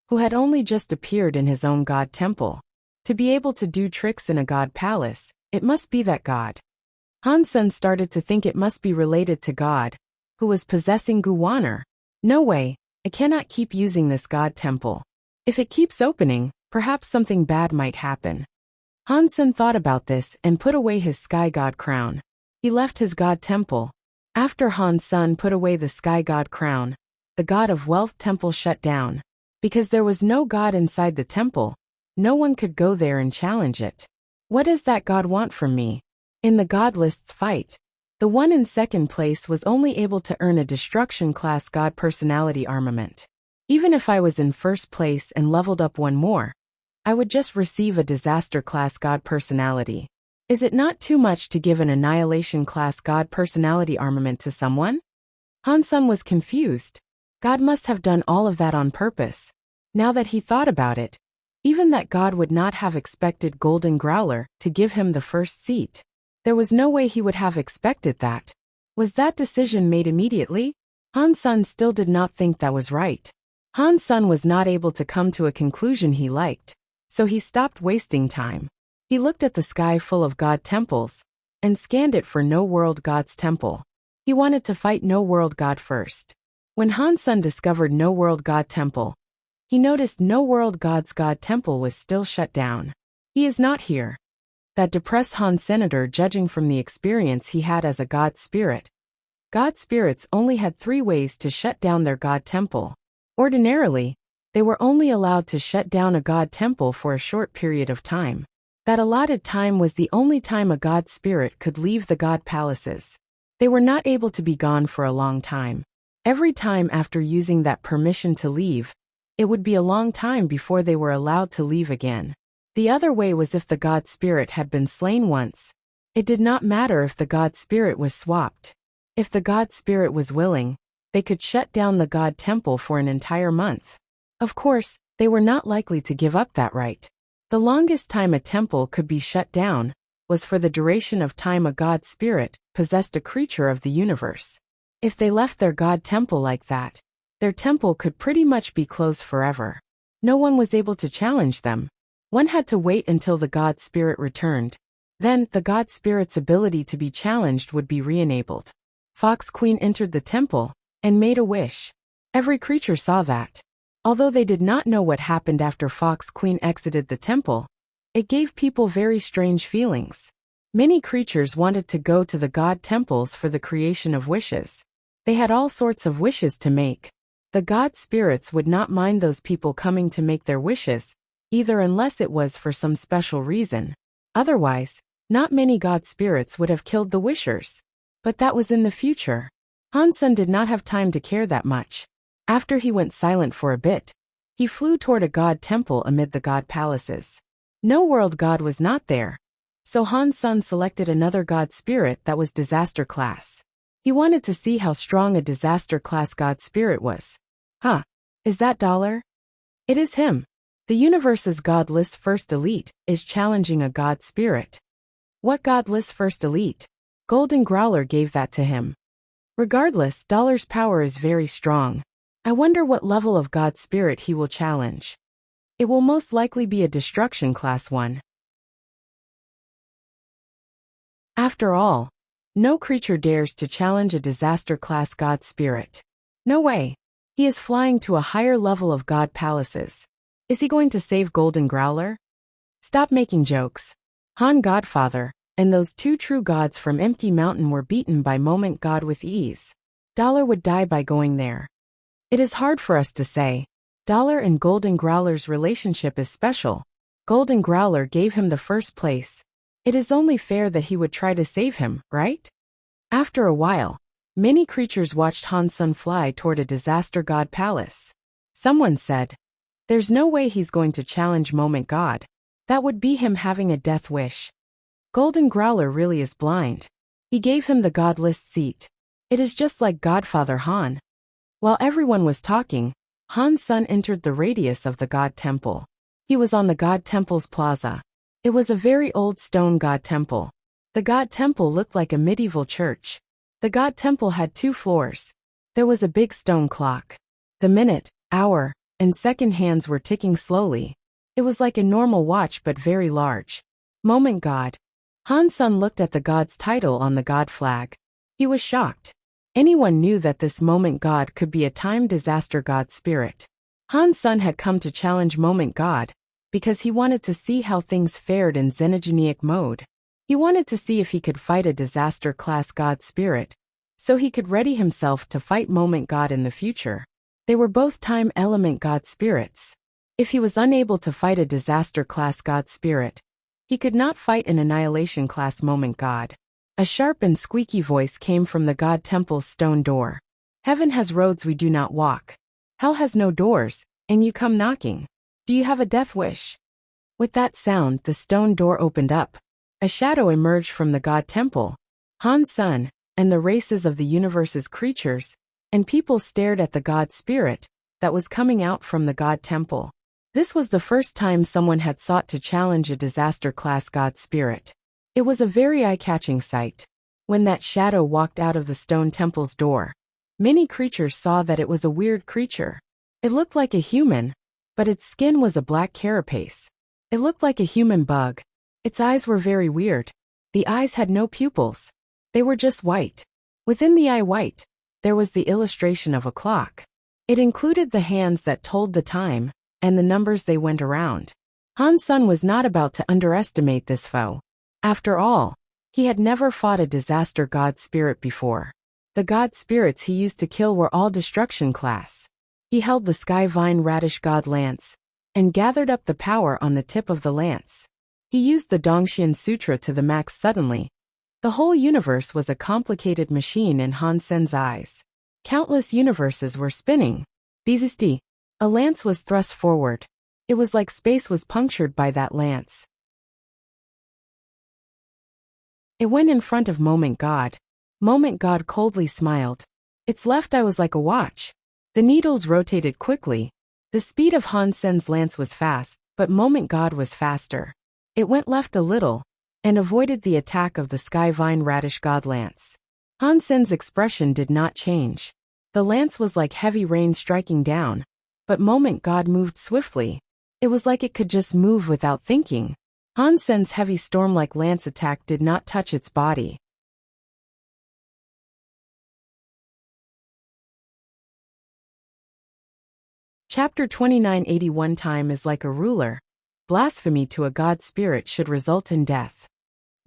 who had only just appeared in his own god temple. To be able to do tricks in a god palace, it must be that god. Han's son started to think it must be related to God, who was possessing Guwaner. No way, I cannot keep using this god temple. If it keeps opening, perhaps something bad might happen. Han's son thought about this and put away his sky god crown. He left his god temple. After Han's son put away the sky god crown, the god of wealth temple shut down. Because there was no god inside the temple, no one could go there and challenge it. What does that god want from me? In the god list's fight, the one in second place was only able to earn a destruction class god personality armament. Even if I was in first place and leveled up one more, I would just receive a disaster-class god personality. Is it not too much to give an annihilation-class god personality armament to someone? Han Sen was confused. God must have done all of that on purpose. Now that he thought about it, even that God would not have expected Golden Growler to give him the first seat. There was no way he would have expected that. Was that decision made immediately? Han Sen still did not think that was right. Han Sen was not able to come to a conclusion he liked, so he stopped wasting time. He looked at the sky full of god temples and scanned it for no world god's temple. He wanted to fight no world god first. When Han Sen discovered no world god temple, he noticed no world god's god temple was still shut down. He is not here. That depressed Han Senator, judging from the experience he had as a god spirit. God spirits only had 3 ways to shut down their god temple. Ordinarily, they were only allowed to shut down a god temple for a short period of time. That allotted time was the only time a god spirit could leave the god palaces. They were not able to be gone for a long time. Every time after using that permission to leave, it would be a long time before they were allowed to leave again. The other way was if the god spirit had been slain once. It did not matter if the god spirit was swapped. If the god spirit was willing, they could shut down the god temple for an entire month. Of course, they were not likely to give up that right. The longest time a temple could be shut down was for the duration of time a god spirit possessed a creature of the universe. If they left their god temple like that, their temple could pretty much be closed forever. No one was able to challenge them. One had to wait until the god spirit returned. Then, the god spirit's ability to be challenged would be re-enabled. Fox Queen entered the temple and made a wish. Every creature saw that. Although they did not know what happened after Fox Queen exited the temple, it gave people very strange feelings. Many creatures wanted to go to the god temples for the creation of wishes. They had all sorts of wishes to make. The god spirits would not mind those people coming to make their wishes, either unless it was for some special reason. Otherwise, not many god spirits would have killed the wishers. But that was in the future. Han Sen did not have time to care that much. After he went silent for a bit, he flew toward a god temple amid the god palaces. No world god was not there. So Han Sen selected another god spirit that was disaster class. He wanted to see how strong a disaster class god spirit was. Huh. Is that $? It is him. The universe's god list first elite is challenging a god spirit. What god list first elite? Golden Growler gave that to him. Regardless, $'s power is very strong. I wonder what level of god spirit he will challenge. It will most likely be a destruction class one. After all, no creature dares to challenge a disaster class god spirit. No way. He is flying to a higher level of god palaces. Is he going to save Golden Growler? Stop making jokes. Han Godfather and those 2 true gods from Empty Mountain were beaten by Moment God with ease. $' would die by going there. It is hard for us to say. $' and Golden Growler's relationship is special. Golden Growler gave him the first place. It is only fair that he would try to save him, right? After a while, many creatures watched Han Sen fly toward a disaster god palace. Someone said, "There's no way he's going to challenge Moment God. That would be him having a death wish." Golden Growler really is blind. He gave him the god list seat. It is just like Godfather Han. While everyone was talking, Han Sen entered the radius of the god temple. He was on the god temple's plaza. It was a very old stone god temple. The god temple looked like a medieval church. The god temple had 2 floors. There was a big stone clock. The minute, hour, and second hands were ticking slowly. It was like a normal watch but very large. Moment God. Han Sen looked at the god's title on the god flag. He was shocked. Anyone knew that this Moment God could be a time disaster god spirit. Han Sen had come to challenge Moment God because he wanted to see how things fared in xenogenic mode. He wanted to see if he could fight a disaster class god spirit, so he could ready himself to fight Moment God in the future. They were both time element god spirits. If he was unable to fight a disaster class god spirit, he could not fight an annihilation class Moment God. A sharp and squeaky voice came from the god temple's stone door. "Heaven has roads we do not walk. Hell has no doors, and you come knocking. Do you have a death wish? With that sound, the stone door opened up. A shadow emerged from the god temple. Han's son, and the races of the universe's creatures, and people stared at the god spirit that was coming out from the god temple. This was the first time someone had sought to challenge a disaster-class god spirit. It was a very eye-catching sight. When that shadow walked out of the stone temple's door, many creatures saw that it was a weird creature. It looked like a human, but its skin was a black carapace. It looked like a human bug. Its eyes were very weird. The eyes had no pupils. They were just white. Within the eye white, there was the illustration of a clock. It included the hands that told the time, and the numbers they went around. Han's son was not about to underestimate this foe. After all, he had never fought a disaster god spirit before. The god spirits he used to kill were all destruction class. He held the sky vine radish god lance, and gathered up the power on the tip of the lance. He used the Dongxian Sutra to the max suddenly. The whole universe was a complicated machine in Han Sen's eyes. Countless universes were spinning. Bizisti. A lance was thrust forward. It was like space was punctured by that lance. It went in front of Moment God. Moment God coldly smiled. Its left eye was like a watch. The needles rotated quickly. The speed of Han Sen's lance was fast, but Moment God was faster. It went left a little, and avoided the attack of the Sky Vine Radish God lance. Han Sen's expression did not change. The lance was like heavy rain striking down, but Moment God moved swiftly. It was like it could just move without thinking. Han Sen's heavy storm-like lance attack did not touch its body. Chapter 2981 Time is like a ruler. Blasphemy to a god spirit should result in death.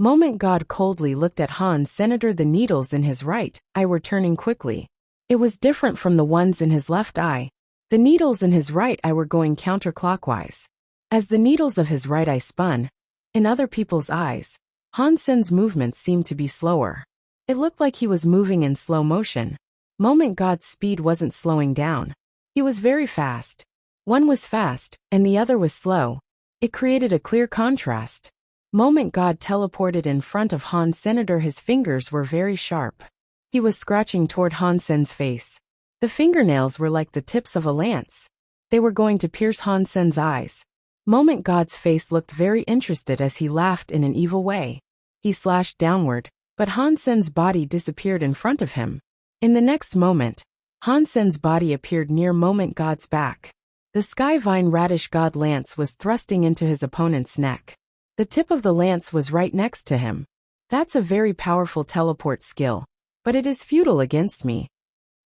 Moment God coldly looked at Han Senator. The needles in his right eye were turning quickly. It was different from the ones in his left eye. The needles in his right eye were going counterclockwise. As the needles of his right eye spun, in other people's eyes, Han Sen's movements seemed to be slower. It looked like he was moving in slow motion. Moment God's speed wasn't slowing down. He was very fast. One was fast, and the other was slow. It created a clear contrast. Moment God teleported in front of Han Senator. His fingers were very sharp. He was scratching toward Han Sen's face. The fingernails were like the tips of a lance. They were going to pierce Han Sen's eyes. Moment God's face looked very interested as he laughed in an evil way. He slashed downward, but Han Sen's body disappeared in front of him. In the next moment, Han Sen's body appeared near Moment God's back. The Sky Vine Radish God lance was thrusting into his opponent's neck. The tip of the lance was right next to him. That's a very powerful teleport skill, but it is futile against me.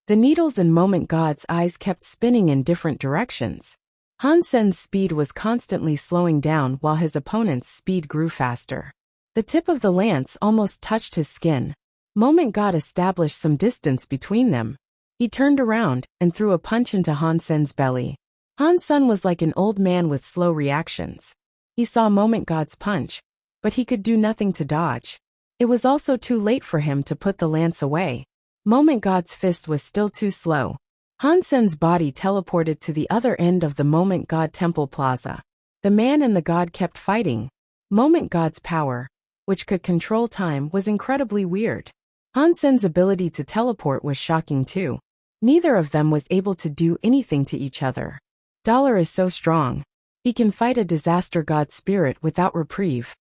The needles in Moment God's eyes kept spinning in different directions. Han Sen's speed was constantly slowing down while his opponent's speed grew faster. The tip of the lance almost touched his skin. Moment God established some distance between them. He turned around and threw a punch into Han Sen's belly. Han Sen was like an old man with slow reactions. He saw Moment God's punch, but he could do nothing to dodge. It was also too late for him to put the lance away. Moment God's fist was still too slow. Han Sen's body teleported to the other end of the Moment God Temple Plaza. The man and the god kept fighting. Moment God's power, which could control time, was incredibly weird. Han Sen's ability to teleport was shocking too. Neither of them was able to do anything to each other. Dollar is so strong. He can fight a disaster god spirit without reprieve.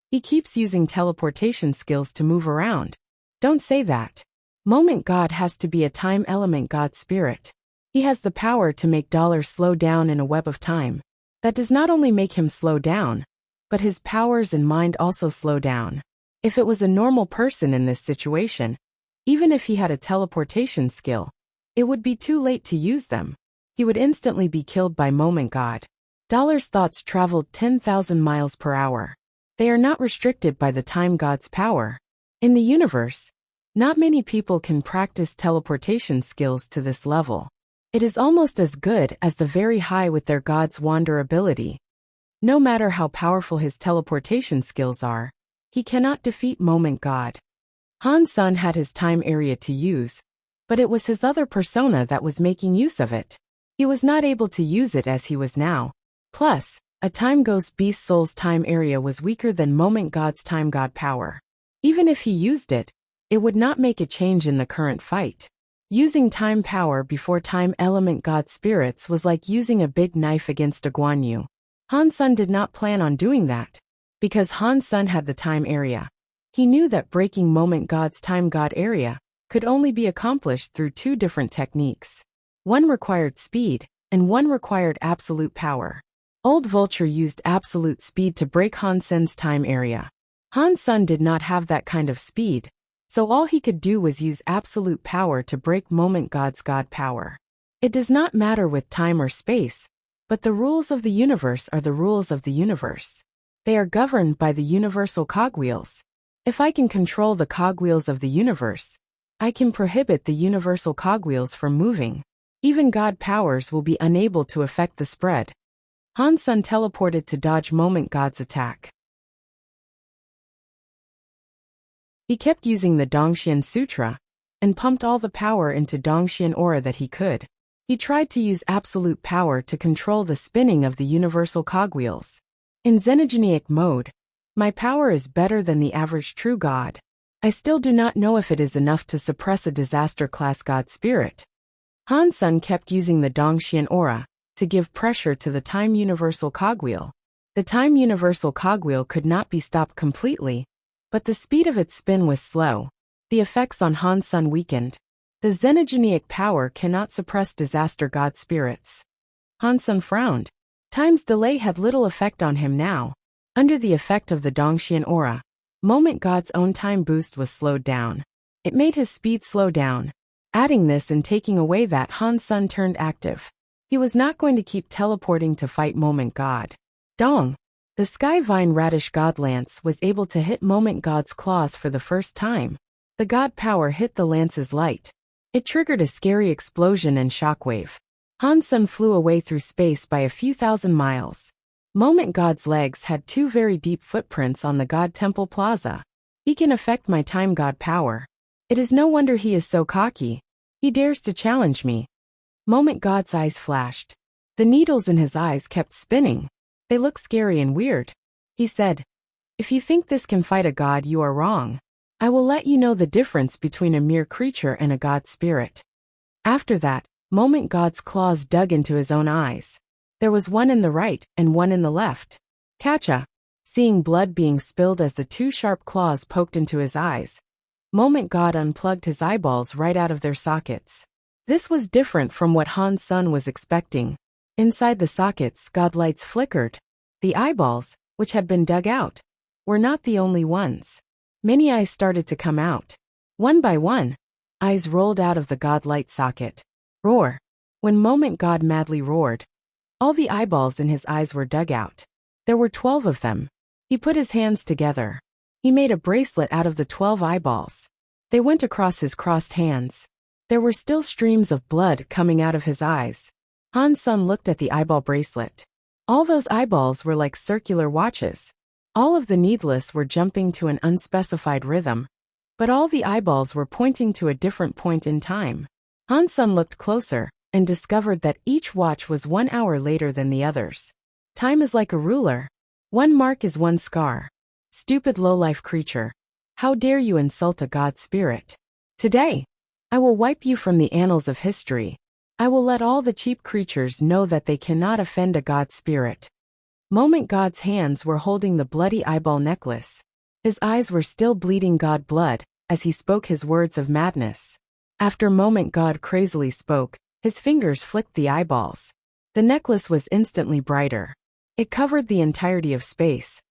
He keeps using teleportation skills to move around. Don't say that. Moment God has to be a time element god spirit. He has the power to make Dollar slow down in a web of time. That does not only make him slow down, but his powers and mind also slow down. If it was a normal person in this situation, even if he had a teleportation skill, it would be too late to use them. He would instantly be killed by Moment God. Dollar's thoughts traveled 10,000 miles per hour. They are not restricted by the time god's power. In the universe, not many people can practice teleportation skills to this level. It is almost as good as the very high with their god's wander ability. No matter how powerful his teleportation skills are, he cannot defeat Moment God. Han Sen had his time area to use, but it was his other persona that was making use of it. He was not able to use it as he was now. Plus, a time ghost beast soul's time area was weaker than moment god's time god power. Even if he used it, it would not make a change in the current fight. Using time power before time element god spirits was like using a big knife against a Guan Yu. Han Sun did not plan on doing that. Because Han Sun had the time area. He knew that breaking moment god's time god area could only be accomplished through two different techniques. One required speed, and one required absolute power. Old Vulture used absolute speed to break Han Sun's time area. Han Sun did not have that kind of speed, so all he could do was use absolute power to break moment god's god power. It does not matter with time or space, but the rules of the universe are the rules of the universe. They are governed by the universal cogwheels. If I can control the cogwheels of the universe, I can prohibit the universal cogwheels from moving. Even god powers will be unable to affect the spread. Han Sun teleported to dodge moment god's attack. He kept using the Dongxian Sutra and pumped all the power into Dongxian aura that he could. He tried to use absolute power to control the spinning of the universal cogwheels. In Xenogenic mode, my power is better than the average true god. I still do not know if it is enough to suppress a disaster-class god spirit. Han Sun kept using the Dongxian aura to give pressure to the time universal cogwheel. The time universal cogwheel could not be stopped completely, but the speed of its spin was slow. The effects on Han Sun weakened. The Xenogenic power cannot suppress disaster god spirits. Han Sun frowned. Time's delay had little effect on him now. Under the effect of the Dongxian aura, moment god's own time boost was slowed down. It made his speed slow down. Adding this and taking away that, Han Sun turned active. He was not going to keep teleporting to fight moment god. Dong! The Sky Vine Radish God Lance was able to hit moment god's claws for the first time. The god power hit the lance's light. It triggered a scary explosion and shockwave. Han Sun flew away through space by a few thousand miles. Moment god's legs had two very deep footprints on the god temple plaza. He can affect my time god power. It is no wonder he is so cocky. He dares to challenge me. Moment god's eyes flashed. The needles in his eyes kept spinning. They look scary and weird. He said, "If you think this can fight a god, you are wrong. I will let you know the difference between a mere creature and a god spirit." After that, moment god's claws dug into his own eyes. There was one in the right and one in the left. Catcha! Seeing blood being spilled as the two sharp claws poked into his eyes, moment god unplugged his eyeballs right out of their sockets. This was different from what Han Sun was expecting. Inside the sockets, god lights flickered. The eyeballs, which had been dug out, were not the only ones. Many eyes started to come out. One by one, eyes rolled out of the god light socket. Roar! When moment god madly roared, all the eyeballs in his eyes were dug out. There were 12 of them. He put his hands together. He made a bracelet out of the 12 eyeballs. They went across his crossed hands. There were still streams of blood coming out of his eyes. Han Sun looked at the eyeball bracelet. All those eyeballs were like circular watches. All of the needless were jumping to an unspecified rhythm, but all the eyeballs were pointing to a different point in time. Han Sun looked closer and discovered that each watch was 1 hour later than the others. Time is like a ruler. One mark is one scar. Stupid low-life creature. How dare you insult a god spirit? Today, I will wipe you from the annals of history. I will let all the cheap creatures know that they cannot offend a god spirit. Moment god's hands were holding the bloody eyeball necklace. His eyes were still bleeding god blood as he spoke his words of madness. After moment god crazily spoke, his fingers flicked the eyeballs. The necklace was instantly brighter. It covered the entirety of space.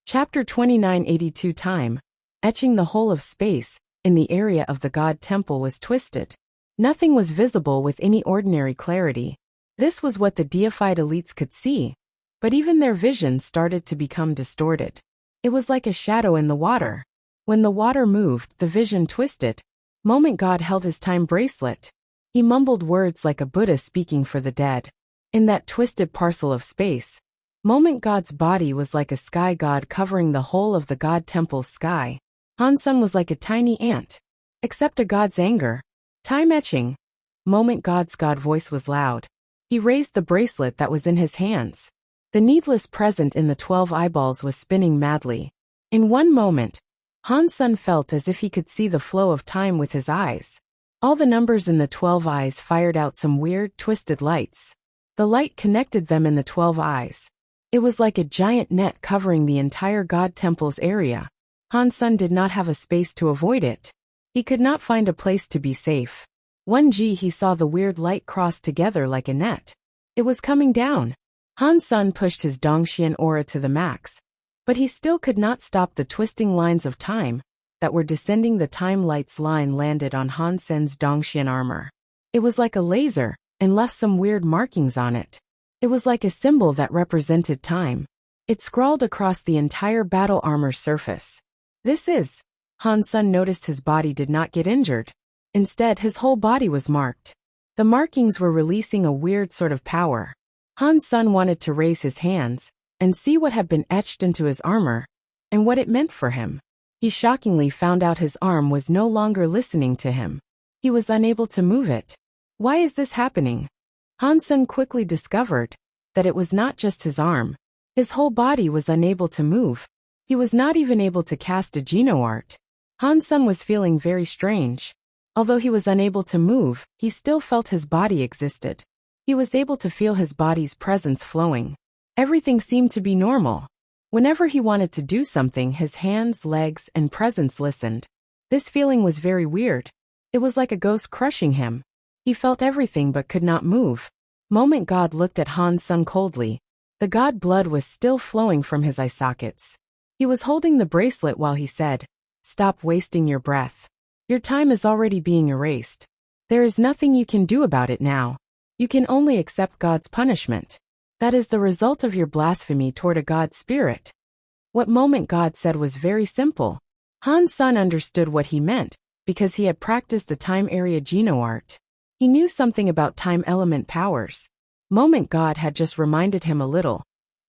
Chapter 2982 Time. Etching the whole of space in the area of the god temple was twisted. Nothing was visible with any ordinary clarity. This was what the deified elites could see, but even their vision started to become distorted. It was like a shadow in the water. When the water moved, the vision twisted. Moment god held his time bracelet. He mumbled words like a Buddha speaking for the dead. In that twisted parcel of space, moment god's body was like a sky god covering the whole of the god temple's sky. Han Sen was like a tiny ant. Except a god's anger. Time etching. Moment God's God voice was loud. He raised the bracelet that was in his hands. The needless present in the 12 eyeballs was spinning madly. In one moment, Han Sen felt as if he could see the flow of time with his eyes. All the numbers in the 12 eyes fired out some weird, twisted lights. The light connected them in the 12 eyes. It was like a giant net covering the entire God Temple's area. Han Sen did not have a space to avoid it. He could not find a place to be safe. 1G he saw the weird light cross together like a net. It was coming down. Han Sen pushed his Dongxian aura to the max. But he still could not stop the twisting lines of time that were descending. The time light's line landed on Han Sen's Dongxian armor. It was like a laser and left some weird markings on it. It was like a symbol that represented time. It scrawled across the entire battle armor surface. This is. Han Sen noticed his body did not get injured. Instead, his whole body was marked. The markings were releasing a weird sort of power. Han Sen wanted to raise his hands and see what had been etched into his armor and what it meant for him. He shockingly found out his arm was no longer listening to him. He was unable to move it. Why is this happening? Han Sen quickly discovered that it was not just his arm. His whole body was unable to move. He was not even able to cast a Geno art. Han Sen was feeling very strange. Although he was unable to move, he still felt his body existed. He was able to feel his body's presence flowing. Everything seemed to be normal. Whenever he wanted to do something, his hands, legs, and presence listened. This feeling was very weird. It was like a ghost crushing him. He felt everything but could not move. Moment God looked at Han Sen coldly. The god blood was still flowing from his eye sockets. He was holding the bracelet while he said, "Stop wasting your breath. Your time is already being erased. There is nothing you can do about it now. You can only accept God's punishment. That is the result of your blasphemy toward a God spirit." What Moment God said was very simple. Han Sen understood what he meant, because he had practiced a time area Geno art. He knew something about time element powers. Moment God had just reminded him a little.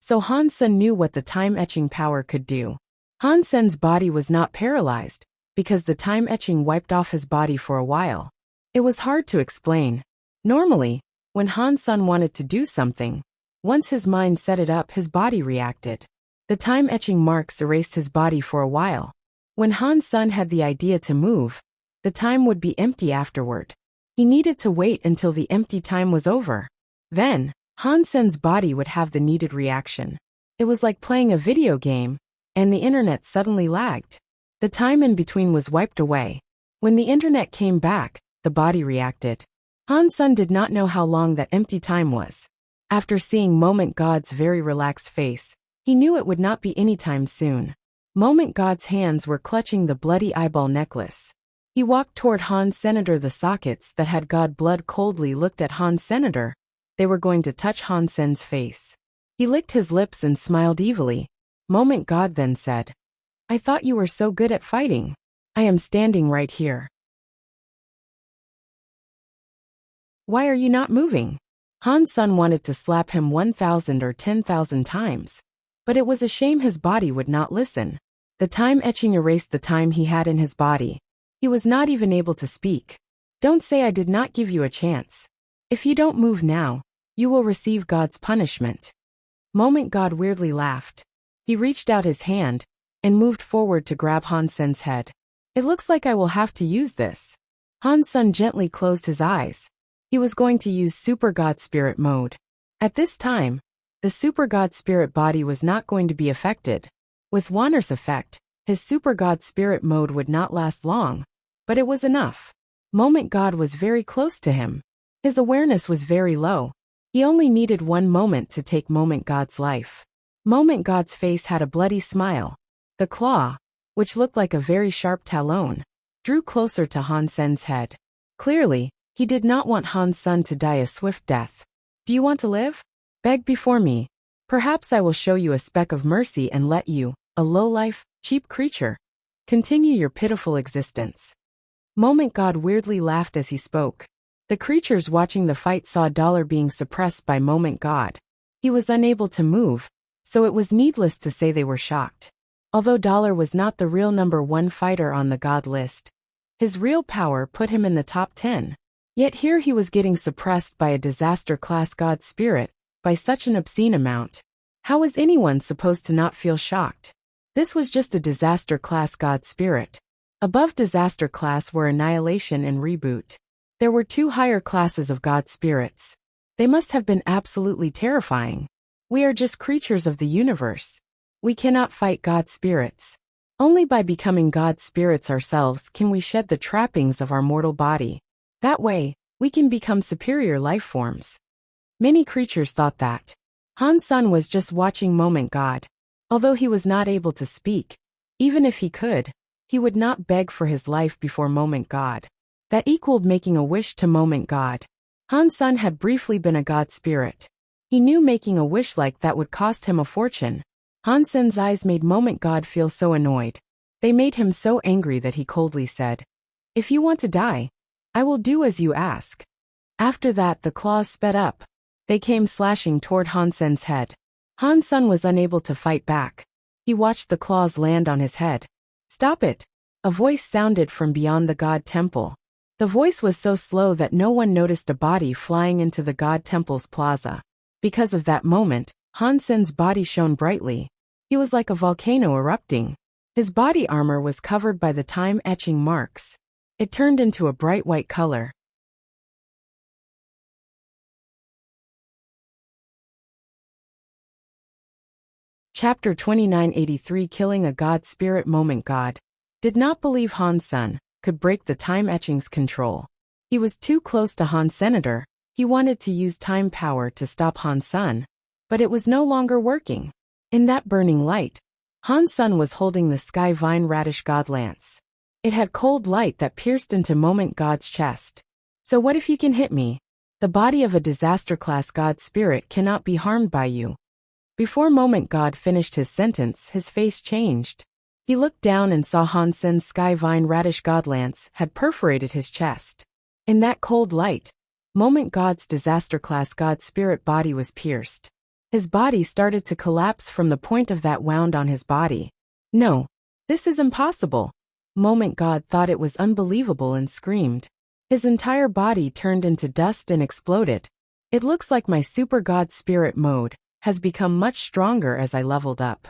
So Han Sen knew what the time etching power could do. Han Sen's body was not paralyzed, because the time etching wiped off his body for a while. It was hard to explain. Normally, when Han Sen wanted to do something, once his mind set it up, his body reacted. The time etching marks erased his body for a while. When Han Sen had the idea to move, the time would be empty afterward. He needed to wait until the empty time was over. Then, Han Sen's body would have the needed reaction. It was like playing a video game, and the internet suddenly lagged. The time in between was wiped away. When the internet came back, the body reacted. Han Sen did not know how long that empty time was. After seeing Moment God's very relaxed face, he knew it would not be anytime soon. Moment God's hands were clutching the bloody eyeball necklace. He walked toward Han Senator. The sockets that had God blood coldly looked at Han Senator. They were going to touch Han Sen's face. He licked his lips and smiled evilly. Moment God then said, "I thought you were so good at fighting. I am standing right here. Why are you not moving?" Han Sen wanted to slap him 1,000 or 10,000 times. But it was a shame his body would not listen. The time etching erased the time he had in his body. He was not even able to speak. "Don't say I did not give you a chance. If you don't move now, you will receive God's punishment." Moment God weirdly laughed. He reached out his hand and moved forward to grab Han Sen's head. "It looks like I will have to use this." Han Sen gently closed his eyes. He was going to use Super God Spirit mode. At this time, the Super God Spirit body was not going to be affected. With Wanner's effect, his Super God Spirit mode would not last long, but it was enough. Moment God was very close to him. His awareness was very low. He only needed one moment to take Moment God's life. Moment God's face had a bloody smile. The claw, which looked like a very sharp talon, drew closer to Han Sen's head. Clearly, he did not want Han Sen to die a swift death. "Do you want to live? Beg before me. Perhaps I will show you a speck of mercy and let you, a low-life, cheap creature, continue your pitiful existence." Moment God weirdly laughed as he spoke. The creatures watching the fight saw Dollar being suppressed by Moment God. He was unable to move, so it was needless to say they were shocked. Although Dollar was not the real #1 fighter on the God list, his real power put him in the top 10. Yet here he was getting suppressed by a disaster-class God spirit by such an obscene amount. How was anyone supposed to not feel shocked? This was just a disaster-class God spirit. Above disaster class were annihilation and reboot. There were 2 higher classes of God spirits. They must have been absolutely terrifying. We are just creatures of the universe. We cannot fight God spirits. Only by becoming God spirits ourselves can we shed the trappings of our mortal body. That way, we can become superior life forms. Many creatures thought that. Han Sen was just watching Moment God. Although he was not able to speak, even if he could, he would not beg for his life before Moment God. That equaled making a wish to Moment God. Han Sen had briefly been a God spirit. He knew making a wish like that would cost him a fortune. Han Sen's eyes made Moment God feel so annoyed. They made him so angry that he coldly said, "If you want to die, I will do as you ask." After that, the claws sped up. They came slashing toward Han Sen's head. Han Sen was unable to fight back. He watched the claws land on his head. "Stop it!" A voice sounded from beyond the God Temple. The voice was so slow that no one noticed a body flying into the God Temple's plaza. Because of that moment, Han Sen's body shone brightly. He was like a volcano erupting. His body armor was covered by the time-etching marks. It turned into a bright white color. Chapter 2983 Killing a God Spirit. Moment God did not believe Han Sen could break the time etching's control. He was too close to Han Senator. He wanted to use time power to stop Han Sen, but it was no longer working. In that burning light, Han Sen was holding the Sky Vine Radish God Lance. It had cold light that pierced into Moment God's chest. "So what if you can hit me? The body of a disaster-class God spirit cannot be harmed by you." Before Moment God finished his sentence, his face changed. He looked down and saw Han Sen's Sky Vine Radish God Lance had perforated his chest. In that cold light, Moment God's disaster-class God spirit body was pierced. His body started to collapse from the point of that wound on his body. "No, this is impossible." Moment God thought it was unbelievable and screamed. His entire body turned into dust and exploded. "It looks like my Super God Spirit mode has become much stronger as I leveled up."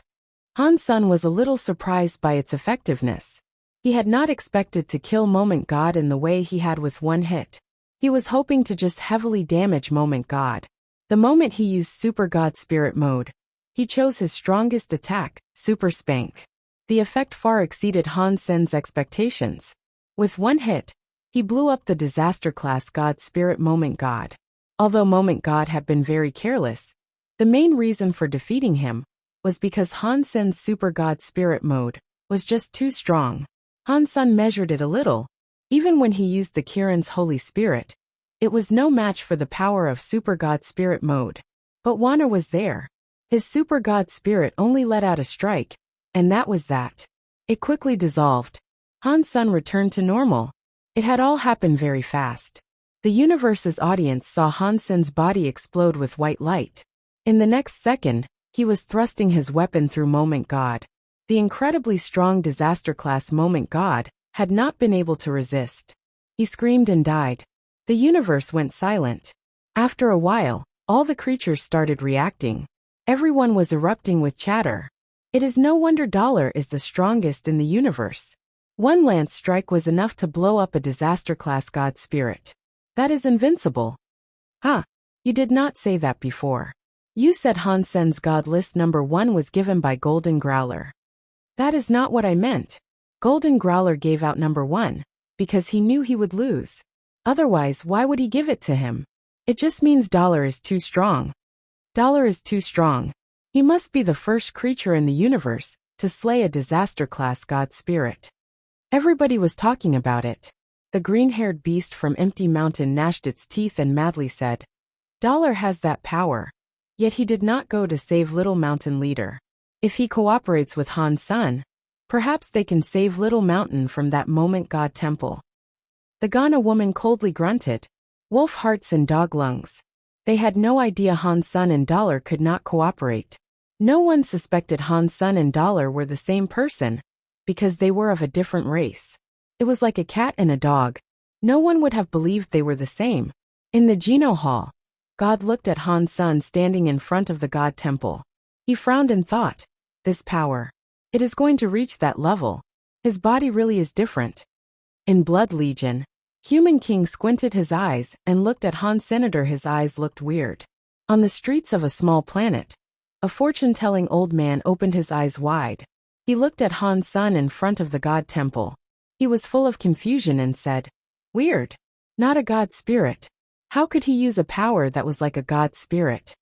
Han Sen was a little surprised by its effectiveness. He had not expected to kill Moment God in the way he had with one hit. He was hoping to just heavily damage Moment God. The moment he used Super God Spirit mode, he chose his strongest attack, Super Spank. The effect far exceeded Han Sen's expectations. With one hit, he blew up the disaster-class God Spirit Moment God. Although Moment God had been very careless, the main reason for defeating him was because Han Sen's Super God Spirit mode was just too strong. Han Sen measured it a little. Even when he used the Kirin's Holy Spirit, it was no match for the power of Super God Spirit mode. But Wanner was there. His Super God Spirit only let out a strike, and that was that. It quickly dissolved. Han Sen returned to normal. It had all happened very fast. The universe's audience saw Han Sen's body explode with white light. In the next second, he was thrusting his weapon through Moment God. The incredibly strong disaster-class Moment God had not been able to resist. He screamed and died. The universe went silent. After a while, all the creatures started reacting. Everyone was erupting with chatter. It is no wonder Dollar is the strongest in the universe. One lance strike was enough to blow up a disaster-class God spirit. That is invincible. Huh, you did not say that before. You said Han Sen's God list #1 was given by Golden Growler. That is not what I meant. Golden Growler gave out #1 because he knew he would lose. Otherwise, why would he give it to him? It just means Dollar is too strong. Dollar is too strong. He must be the first creature in the universe to slay a disaster-class God spirit. Everybody was talking about it. The green-haired beast from Empty Mountain gnashed its teeth and madly said, "Dollar has that power." Yet he did not go to save Little Mountain Leader. If he cooperates with Han Sen, perhaps they can save Little Mountain from that Moment God Temple. The Ghana woman coldly grunted. Wolf hearts and dog lungs. They had no idea Han Sen and Dollar could not cooperate. No one suspected Han's son and Dollar were the same person, because they were of a different race. It was like a cat and a dog. No one would have believed they were the same. In the Geno Hall, God looked at Han's son standing in front of the God Temple. He frowned and thought, this power. It is going to reach that level. His body really is different. In Blood Legion, Human King squinted his eyes and looked at Han Senator. His eyes looked weird. On the streets of a small planet, a fortune-telling old man opened his eyes wide. He looked at Han's son in front of the God Temple. He was full of confusion and said, weird. Not a God spirit. How could he use a power that was like a God spirit?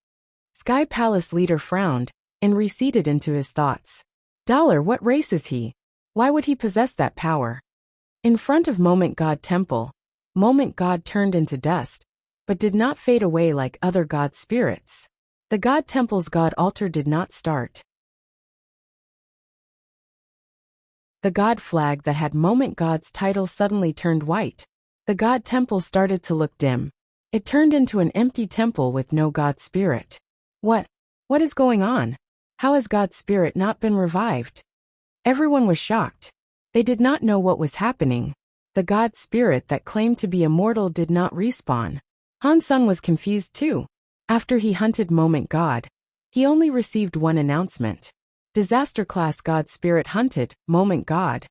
Sky Palace leader frowned and receded into his thoughts. Dollar, what race is he? Why would he possess that power? In front of Moment God Temple, Moment God turned into dust, but did not fade away like other God spirits. The God Temple's God altar did not start. The God flag that had Moment God's title suddenly turned white. The God Temple started to look dim. It turned into an empty temple with no God spirit. What is going on? How has God spirit not been revived? Everyone was shocked. They did not know what was happening. The God spirit that claimed to be immortal did not respawn. Han's son was confused too. After he hunted Moment God, he only received one announcement. Disaster class God spirit hunted Moment God.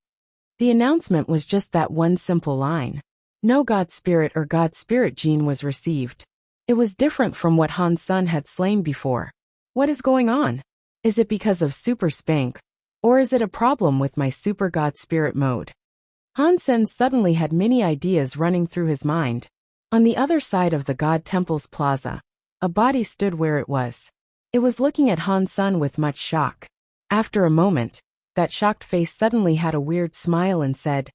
The announcement was just that one simple line. No God spirit or God spirit gene was received. It was different from what Han's son had slain before. What is going on? Is it because of Super Spank? Or is it a problem with my Super God Spirit mode? Han Sen suddenly had many ideas running through his mind. On the other side of the God Temple's plaza, a body stood where it was. It was looking at Han Sen with much shock. After a moment, that shocked face suddenly had a weird smile and said,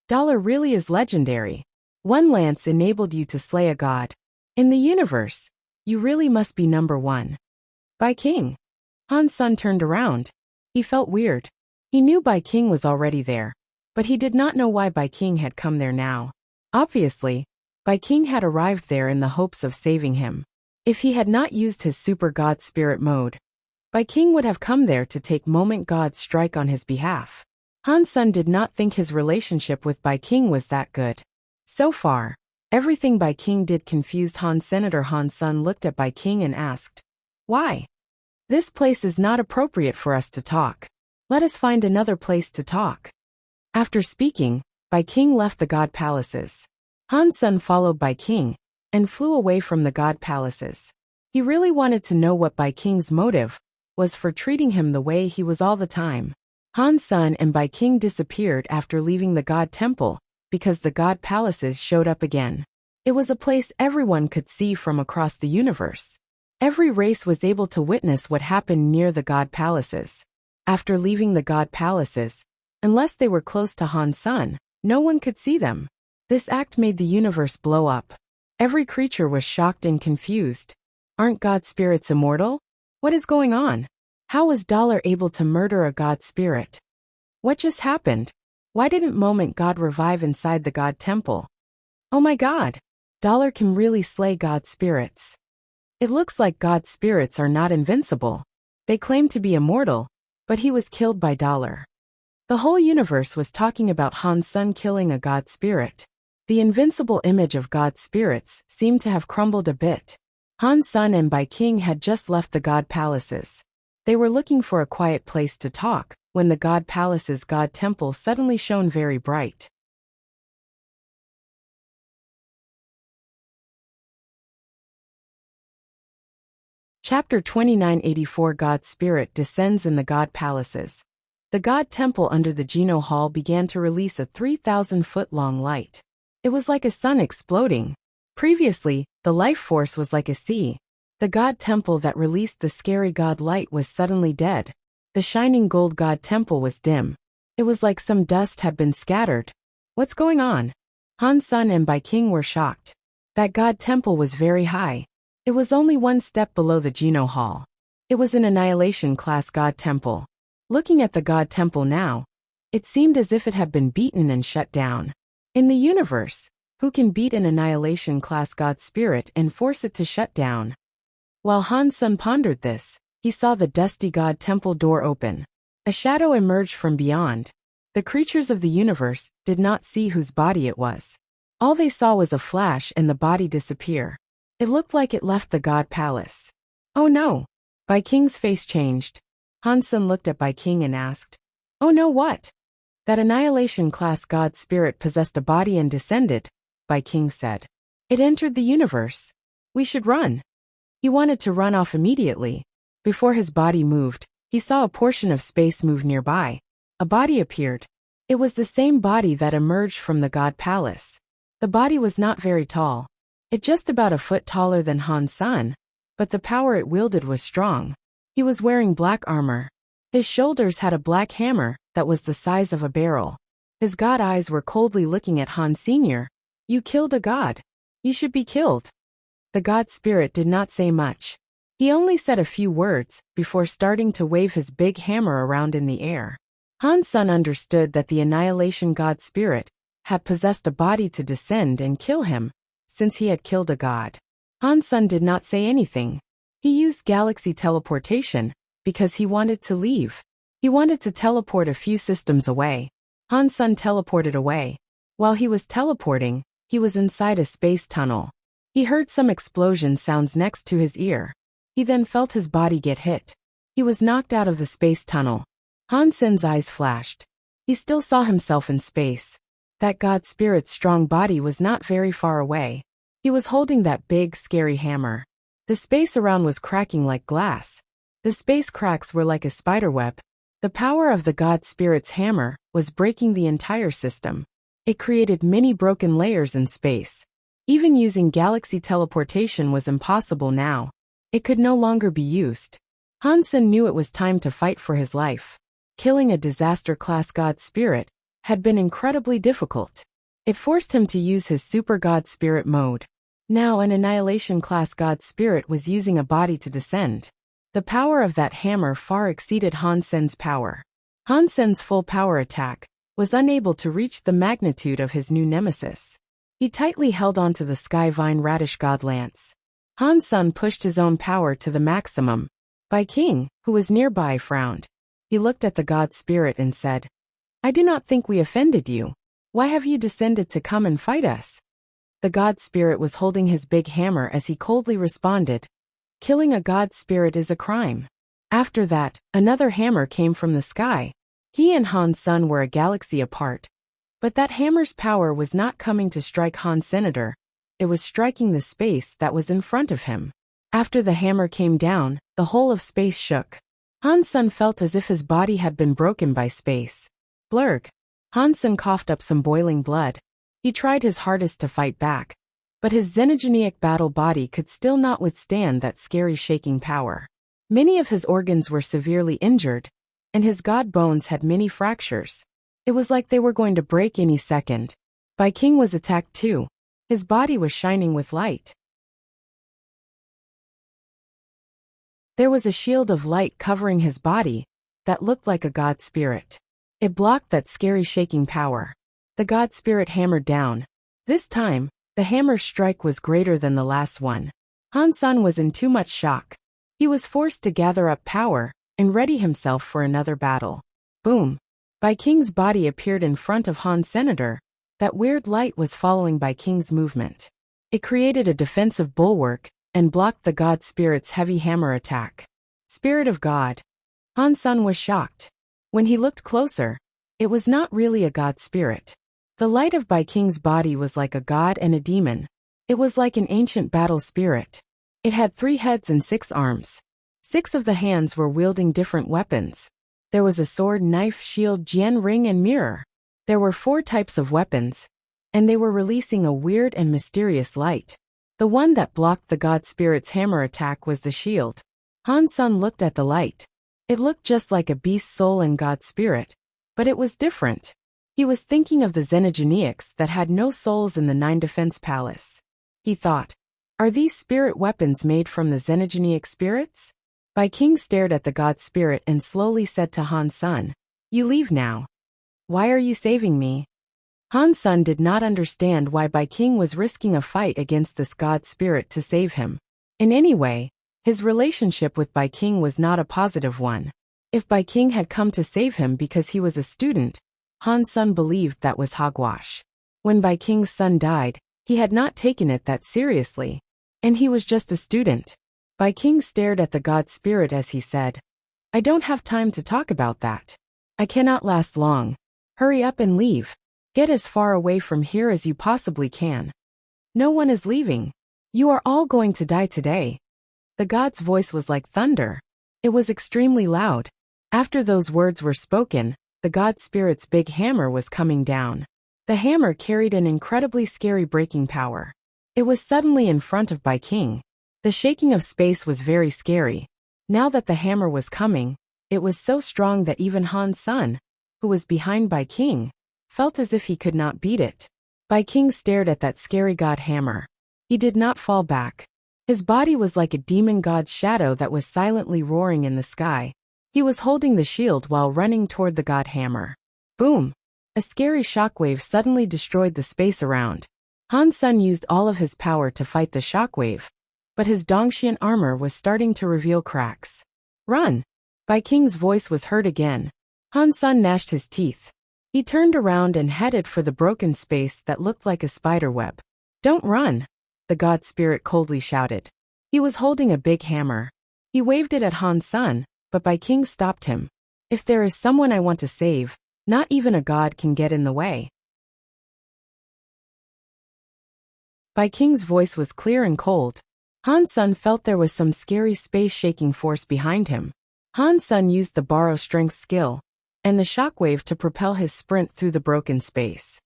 Dollar really is legendary. One lance enabled you to slay a god. In the universe, you really must be number one. By King. Han's son turned around. He felt weird. He knew Bai King was already there, but he did not know why Bai King had come there now. Obviously, Bai King had arrived there in the hopes of saving him. If he had not used his Super God Spirit mode, Bai King would have come there to take Moment God's strike on his behalf. Han's son did not think his relationship with Bai King was that good. So far, everything Bai King did confused Han. Senator Han's son looked at Bai King and asked, why? This place is not appropriate for us to talk. Let us find another place to talk. After speaking, Bai King left the God palaces. Han's son followed Bai King and flew away from the God palaces. He really wanted to know what Bai King's motive was for treating him the way he was all the time. Han's son and Bai King disappeared after leaving the God Temple because the God palaces showed up again. It was a place everyone could see from across the universe. Every race was able to witness what happened near the God palaces. After leaving the God palaces, unless they were close to Han's son, no one could see them. This act made the universe blow up. Every creature was shocked and confused. Aren't God spirits immortal? What is going on? How was Dollar able to murder a God spirit? What just happened? Why didn't Moment God revive inside the God Temple? Oh my God! Dollar can really slay God spirits. It looks like God spirits are not invincible. They claim to be immortal, but he was killed by Dollar. The whole universe was talking about Han's son killing a God spirit. The invincible image of God spirits seemed to have crumbled a bit. Han's son and Bai King had just left the God palaces. They were looking for a quiet place to talk when the God palace's God Temple suddenly shone very bright. Chapter 2984 God Spirit descends in the God Palaces. The God Temple under the Geno Hall began to release a 3,000-foot-long light. It was like a sun exploding. Previously, the life force was like a sea. The God Temple that released the scary God light was suddenly dead. The shining gold God Temple was dim. It was like some dust had been scattered. What's going on? Han's son and Bai King were shocked. That God Temple was very high. It was only one step below the Geno Hall. It was an Annihilation-class God Temple. Looking at the God Temple now, it seemed as if it had been beaten and shut down. In the universe, who can beat an Annihilation-class God Spirit and force it to shut down? While Han's son pondered this, he saw the dusty god temple door open. A shadow emerged from beyond. The creatures of the universe did not see whose body it was. All they saw was a flash and the body disappear. It looked like it left the god palace. Oh no! Bai King's face changed. Han Sen looked at Bai King and asked, "Oh no, what?" "That annihilation class god spirit possessed a body and descended," Bai King said. "It entered the universe. We should run." He wanted to run off immediately. Before his body moved, he saw a portion of space move nearby. A body appeared. It was the same body that emerged from the god palace. The body was not very tall. It just about a foot taller than Han Sen, but the power it wielded was strong. He was wearing black armor. His shoulders had a black hammer that was the size of a barrel. His god eyes were coldly looking at Han Sr. "You killed a god. You should be killed." The god spirit did not say much. He only said a few words before starting to wave his big hammer around in the air. Han Sen understood that the annihilation god spirit had possessed a body to descend and kill him, since he had killed a god. Han Sen did not say anything. He used galaxy teleportation because he wanted to leave. He wanted to teleport a few systems away. Han Sen teleported away. While he was teleporting, he was inside a space tunnel. He heard some explosion sounds next to his ear. He then felt his body get hit. He was knocked out of the space tunnel. Han Sen's eyes flashed. He still saw himself in space. That god spirit's strong body was not very far away. He was holding that big, scary hammer. The space around was cracking like glass. The space cracks were like a spiderweb. The power of the god spirit's hammer was breaking the entire system. It created many broken layers in space. Even using galaxy teleportation was impossible now. It could no longer be used. Han Sen knew it was time to fight for his life. Killing a disaster-class god spirit had been incredibly difficult. It forced him to use his super god spirit mode. Now an annihilation-class god spirit was using a body to descend. The power of that hammer far exceeded Han Sen's power. Han Sen's full power attack was unable to reach the magnitude of his new nemesis. He tightly held onto the Sky Vine Radish God Lance. Han Sen pushed his own power to the maximum. Bai King, who was nearby, frowned. He looked at the god spirit and said, "I do not think we offended you. Why have you descended to come and fight us?" The god spirit was holding his big hammer as he coldly responded, "Killing a god spirit is a crime." After that, another hammer came from the sky. He and Han Sen were a galaxy apart. But that hammer's power was not coming to strike Han Senator. It was striking the space that was in front of him. After the hammer came down, the whole of space shook. Han Sen felt as if his body had been broken by space. Blurg. Han Sen coughed up some boiling blood. He tried his hardest to fight back. But his xenogenic battle body could still not withstand that scary shaking power. Many of his organs were severely injured, and his god bones had many fractures. It was like they were going to break any second. Bai King was attacked too. His body was shining with light. There was a shield of light covering his body that looked like a god spirit. It blocked that scary shaking power. The god spirit hammered down. This time, the hammer's strike was greater than the last one. Han Sen was in too much shock. He was forced to gather up power and ready himself for another battle. Boom! Bai King's body appeared in front of Han Senator. That weird light was following Bai King's movement. It created a defensive bulwark and blocked the god spirit's heavy hammer attack. Spirit of God. Han Sen was shocked. When he looked closer, it was not really a god spirit. The light of Bai King's body was like a god and a demon. It was like an ancient battle spirit. It had 3 heads and 6 arms. 6 of the hands were wielding different weapons. There was a sword, knife, shield, jian ring, and mirror. There were 4 types of weapons, and they were releasing a weird and mysterious light. The one that blocked the god spirit's hammer attack was the shield. Han Sen looked at the light. It looked just like a beast's soul and god spirit, but it was different. He was thinking of the xenogeniacs that had no souls in the 9 Defense Palace. He thought, are these spirit weapons made from the xenogeniac spirits? Bai King stared at the god spirit and slowly said to Han Sen, "You leave now." "Why are you saving me?" Han Sen did not understand why Bai King was risking a fight against this god spirit to save him. In any way, His relationship with Bai King was not a positive one. If Bai King had come to save him because he was a student, Han Sun believed that was hogwash. When Bai King's son died, he had not taken it that seriously. And he was just a student. Bai King stared at the god spirit as he said, "I don't have time to talk about that. I cannot last long. Hurry up and leave. Get as far away from here as you possibly can. No one is leaving. You are all going to die today." The god's voice was like thunder. It was extremely loud. After those words were spoken, the god spirit's big hammer was coming down. The hammer carried an incredibly scary breaking power. It was suddenly in front of Bai King. The shaking of space was very scary. Now that the hammer was coming, it was so strong that even Han Sun, who was behind Bai King, felt as if he could not beat it. Bai King stared at that scary god hammer. He did not fall back. His body was like a demon god's shadow that was silently roaring in the sky. He was holding the shield while running toward the god hammer. Boom! A scary shockwave suddenly destroyed the space around. Han Sun used all of his power to fight the shockwave, but his Dongxian armor was starting to reveal cracks. Run! Bai King's voice was heard again. Han Sun gnashed his teeth. He turned around and headed for the broken space that looked like a spider web. Don't run! The god spirit coldly shouted. He was holding a big hammer. He waved it at Han Sun, but Bai King stopped him. If there is someone I want to save, not even a god can get in the way. Bai King's voice was clear and cold. Han Sun felt there was some scary space-shaking force behind him. Han Sun used the borrow strength skill and the shockwave to propel his sprint through the broken space.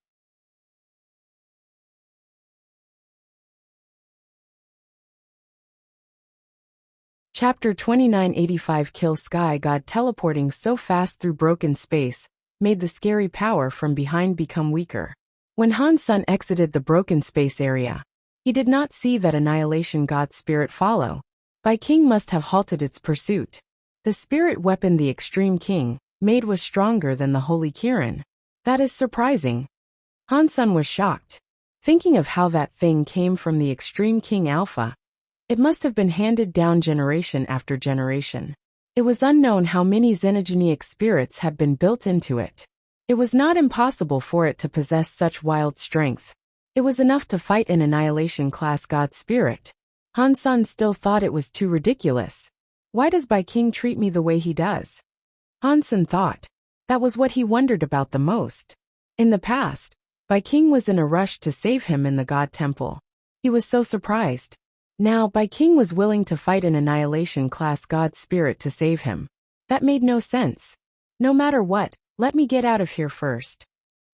Chapter 2985 Kill Sky God teleporting so fast through broken space made the scary power from behind become weaker. When Han Sun exited the broken space area, he did not see that Annihilation God Spirit follow. Bai King must have halted its pursuit. The spirit weapon the Extreme King made was stronger than the Holy Kirin. That is surprising. Han Sun was shocked. Thinking of how that thing came from the Extreme King Alpha, it must have been handed down generation after generation. It was unknown how many xenogenic spirits had been built into it. It was not impossible for it to possess such wild strength. It was enough to fight an Annihilation class god spirit. Han Sun still thought it was too ridiculous. Why does Bai King treat me the way he does? Han Sun thought. That was what he wondered about the most. In the past, Bai King was in a rush to save him in the god temple. He was so surprised. Now Bai King was willing to fight an Annihilation class god spirit to save him. That made no sense. No matter what, let me get out of here first.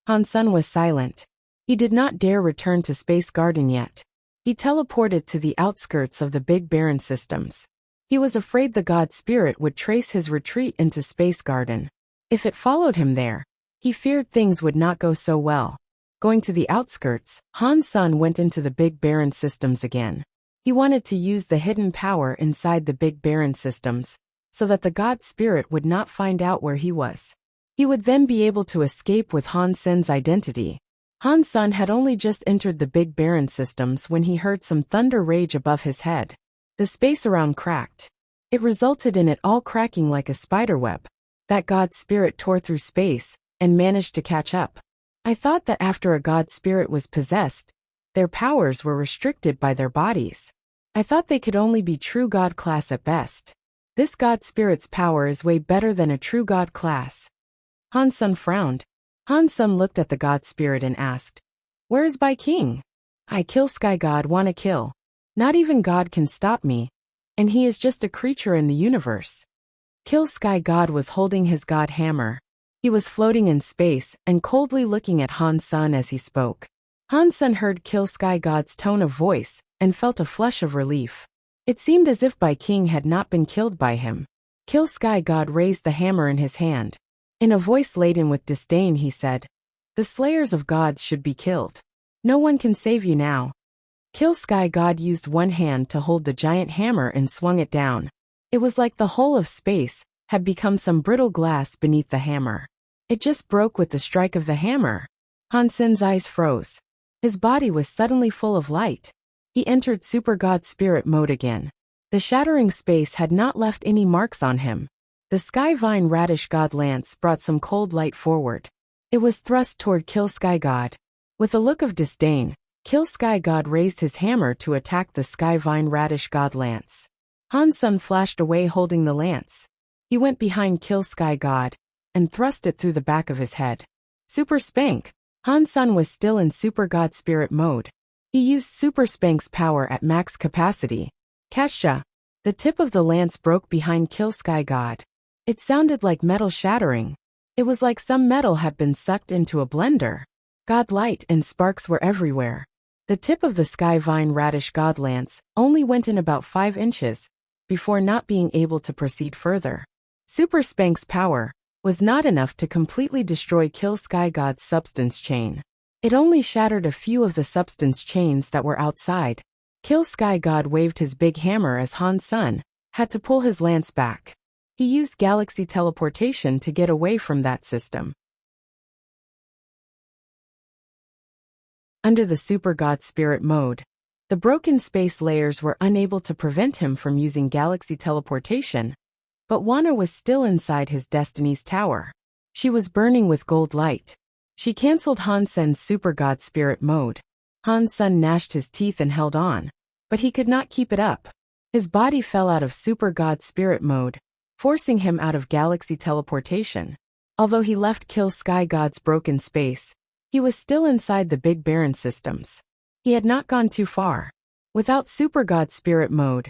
Han Sun was silent. He did not dare return to Space Garden yet. He teleported to the outskirts of the Big Barren systems. He was afraid the god spirit would trace his retreat into Space Garden. If it followed him there, he feared things would not go so well. Going to the outskirts, Han Sun went into the Big Barren systems again. He wanted to use the hidden power inside the Big Barren systems, so that the god spirit would not find out where he was. He would then be able to escape with Han Sun's identity. Han Sun had only just entered the Big Barren systems when he heard some thunder rage above his head. The space around cracked. It resulted in it all cracking like a spiderweb. That god spirit tore through space and managed to catch up. I thought that after a god spirit was possessed, their powers were restricted by their bodies. I thought they could only be true god class at best. This god spirit's power is way better than a true god class. Han Sun frowned. Han Sun looked at the god spirit and asked, "Where is Bai King? I kill Sky God wanna kill. Not even God can stop me. And he is just a creature in the universe." Kill Sky God was holding his god hammer. He was floating in space and coldly looking at Han Sun as he spoke. Han Sun heard Kill Sky God's tone of voice and felt a flush of relief. It seemed as if Bai King had not been killed by him. Kill Sky God raised the hammer in his hand. In a voice laden with disdain he said, "The slayers of gods should be killed. No one can save you now." Kill Sky God used one hand to hold the giant hammer and swung it down. It was like the whole of space had become some brittle glass beneath the hammer. It just broke with the strike of the hammer. Han Sun's eyes froze. His body was suddenly full of light. He entered Super God Spirit mode again. The shattering space had not left any marks on him. The Sky Vine Radish God Lance brought some cold light forward. It was thrust toward Kill Sky God. With a look of disdain, Kill Sky God raised his hammer to attack the Sky Vine Radish God Lance. Han Sen flashed away holding the lance. He went behind Kill Sky God and thrust it through the back of his head. Super Spank! Han Sen was still in Super God Spirit mode. He used Super Spank's power at max capacity. Kasha! The tip of the lance broke behind Kill Sky God. It sounded like metal shattering. It was like some metal had been sucked into a blender. God light and sparks were everywhere. The tip of the Sky Vine Radish God Lance only went in about 5 inches before not being able to proceed further. Super Spank's power was not enough to completely destroy Kill Sky God's substance chain. It only shattered a few of the substance chains that were outside. Kill Sky God waved his big hammer as Han Sen had to pull his lance back. He used galaxy teleportation to get away from that system. Under the Super God Spirit mode, the broken space layers were unable to prevent him from using galaxy teleportation, but Wana was still inside his Destiny's Tower. She was burning with gold light. She cancelled Han Sen's Super God Spirit mode. Han Sen gnashed his teeth and held on, but he could not keep it up. His body fell out of Super God Spirit mode, forcing him out of galaxy teleportation. Although he left Kill Sky God's broken space, he was still inside the Big Baron systems. He had not gone too far. Without Super God Spirit mode,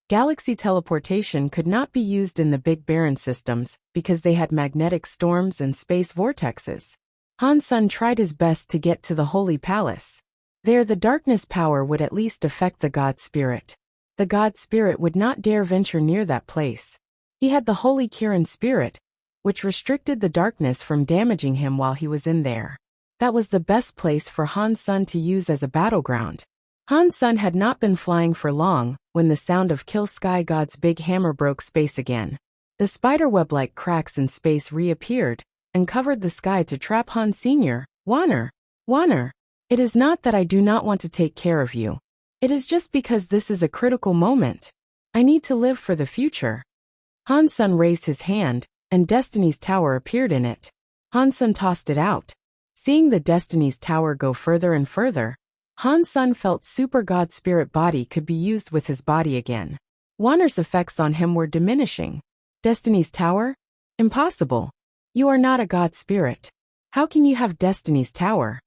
galaxy teleportation could not be used in the Big Baron systems because they had magnetic storms and space vortexes. Han Sen tried his best to get to the Holy Palace. There the darkness power would at least affect the God Spirit. The God Spirit would not dare venture near that place. He had the Holy Kirin Spirit, which restricted the darkness from damaging him while he was in there. That was the best place for Han Sen to use as a battleground. Han Sen had not been flying for long when the sound of Kill Sky God's big hammer broke space again. The spiderweb-like cracks in space reappeared and covered the sky to trap Han Sr. Wanner. It is not that I do not want to take care of you. It is just because this is a critical moment. I need to live for the future. Han Sen raised his hand, and Destiny's Tower appeared in it. Han Sen tossed it out. Seeing the Destiny's Tower go further and further, Han Sen felt Super God Spirit body could be used with his body again. Wanner's effects on him were diminishing. Destiny's Tower? Impossible. You are not a God Spirit. How can you have Destiny's Tower?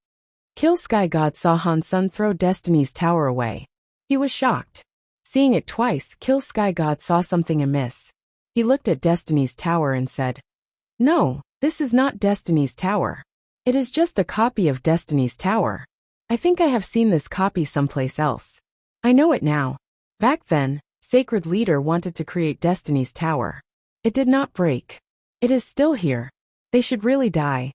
Kill Sky God saw Han Sen throw Destiny's Tower away. He was shocked. Seeing it twice, Kill Sky God saw something amiss. He looked at Destiny's Tower and said, "No, this is not Destiny's Tower. It is just a copy of Destiny's Tower. I think I have seen this copy someplace else. I know it now. Back then, Sacred Leader wanted to create Destiny's Tower. It did not break. It is still here. They should really die."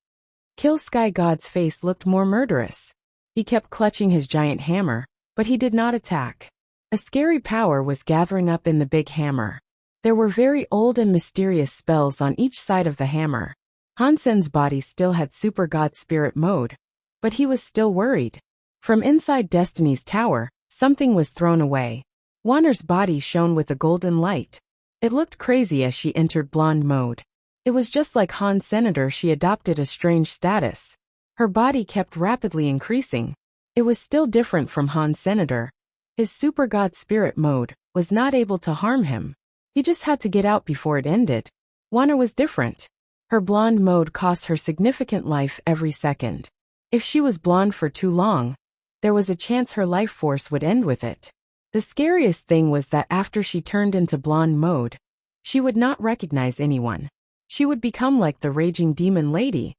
Kill Sky God's face looked more murderous. He kept clutching his giant hammer, but he did not attack. A scary power was gathering up in the big hammer. There were very old and mysterious spells on each side of the hammer. Han Sen's body still had Super God Spirit mode, but he was still worried. From inside Destiny's Tower, something was thrown away. Wanner's body shone with a golden light. It looked crazy as she entered blonde mode. It was just like Han Senator, she adopted a strange status. Her body kept rapidly increasing. It was still different from Han Senator. His Super God Spirit mode was not able to harm him. He just had to get out before it ended. Wanner was different. Her blonde mode cost her significant life every second. If she was blonde for too long, there was a chance her life force would end with it. The scariest thing was that after she turned into blonde mode, she would not recognize anyone. She would become like the raging demon lady.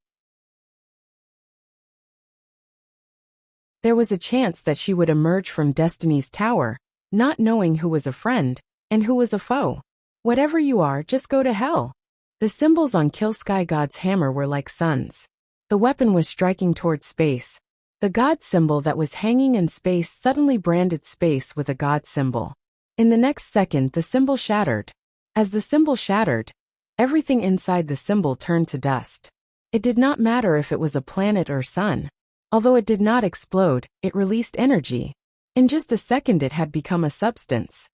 There was a chance that she would emerge from Destiny's Tower, not knowing who was a friend and who was a foe. Whatever you are, just go to hell. The symbols on Kill Sky God's hammer were like suns. The weapon was striking towards space. The God symbol that was hanging in space suddenly branded space with a God symbol. In the next second, the symbol shattered. As the symbol shattered, everything inside the symbol turned to dust. It did not matter if it was a planet or sun. Although it did not explode, it released energy. In just a second it had become a substance.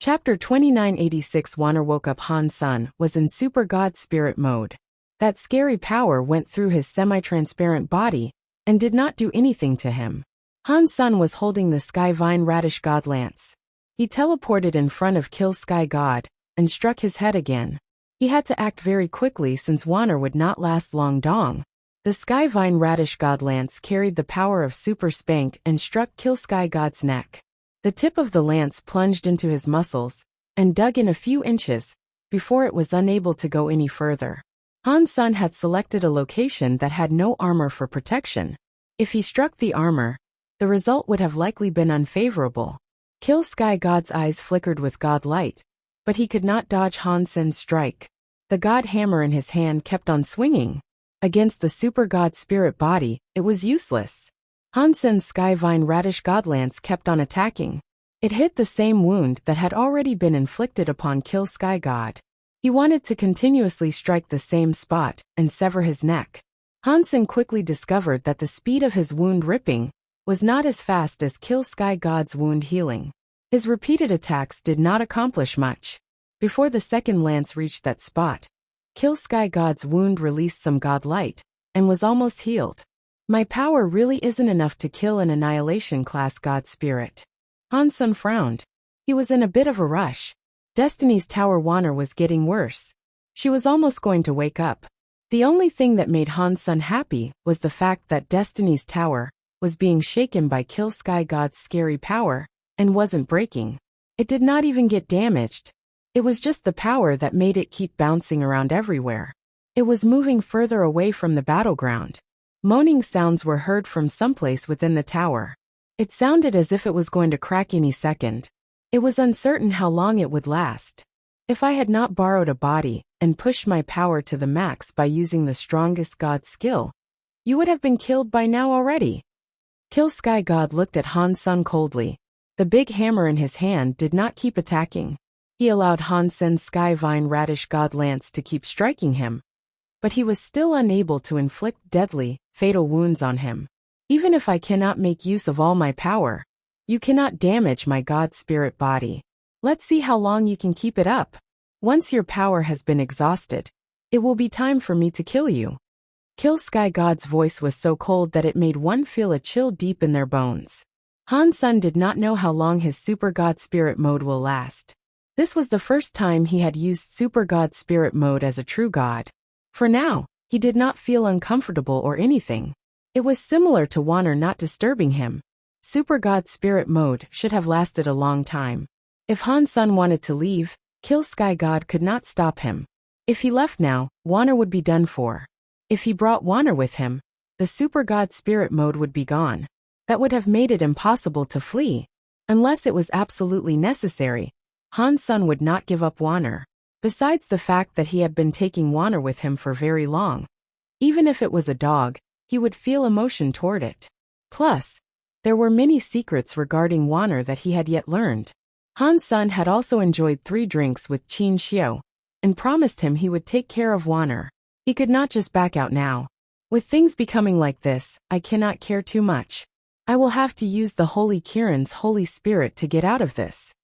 Chapter 2986. Wanner woke up. Han Sun was in Super God Spirit mode. That scary power went through his semi-transparent body and did not do anything to him. Han Sun was holding the Sky Vine Radish God Lance. He teleported in front of Kill Sky God and struck his head again. He had to act very quickly since Wanner would not last long. Dong. The Sky Vine Radish God Lance carried the power of Super Spank and struck Kill Sky God's neck. The tip of the lance plunged into his muscles and dug in a few inches before it was unable to go any further. Han Sun had selected a location that had no armor for protection. If he struck the armor, the result would have likely been unfavorable. Kill Sky God's eyes flickered with God light, but he could not dodge Han Sun's strike. The God hammer in his hand kept on swinging. Against the Super God Spirit body, it was useless. Han Sun's Sky Vine Radish God Lance kept on attacking. It hit the same wound that had already been inflicted upon Kill Sky God. He wanted to continuously strike the same spot and sever his neck. Han Sun quickly discovered that the speed of his wound ripping was not as fast as Kill Sky God's wound healing. His repeated attacks did not accomplish much. Before the second lance reached that spot, Kill Sky God's wound released some God light and was almost healed. My power really isn't enough to kill an Annihilation class God Spirit. Han Sun frowned. He was in a bit of a rush. Destiny's Tower Wanner was getting worse. She was almost going to wake up. The only thing that made Han Sun happy was the fact that Destiny's Tower was being shaken by Kill Sky God's scary power and wasn't breaking. It did not even get damaged. It was just the power that made it keep bouncing around everywhere. It was moving further away from the battleground. Moaning sounds were heard from someplace within the tower. It sounded as if it was going to crack any second. It was uncertain how long it would last. If I had not borrowed a body and pushed my power to the max by using the strongest God skill, you would have been killed by now already. Kill Sky God looked at Han Sun coldly. The big hammer in his hand did not keep attacking. He allowed Han Sun's Sky Vine Radish God Lance to keep striking him, but he was still unable to inflict deadly, fatal wounds on him. Even if I cannot make use of all my power, you cannot damage my God Spirit body. Let's see how long you can keep it up. Once your power has been exhausted, it will be time for me to kill you. Kill Sky God's voice was so cold that it made one feel a chill deep in their bones. Han Sun did not know how long his Super God Spirit mode will last. This was the first time he had used Super God Spirit mode as a true god. For now, he did not feel uncomfortable or anything. It was similar to Wanner not disturbing him. Super God Spirit mode should have lasted a long time. If Han Sun wanted to leave, Kill Sky God could not stop him. If he left now, Wanner would be done for. If he brought Wanner with him, the Super God Spirit mode would be gone. That would have made it impossible to flee. Unless it was absolutely necessary, Han Sun would not give up Wanner. Besides the fact that he had been taking Wanner with him for very long. Even if it was a dog, he would feel emotion toward it. Plus, there were many secrets regarding Wanner that he had yet learned. Han Sun had also enjoyed 3 drinks with Qin Xiu, and promised him he would take care of Wanner. He could not just back out now. With things becoming like this, I cannot care too much. I will have to use the Holy Kirin's Holy Spirit to get out of this.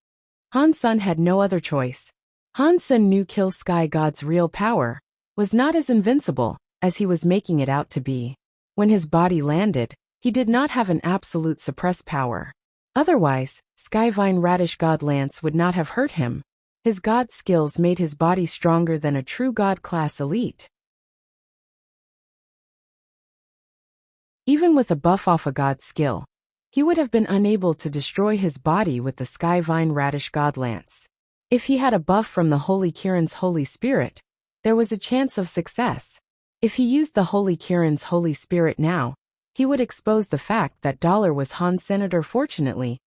Han Sun had no other choice. Han Sun knew Kill Sky God's real power was not as invincible as he was making it out to be. When his body landed, he did not have an absolute suppress power. Otherwise, Sky Vine Radish God Lance would not have hurt him. His god skills made his body stronger than a true god class elite. Even with a buff off a god skill, he would have been unable to destroy his body with the Sky Vine Radish God Lance. If he had a buff from the Holy Kirin's Holy Spirit, there was a chance of success. If he used the Holy Kirin's Holy Spirit now, he would expose the fact that Dollar was Han's senator. Fortunately,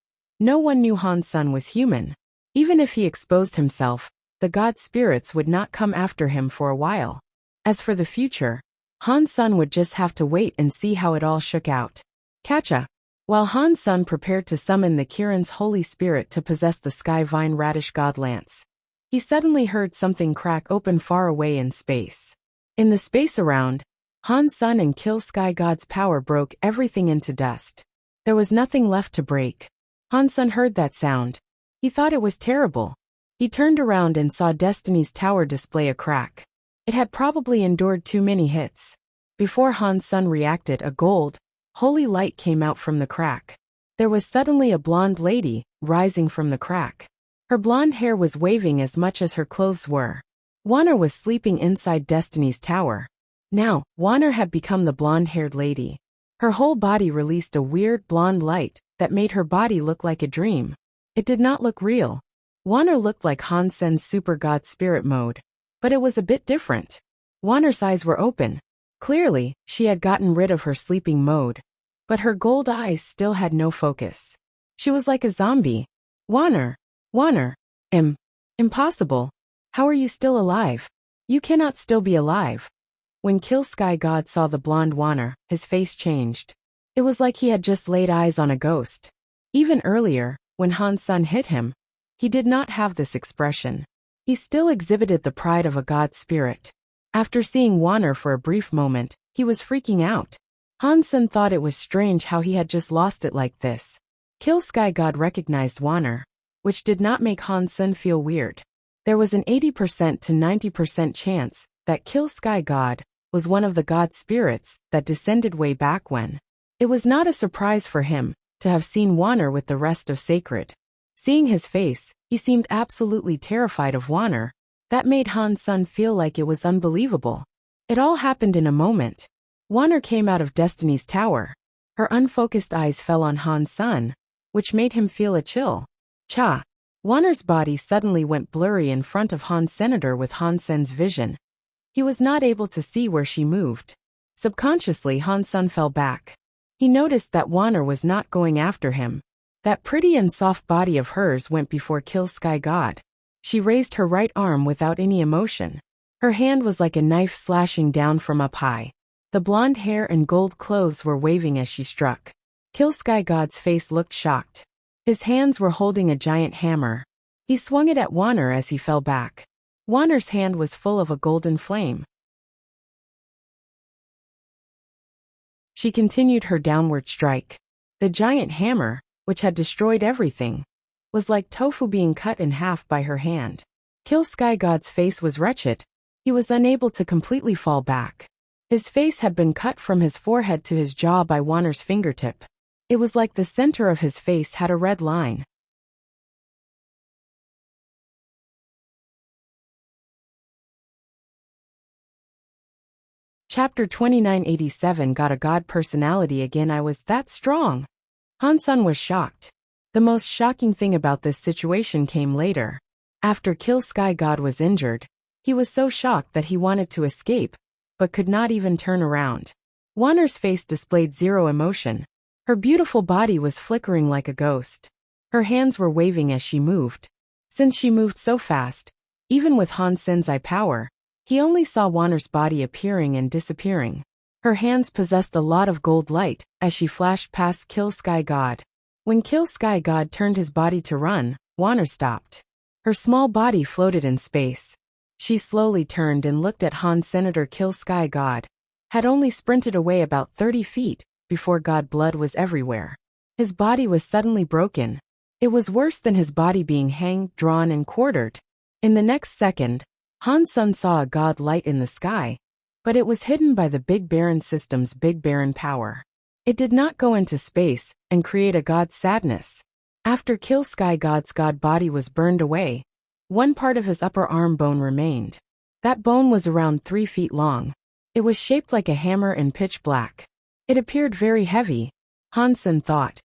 no one knew Han Sun was human. Even if he exposed himself, the god spirits would not come after him for a while. As for the future, Han Sun would just have to wait and see how it all shook out. Catcha. While Han Sun prepared to summon the Kirin's Holy Spirit to possess the Sky Vine Radish God Lance, he suddenly heard something crack open far away in space. In the space around, Han Sun and Kill Sky God's power broke everything into dust. There was nothing left to break. Han Sun heard that sound. He thought it was terrible. He turned around and saw Destiny's Tower display a crack. It had probably endured too many hits. Before Han's son reacted, a gold, holy light came out from the crack. There was suddenly a blonde lady, rising from the crack. Her blonde hair was waving as much as her clothes were. Wanner was sleeping inside Destiny's Tower. Now, Wanner had become the blonde-haired lady. Her whole body released a weird blonde light that made her body look like a dream. It did not look real. Wanner looked like Han Sen's super god spirit mode. But it was a bit different. Wanner's eyes were open. Clearly, she had gotten rid of her sleeping mode. But her gold eyes still had no focus. She was like a zombie. Wanner. Impossible. How are you still alive? You cannot still be alive. When Kill Sky God saw the blonde Wanner, his face changed. It was like he had just laid eyes on a ghost. Even earlier, when Han's son hit him, he did not have this expression. He still exhibited the pride of a god spirit. After seeing Wanner for a brief moment, he was freaking out. Han's son thought it was strange how he had just lost it like this. Kill Sky God recognized Wanner, which did not make Han's son feel weird. There was an 80% to 90% chance that Kill Sky God was one of the god spirits that descended way back when. It was not a surprise for him to have seen Wanner with the rest of Sacred. Seeing his face, he seemed absolutely terrified of Wanner. That made Han's son feel like it was unbelievable. It all happened in a moment. Wanner came out of Destiny's Tower. Her unfocused eyes fell on Han's son, which made him feel a chill. Cha! Wanner's body suddenly went blurry in front of Han's senator with Han Sen's vision. He was not able to see where she moved. Subconsciously, Han's son fell back. He noticed that Wanner was not going after him. That pretty and soft body of hers went before Kill Sky God. She raised her right arm without any emotion. Her hand was like a knife slashing down from up high. The blonde hair and gold clothes were waving as she struck. Kill Sky God's face looked shocked. His hands were holding a giant hammer. He swung it at Wanner as he fell back. Wanner's hand was full of a golden flame. She continued her downward strike. The giant hammer, which had destroyed everything, was like tofu being cut in half by her hand. Kill Sky God's face was wretched. He was unable to completely fall back. His face had been cut from his forehead to his jaw by Wanner's fingertip. It was like the center of his face had a red line. Chapter 2987 Got a god personality again. I was that strong. Han's son was shocked. The most shocking thing about this situation came later. After Kill Sky God was injured, he was so shocked that he wanted to escape, but could not even turn around. Wanner's face displayed zero emotion. Her beautiful body was flickering like a ghost. Her hands were waving as she moved. Since she moved so fast, even with Han Sen's eye power, he only saw Wanner's body appearing and disappearing. Her hands possessed a lot of gold light as she flashed past Kill Sky God. When Kill Sky God turned his body to run, Wanner stopped. Her small body floated in space. She slowly turned and looked at Han's senator. Kill Sky God had only sprinted away about 30 feet before God blood was everywhere. His body was suddenly broken. It was worse than his body being hanged, drawn, and quartered. In the next second, Han's son saw a god light in the sky, but it was hidden by the Big Baron system's Big Baron power. It did not go into space and create a god's sadness. After Kill Sky God's god body was burned away, one part of his upper arm bone remained. That bone was around 3 feet long. It was shaped like a hammer and pitch black. It appeared very heavy. Han's son thought,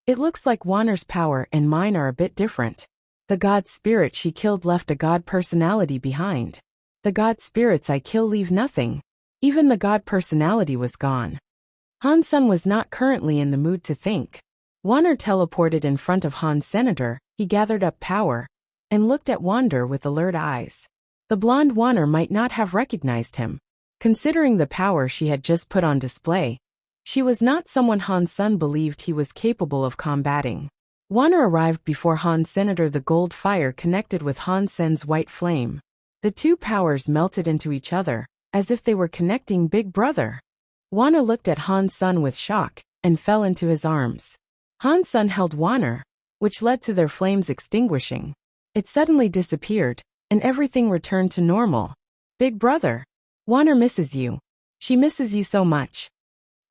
"It looks like Wanner's power and mine are a bit different." The god spirit she killed left a god personality behind. The god spirits I kill leave nothing. Even the god personality was gone. Han's son was not currently in the mood to think. Wanner teleported in front of Han's senator. He gathered up power and looked at Wander with alert eyes. The blonde Wanner might not have recognized him. Considering the power she had just put on display, she was not someone Han's son believed he was capable of combating. Wanner arrived before Han's senator. The gold fire connected with Han Sen's white flame. The two powers melted into each other, as if they were connecting Big Brother. Wanner looked at Han's son with shock, and fell into his arms. Han's son held Wanner, which led to their flames extinguishing. It suddenly disappeared, and everything returned to normal. Big brother. Wanner misses you. She misses you so much.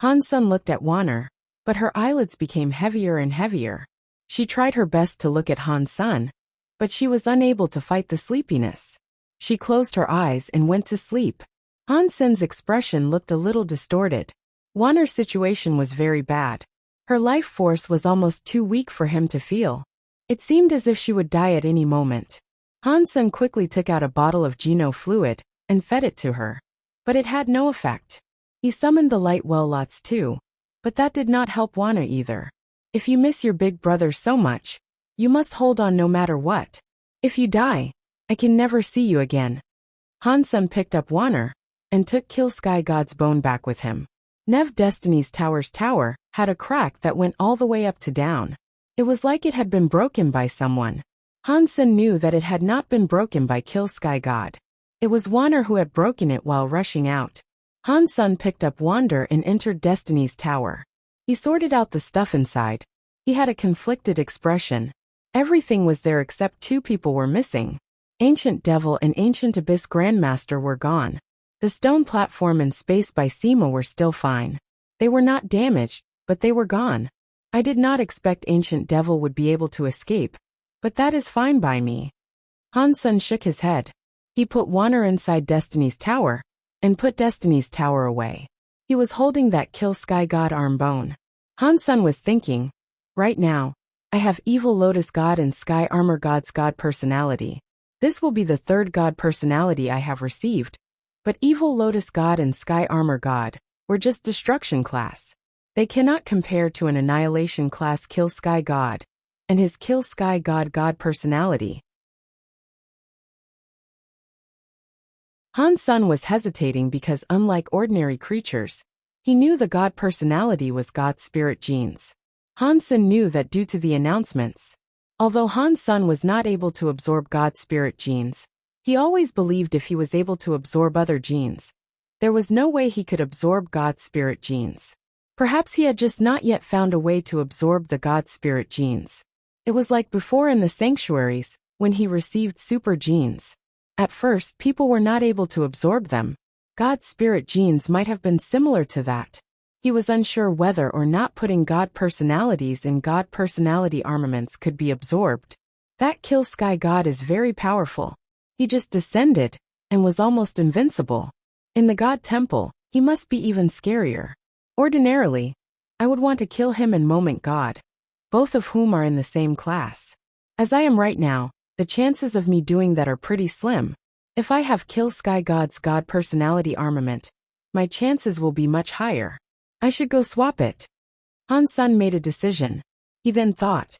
Han-sun looked at Wanner, but her eyelids became heavier and heavier. She tried her best to look at Han-sun, but she was unable to fight the sleepiness. She closed her eyes and went to sleep. Han-sun's expression looked a little distorted. Wanner's situation was very bad. Her life force was almost too weak for him to feel. It seemed as if she would die at any moment. Han-sun quickly took out a bottle of Geno fluid and fed it to her. But it had no effect. He summoned the light well lots too, but that did not help Wanner either. If you miss your big brother so much, you must hold on no matter what. If you die, I can never see you again. Han-sun picked up Wanner and took Kill Sky God's bone back with him. Nev Destiny's Tower's tower had a crack that went all the way up to down. It was like it had been broken by someone. Han-sun knew that it had not been broken by Kill Sky God. It was Wanner who had broken it while rushing out. Han-sun picked up Wander and entered Destiny's Tower. He sorted out the stuff inside. He had a conflicted expression. Everything was there except two people were missing. Ancient Devil and Ancient Abyss Grandmaster were gone. The stone platform and space by Sema were still fine. They were not damaged, but they were gone. I did not expect Ancient Devil would be able to escape, but that is fine by me. Han-sun shook his head. He put Wanner inside Destiny's Tower, and put Destiny's Tower away. He was holding that Kill Sky God arm bone. Han-sun was thinking, right now, I have Evil Lotus God and Sky Armor God's God personality. This will be the third God personality I have received, but Evil Lotus God and Sky Armor God were just destruction class. They cannot compare to an annihilation class Kill Sky God and his Kill Sky God God personality. Han-sun was hesitating because unlike ordinary creatures, he knew the God personality was God's spirit genes. Han-sun knew that due to the announcements. Although Han-sun was not able to absorb God's spirit genes, he always believed if he was able to absorb other genes, there was no way he could absorb God's spirit genes. Perhaps he had just not yet found a way to absorb the God spirit genes. It was like before in the sanctuaries, when he received super genes. At first, people were not able to absorb them. God's spirit genes might have been similar to that. He was unsure whether or not putting God personalities in God personality armaments could be absorbed. That Kill Sky God is very powerful. He just descended and was almost invincible. In the God Temple, he must be even scarier. Ordinarily, I would want to kill him and Moment God, both of whom are in the same class. As I am right now, the chances of me doing that are pretty slim. If I have Kill Sky God's God personality armament, my chances will be much higher. I should go swap it. Han-sun made a decision. He then thought,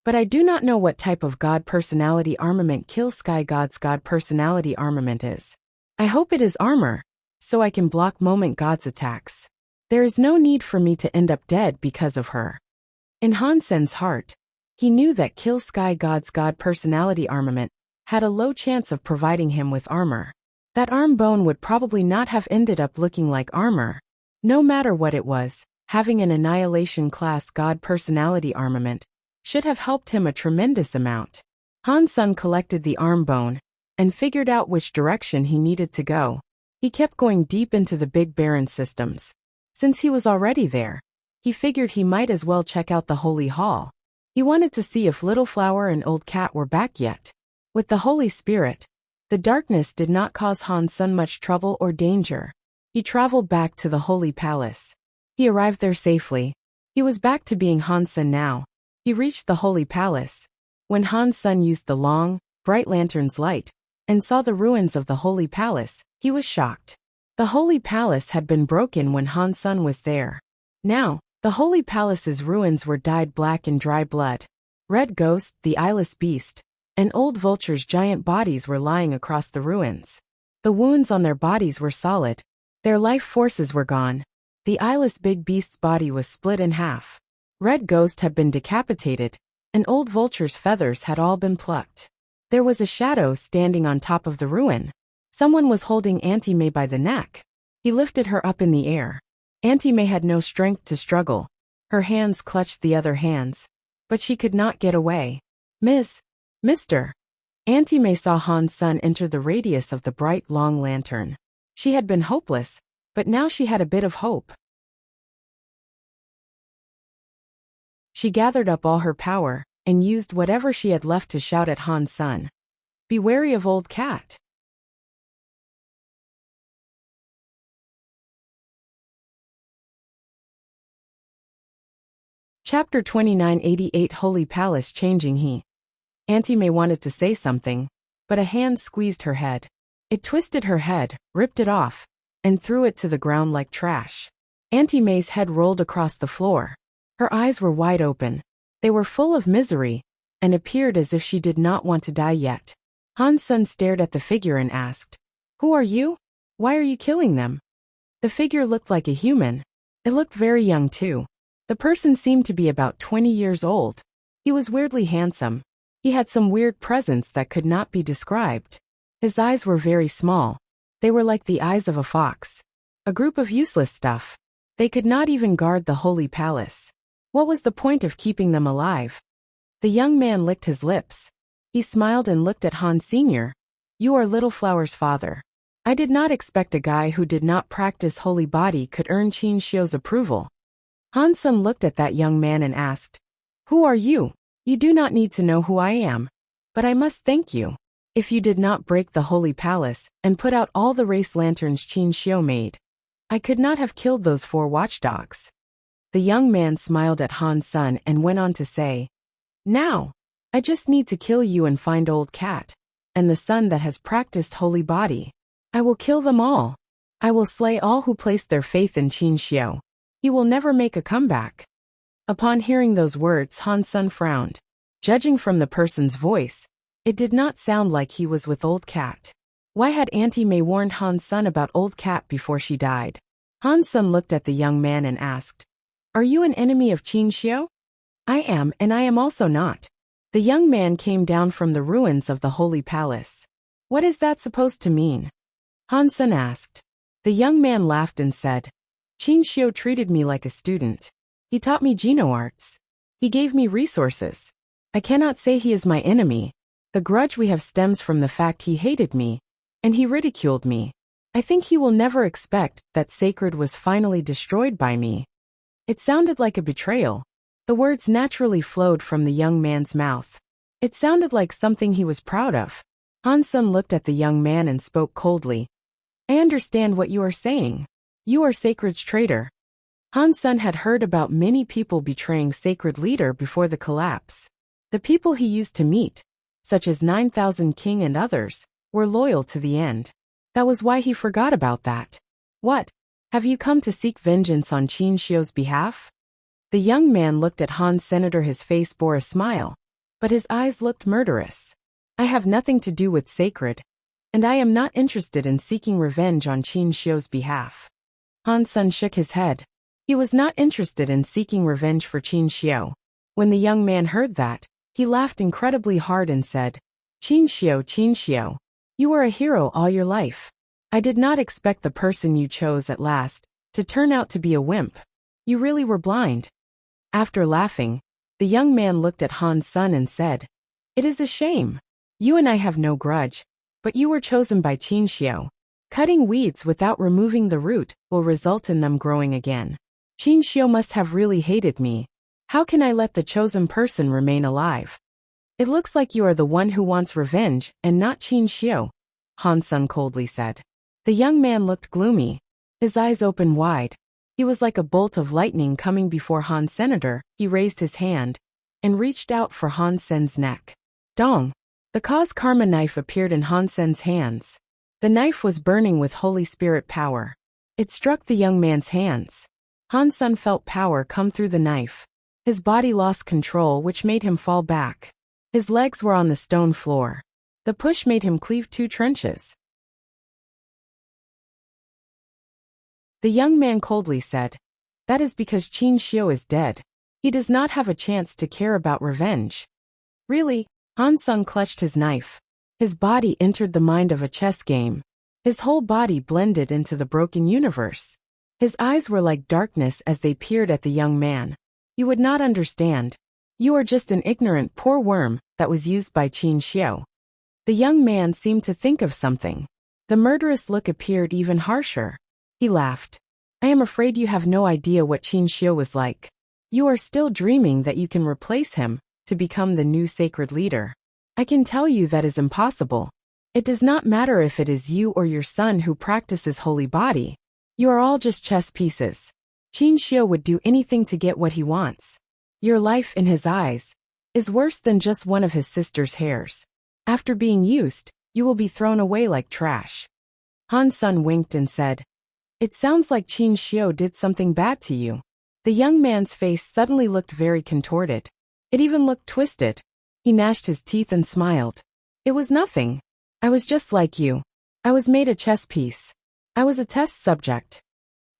but I do not know what type of God personality armament Kill Sky God's God personality armament is. I hope it is armor, so I can block Moment God's attacks. There is no need for me to end up dead because of her. In Han-sun's heart, he knew that Kill Sky God's God personality armament had a low chance of providing him with armor. That arm bone would probably not have ended up looking like armor. No matter what it was, having an annihilation class God personality armament should have helped him a tremendous amount. Han-sun collected the arm bone and figured out which direction he needed to go. He kept going deep into the Big Barren systems. Since he was already there, he figured he might as well check out the Holy Hall. He wanted to see if Little Flower and Old Cat were back yet. With the Holy Spirit, the darkness did not cause Han-sun much trouble or danger. He traveled back to the Holy Palace. He arrived there safely. He was back to being Han-sun now. He reached the Holy Palace. When Han-sun used the long, bright lantern's light and saw the ruins of the Holy Palace, he was shocked. The Holy Palace had been broken when Han-sun was there. Now, the Holy Palace's ruins were dyed black in dry blood. Red Ghost, the eyeless beast, and Old Vulture's giant bodies were lying across the ruins. The wounds on their bodies were solid. Their life forces were gone. The eyeless big beast's body was split in half. Red Ghost had been decapitated, and Old Vulture's feathers had all been plucked. There was a shadow standing on top of the ruin. Someone was holding Auntie May by the neck. He lifted her up in the air. Auntie May had no strength to struggle. Her hands clutched the other hands, but she could not get away. Mister. Auntie Mei saw Han's son enter the radius of the bright, long lantern. She had been hopeless, but now she had a bit of hope. She gathered up all her power and used whatever she had left to shout at Han's son. "Be wary of old cat." Chapter 2988 Holy Palace Changing He. Auntie Mei wanted to say something, but a hand squeezed her head. It twisted her head, ripped it off, and threw it to the ground like trash. Auntie Mei's head rolled across the floor. Her eyes were wide open. They were full of misery, and appeared as if she did not want to die yet. Han's son stared at the figure and asked, "Who are you? Why are you killing them?" The figure looked like a human. It looked very young too. The person seemed to be about 20 years old. He was weirdly handsome. He had some weird presence that could not be described. His eyes were very small. They were like the eyes of a fox. A group of useless stuff. They could not even guard the holy palace. What was the point of keeping them alive? The young man licked his lips. He smiled and looked at Han Sr. "You are Little Flower's father. I did not expect a guy who did not practice holy body could earn Qin Xiu's approval." Han's son looked at that young man and asked, "Who are you? You do not need to know who I am. But I must thank you. If you did not break the holy palace and put out all the race lanterns Qin Xiu made, I could not have killed those 4 watchdogs." The young man smiled at Han's son and went on to say, "Now, I just need to kill you and find old cat, and the son that has practiced holy body. I will kill them all. I will slay all who place their faith in Qin Xiu. He will never make a comeback." Upon hearing those words, Han's son frowned. Judging from the person's voice, it did not sound like he was with old cat. Why had Auntie Mei warned Han's son about old cat before she died? Han's son looked at the young man and asked, "Are you an enemy of Qin Xiu?" "I am, and I am also not." The young man came down from the ruins of the holy palace. "What is that supposed to mean?" Han's son asked. The young man laughed and said, "Qin Xiu treated me like a student. He taught me Geno arts. He gave me resources. I cannot say he is my enemy. The grudge we have stems from the fact he hated me, and he ridiculed me. I think he will never expect that sacred was finally destroyed by me." It sounded like a betrayal. The words naturally flowed from the young man's mouth. It sounded like something he was proud of. Han's son looked at the young man and spoke coldly. "I understand what you are saying. You are Sacred's traitor." Han's son had heard about many people betraying Sacred leader before the collapse. The people he used to meet, such as 9,000 King and others, were loyal to the end. That was why he forgot about that. "What? Have you come to seek vengeance on Qin Xiu's behalf?" The young man looked at Han's senator. His face bore a smile, but his eyes looked murderous. "I have nothing to do with Sacred, and I am not interested in seeking revenge on Qin Xiu's behalf." Han's son shook his head. He was not interested in seeking revenge for Qin Xiu. When the young man heard that, he laughed incredibly hard and said, Qin Xiu, you were a hero all your life. I did not expect the person you chose at last to turn out to be a wimp. You really were blind." After laughing, the young man looked at Han's son and said, "It is a shame. You and I have no grudge, but you were chosen by Qin Xiu. Cutting weeds without removing the root will result in them growing again. Qin Xiu must have really hated me. How can I let the chosen person remain alive?" "It looks like you are the one who wants revenge and not Qin Xiu," Han's son coldly said. The young man looked gloomy. His eyes opened wide. He was like a bolt of lightning coming before Han's senator. He raised his hand and reached out for Han Sen's neck. Dong! The cause karma knife appeared in Han Sen's hands. The knife was burning with Holy Spirit power. It struck the young man's hands. Han's son felt power come through the knife. His body lost control, which made him fall back. His legs were on the stone floor. The push made him cleave 2 trenches. The young man coldly said, "That is because Qin Xiu is dead. He does not have a chance to care about revenge." "Really?" Han's son clutched his knife. His body entered the mind of a chess game. His whole body blended into the broken universe. His eyes were like darkness as they peered at the young man. "You would not understand. You are just an ignorant poor worm that was used by Qin Xiu." The young man seemed to think of something. The murderous look appeared even harsher. He laughed. I am afraid you have no idea what Qin Xiu was like. You are still dreaming that you can replace him to become the new sacred leader. I can tell you that is impossible. It does not matter if it is you or your son who practices holy body. You are all just chess pieces. Qin Xiu would do anything to get what he wants. Your life, in his eyes, is worse than just one of his sister's hairs. After being used, you will be thrown away like trash. Han Sun winked and said, It sounds like Qin Xiu did something bad to you. The young man's face suddenly looked very contorted. It even looked twisted. He gnashed his teeth and smiled. It was nothing. I was just like you. I was made a chess piece. I was a test subject.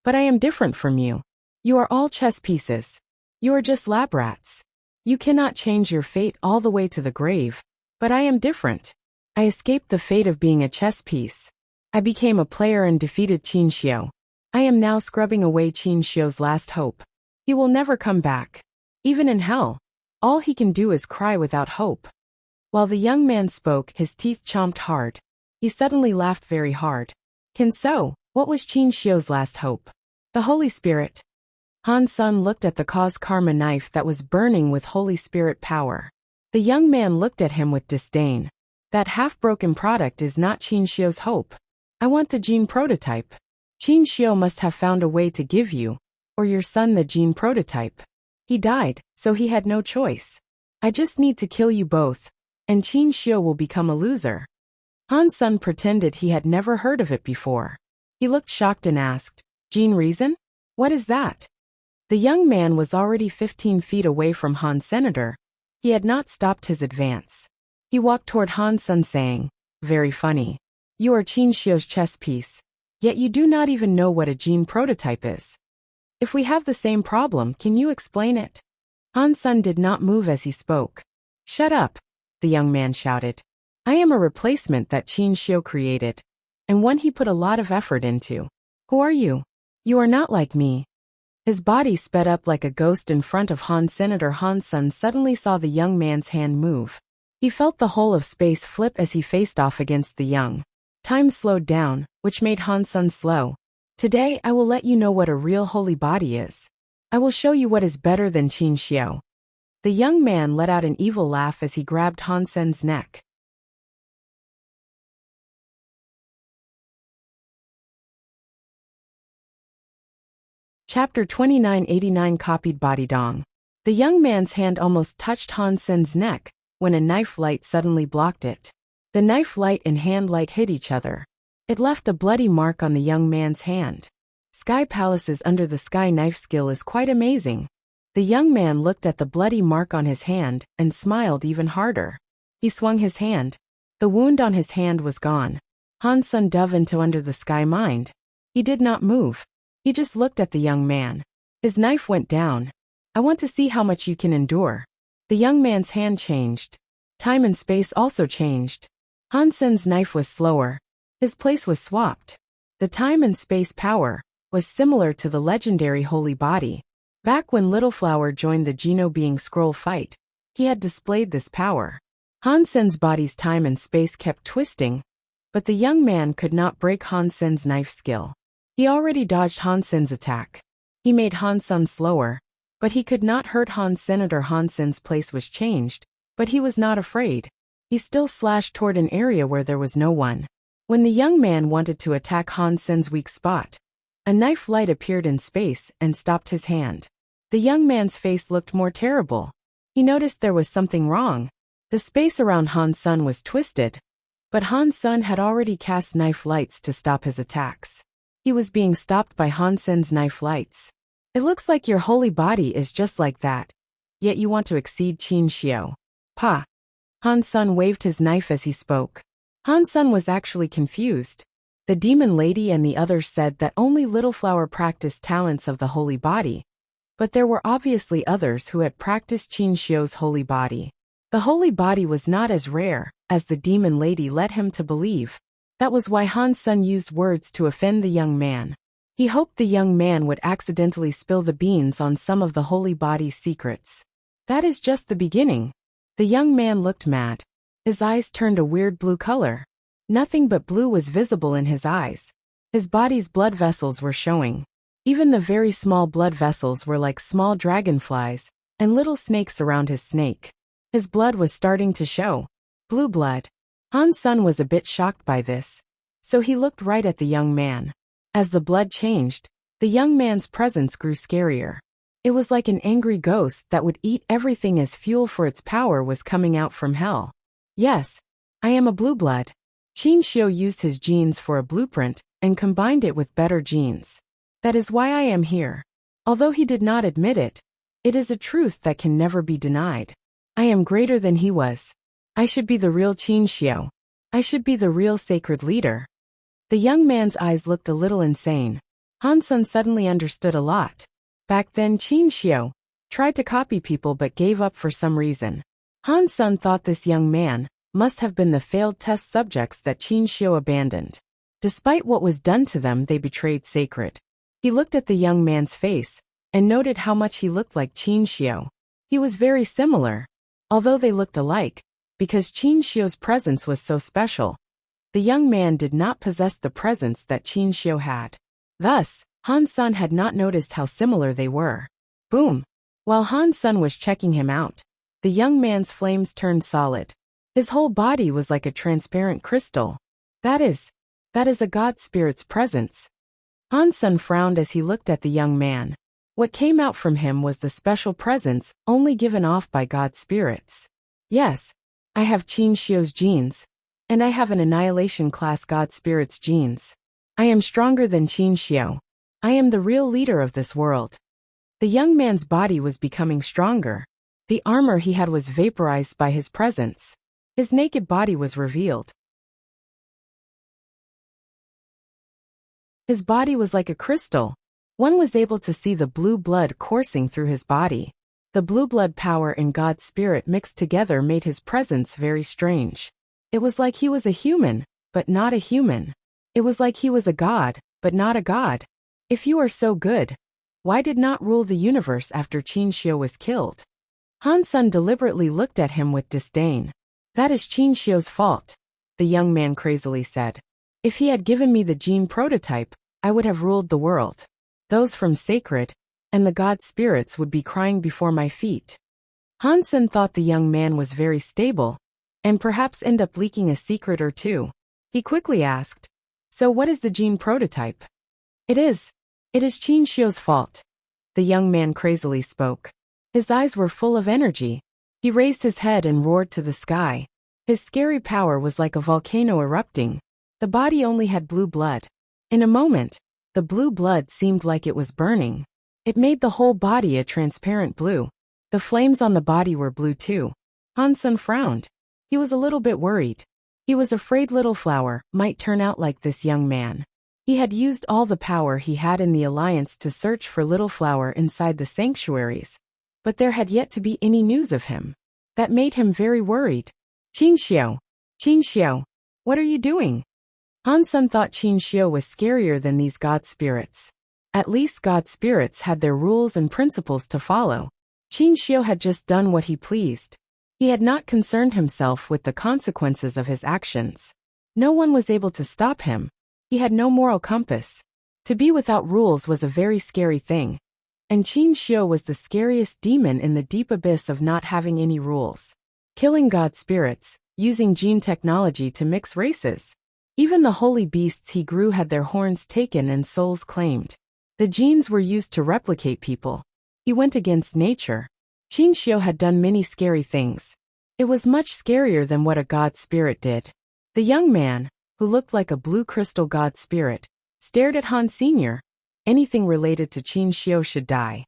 But I am different from you. You are all chess pieces. You are just lab rats. You cannot change your fate all the way to the grave. But I am different. I escaped the fate of being a chess piece. I became a player and defeated Qin Xiu. I am now scrubbing away Qin Xiu's last hope. He will never come back. Even in hell, all he can do is cry without hope. While the young man spoke, his teeth chomped hard. He suddenly laughed very hard. What was Qin Xiu's last hope? The Holy Spirit. Han Sun looked at the cause karma knife that was burning with Holy Spirit power. The young man looked at him with disdain. That half-broken product is not Qin Xiu's hope. I want the gene prototype. Qin Xiu must have found a way to give you, or your son, the gene prototype. He died, so he had no choice. I just need to kill you both, and Qin Xiu will become a loser. Han Sun pretended he had never heard of it before. He looked shocked and asked, Gene reason? What is that? The young man was already 15 feet away from Han Senator. He had not stopped his advance. He walked toward Han Sun saying, Very funny. You are Qin Xiu's chess piece, yet you do not even know what a gene prototype is. If we have the same problem, can you explain it? Han Sun did not move as he spoke. Shut up, the young man shouted. I am a replacement that Qin Xiu created, and one he put a lot of effort into. Who are you? You are not like me. His body sped up like a ghost in front of Han Senator. Han Sun suddenly saw the young man's hand move. He felt the whole of space flip as he faced off against the young. Time slowed down, which made Han Sun slow. Today I will let you know what a real holy body is. I will show you what is better than Qin Xiu. The young man let out an evil laugh as he grabbed Han Sun's neck. Chapter 2989 Copied Body Dong. The young man's hand almost touched Han Sen's neck when a knife light suddenly blocked it. The knife light and hand light hit each other. It left a bloody mark on the young man's hand. Sky Palace's under the sky knife skill is quite amazing. The young man looked at the bloody mark on his hand and smiled even harder. He swung his hand. The wound on his hand was gone. Han Sun dove into under the sky mind. He did not move. He just looked at the young man. His knife went down. I want to see how much you can endure. The young man's hand changed. Time and space also changed. Han Sun's knife was slower. His place was swapped. The time and space power was similar to the legendary holy body. Back when Little Flower joined the Geno Being Scroll fight, he had displayed this power. Han Sun's body's time and space kept twisting, but the young man could not break Han Sun's knife skill. He already dodged Han Sun's attack. He made Han Sun slower, but he could not hurt Han Senator. Han Sun's place was changed, but he was not afraid. He still slashed toward an area where there was no one. When the young man wanted to attack Han Sun's weak spot, a knife light appeared in space and stopped his hand. The young man's face looked more terrible. He noticed there was something wrong. The space around Han Sun was twisted, but Han Sun had already cast knife lights to stop his attacks. He was being stopped by Han Sun's knife lights. It looks like your holy body is just like that, yet you want to exceed Qin Xiu. Pa! Han Sun waved his knife as he spoke. Han Sun was actually confused. The demon lady and the others said that only Little Flower practiced talents of the holy body, but there were obviously others who had practiced Qin Xiu's holy body. The holy body was not as rare as the demon lady led him to believe. That was why Han Sun used words to offend the young man. He hoped the young man would accidentally spill the beans on some of the holy body's secrets. That is just the beginning. The young man looked mad. His eyes turned a weird blue color. Nothing but blue was visible in his eyes. His body's blood vessels were showing. Even the very small blood vessels were like small dragonflies, and little snakes around his snake. His blood was starting to show. Blue blood. Han Sen was a bit shocked by this, so he looked right at the young man. As the blood changed, the young man's presence grew scarier. It was like an angry ghost that would eat everything as fuel for its power was coming out from hell. Yes, I am a blue blood. Qin Xiu used his genes for a blueprint and combined it with better genes. That is why I am here. Although he did not admit it, it is a truth that can never be denied. I am greater than he was. I should be the real Qin Xiu. I should be the real sacred leader. The young man's eyes looked a little insane. Han Sen suddenly understood a lot. Back then Qin Xiu tried to copy people but gave up for some reason. Han Sen thought this young man must have been the failed test subjects that Qin Xiu abandoned. Despite what was done to them, they betrayed sacred. He looked at the young man's face and noted how much he looked like Qin Xiu. He was very similar, although they looked alike, because Qin Xiu's presence was so special. The young man did not possess the presence that Qin Xiu had. Thus, Han Sen had not noticed how similar they were. Boom! While Han Sen was checking him out, the young man's flames turned solid. His whole body was like a transparent crystal. That is a god spirit's presence. Han Sen frowned as he looked at the young man. What came out from him was the special presence only given off by god spirits. Yes, I have Qin Xiu's genes, and I have an annihilation class god spirit's genes. I am stronger than Qin Xiu. I am the real leader of this world. The young man's body was becoming stronger. The armor he had was vaporized by his presence. His naked body was revealed. His body was like a crystal. One was able to see the blue blood coursing through his body. The blue blood power and God spirit mixed together made his presence very strange. It was like he was a human, but not a human. It was like he was a god, but not a god. If you are so good, why did not rule the universe after Qin Xiu was killed? Han Sen deliberately looked at him with disdain. That is Qin Xiu's fault, the young man crazily said. If he had given me the gene prototype, I would have ruled the world. Those from sacred and the god spirits would be crying before my feet. Han Sen thought the young man was very stable, and perhaps end up leaking a secret or two. He quickly asked, so what is the gene prototype? It is Qin Xiu's fault. The young man crazily spoke. His eyes were full of energy. He raised his head and roared to the sky. His scary power was like a volcano erupting. The body only had blue blood. In a moment, the blue blood seemed like it was burning. It made the whole body a transparent blue. The flames on the body were blue too. Han Sen frowned. He was a little bit worried. He was afraid Little Flower might turn out like this young man. He had used all the power he had in the alliance to search for Little Flower inside the sanctuaries, but there had yet to be any news of him. That made him very worried. Qin Xiu, what are you doing? Han Sen thought Qin Xiu was scarier than these god spirits. At least god spirits had their rules and principles to follow. Qin Xiu had just done what he pleased. He had not concerned himself with the consequences of his actions. No one was able to stop him. He had no moral compass. To be without rules was a very scary thing. And Qin Xiu was the scariest demon in the deep abyss of not having any rules. Killing god spirits, using gene technology to mix races. Even the holy beasts he grew had their horns taken and souls claimed. The genes were used to replicate people. He went against nature. Qin Xiu had done many scary things. It was much scarier than what a god spirit did. The young man, who looked like a blue crystal god spirit, stared at Han Sr. Anything related to Qin Xiu should die.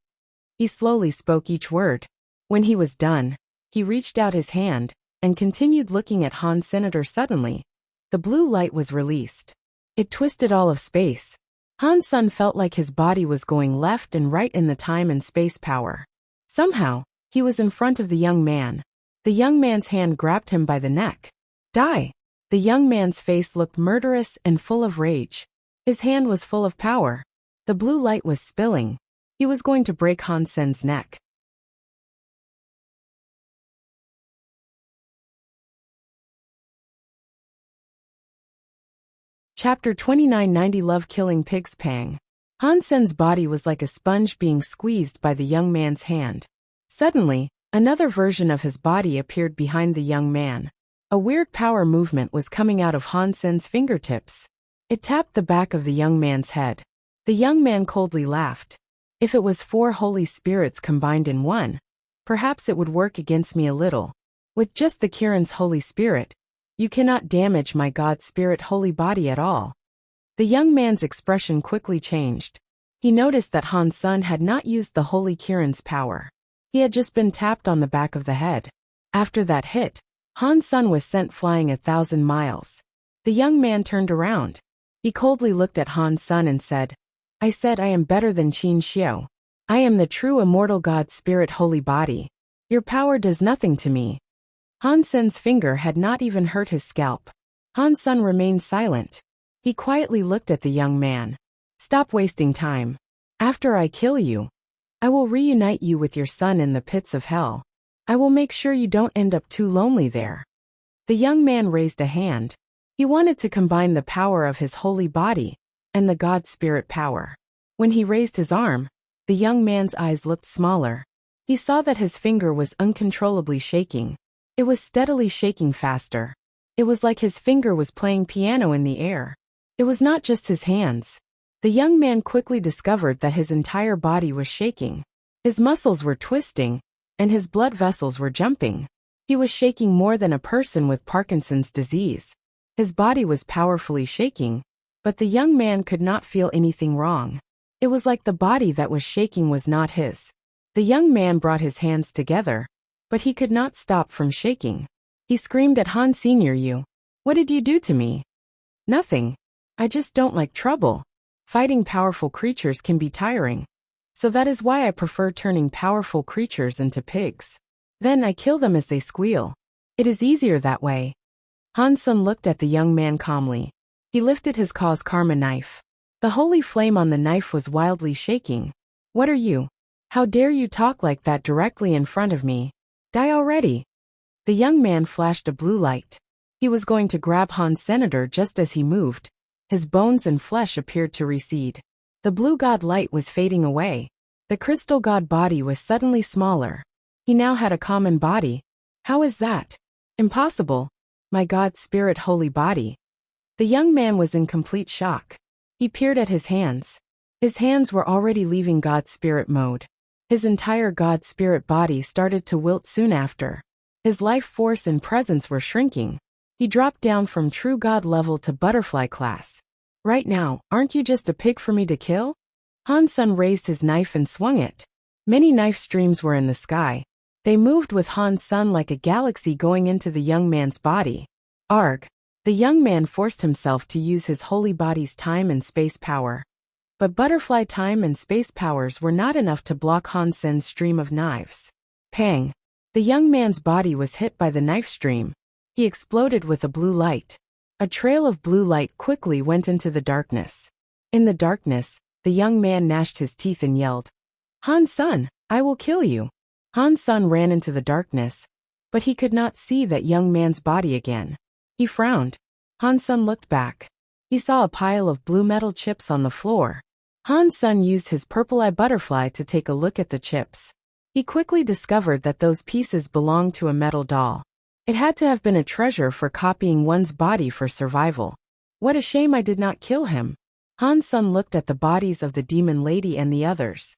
He slowly spoke each word. When he was done, he reached out his hand and continued looking at Han Senator. Suddenly, the blue light was released. It twisted all of space. Han Sen felt like his body was going left and right in the time and space power. Somehow, he was in front of the young man. The young man's hand grabbed him by the neck. Die! The young man's face looked murderous and full of rage. His hand was full of power. The blue light was spilling. He was going to break Han Sen's neck. Chapter 2990 Love Killing Pigs Pang. Han Sen's body was like a sponge being squeezed by the young man's hand. Suddenly, another version of his body appeared behind the young man. A weird power movement was coming out of Han Sen's fingertips. It tapped the back of the young man's head. The young man coldly laughed. If it was 4 holy spirits combined in one, perhaps it would work against me a little. With just the Kirin's holy spirit, you cannot damage my God spirit holy body at all. The young man's expression quickly changed. He noticed that Han Sen had not used the holy Kirin's power. He had just been tapped on the back of the head. After that hit, Han Sen was sent flying 1,000 miles. The young man turned around. He coldly looked at Han Sen and said, I said I am better than Qin Xiu. I am the true immortal God spirit holy body. Your power does nothing to me. Han Sen's finger had not even hurt his scalp. Han Sen remained silent. He quietly looked at the young man. Stop wasting time. After I kill you, I will reunite you with your son in the pits of hell. I will make sure you don't end up too lonely there. The young man raised a hand. He wanted to combine the power of his holy body and the God spirit power. When he raised his arm, the young man's eyes looked smaller. He saw that his finger was uncontrollably shaking. It was steadily shaking faster. It was like his finger was playing piano in the air. It was not just his hands. The young man quickly discovered that his entire body was shaking. His muscles were twisting, and his blood vessels were jumping. He was shaking more than a person with Parkinson's disease. His body was powerfully shaking, but the young man could not feel anything wrong. It was like the body that was shaking was not his. The young man brought his hands together, but he could not stop from shaking. He screamed at Han Senior, You. What did you do to me? Nothing. I just don't like trouble. Fighting powerful creatures can be tiring. So that is why I prefer turning powerful creatures into pigs. Then I kill them as they squeal. It is easier that way. Han Sen looked at the young man calmly. He lifted his cause karma knife. The holy flame on the knife was wildly shaking. What are you? How dare you talk like that directly in front of me? Die already. The young man flashed a blue light. He was going to grab Han Senator just as he moved. His bones and flesh appeared to recede. The blue god light was fading away. The crystal god body was suddenly smaller. He now had a common body. How is that? Impossible. My God spirit holy body. The young man was in complete shock. He peered at his hands. His hands were already leaving God spirit mode. His entire God spirit body started to wilt soon after. His life force and presence were shrinking. He dropped down from true God level to butterfly class. Right now, aren't you just a pig for me to kill? Han Sen raised his knife and swung it. Many knife streams were in the sky. They moved with Han Sen like a galaxy going into the young man's body. Arg! The young man forced himself to use his holy body's time and space power. But butterfly time and space powers were not enough to block Han Sen's stream of knives. Pang! The young man's body was hit by the knife stream. He exploded with a blue light. A trail of blue light quickly went into the darkness. In the darkness, the young man gnashed his teeth and yelled, Han Sen, I will kill you. Han Sen ran into the darkness, but he could not see that young man's body again. He frowned. Han Sen looked back. He saw a pile of blue metal chips on the floor. Han Sen used his purple eye butterfly to take a look at the chips. He quickly discovered that those pieces belonged to a metal doll. It had to have been a treasure for copying one's body for survival. What a shame I did not kill him. Han Sen looked at the bodies of the demon lady and the others.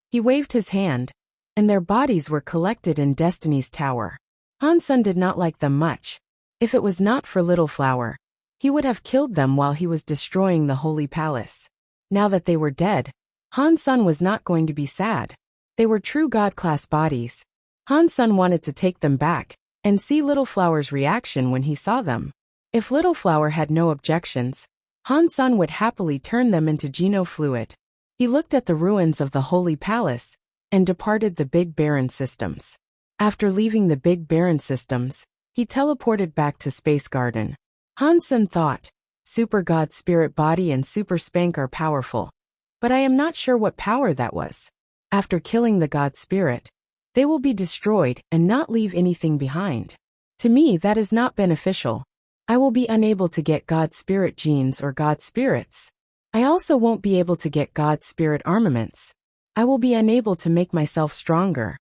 He waved his hand, and their bodies were collected in Destiny's Tower. Han Sen did not like them much. If it was not for Little Flower, he would have killed them while he was destroying the Holy Palace. Now that they were dead, Han Sen was not going to be sad. They were true God-class bodies. Han Sen wanted to take them back and see Little Flower's reaction when he saw them. If Little Flower had no objections, Han Sen would happily turn them into Geno fluid. He looked at the ruins of the Holy Palace and departed the Big Baron systems. After leaving the Big Baron systems, he teleported back to Space Garden. Han Sen thought, Super God Spirit Body and Super Spank are powerful, but I am not sure what power that was. After killing the God Spirit, they will be destroyed and not leave anything behind. To me, that is not beneficial. I will be unable to get God spirit genes or God spirits. I also won't be able to get God spirit armaments. I will be unable to make myself stronger.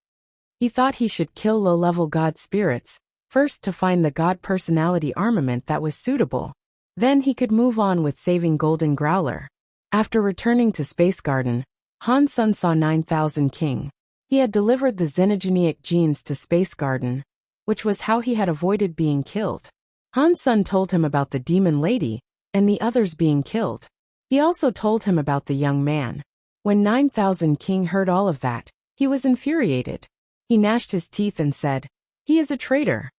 He thought he should kill low-level God spirits, first to find the God personality armament that was suitable. Then he could move on with saving Golden Growler. After returning to Space Garden, Han Sen saw 9000 King. He had delivered the xenogenic genes to Space Garden, which was how he had avoided being killed. Han Sen told him about the demon lady and the others being killed. He also told him about the young man. When 9000 King heard all of that, he was infuriated. He gnashed his teeth and said, "He is a traitor."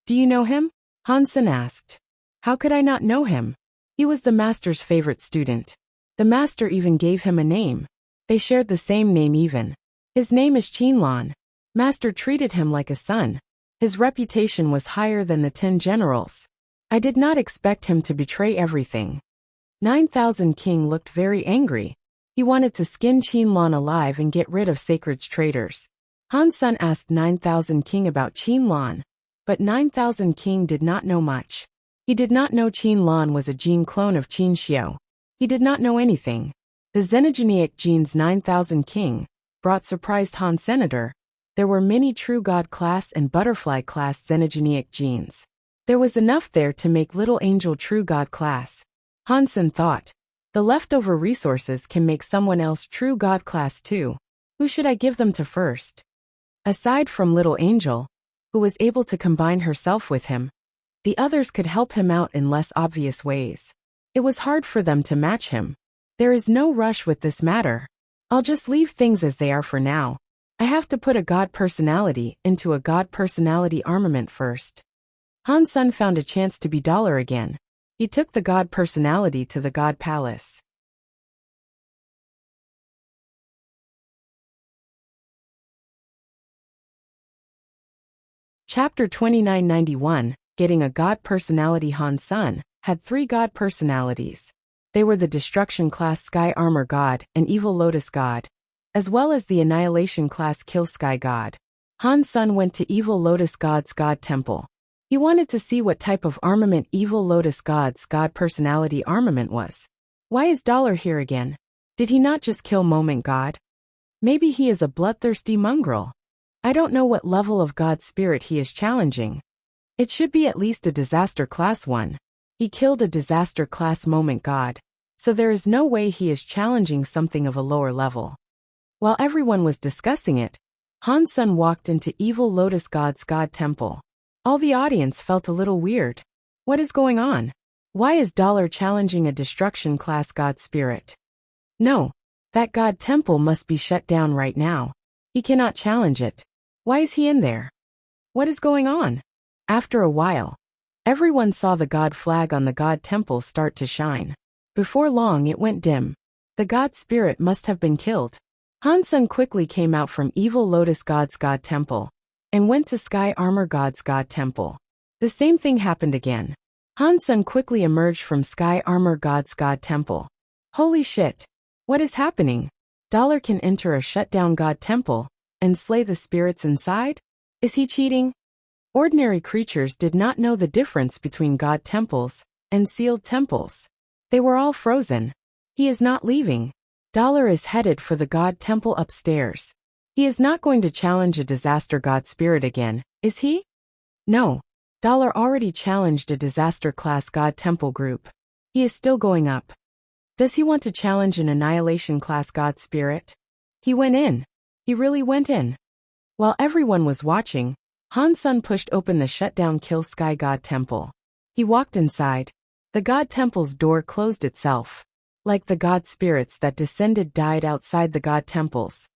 "Do you know him?" Han Sen asked. "How could I not know him? He was the master's favorite student. The master even gave him a name. They shared the same name even. His name is Qinlan. Master treated him like a son. His reputation was higher than the 10 generals. I did not expect him to betray everything." 9000 King looked very angry. He wanted to skin Qinlan alive and get rid of Sacred's traitors. Han Sen asked 9000 King about Qinlan, but 9000 King did not know much. He did not know Qinlan was a gene clone of Qin Xiao. He did not know anything. The xenogenic genes 9000 King brought surprised Han Senator. There were many true God class and butterfly class xenogenic genes. There was enough there to make Little Angel true God class. Han Sen thought, the leftover resources can make someone else true God class too. Who should I give them to first? Aside from Little Angel, who was able to combine herself with him, the others could help him out in less obvious ways. It was hard for them to match him. There is no rush with this matter. I'll just leave things as they are for now. I have to put a God personality into a God personality armament first. Han Sen found a chance to be dollar again. He took the God personality to the God Palace. Chapter 2991, Getting a God Personality. Han Sen had 3 God personalities. They were the Destruction Class Sky Armor God and Evil Lotus God, as well as the Annihilation Class Kill Sky God. Han Sen went to Evil Lotus God's God Temple. He wanted to see what type of armament Evil Lotus God's God Personality armament was. Why is Dollar here again? Did he not just kill Moment God? Maybe he is a bloodthirsty mongrel. I don't know what level of God spirit he is challenging. It should be at least a Disaster Class 1. He killed a Disaster Class Moment God, so there is no way he is challenging something of a lower level. While everyone was discussing it, Han Sen walked into Evil Lotus God's God Temple. All the audience felt a little weird. What is going on? Why is Dollar challenging a Destruction Class God Spirit? No, that God Temple must be shut down right now. He cannot challenge it. Why is he in there? What is going on? After a while, everyone saw the God flag on the God Temple start to shine. Before long it went dim. The God Spirit must have been killed. Han Sen quickly came out from Evil Lotus God's God Temple and went to Sky Armor God's God Temple. The same thing happened again. Han Sen quickly emerged from Sky Armor God's God Temple. Holy shit! What is happening? Dollar can enter a shut-down God Temple and slay the spirits inside? Is he cheating? Ordinary creatures did not know the difference between God Temples and sealed temples. They were all frozen. He is not leaving. Dollar is headed for the God Temple upstairs. He is not going to challenge a Disaster God Spirit again, is he? No. Dollar already challenged a Disaster Class God Temple group. He is still going up. Does he want to challenge an Annihilation Class God Spirit? He went in. He really went in. While everyone was watching, Han Sen pushed open the shutdown Kill Sky God Temple. He walked inside. The God Temple's door closed itself. Like the God Spirits that descended died outside the God Temples.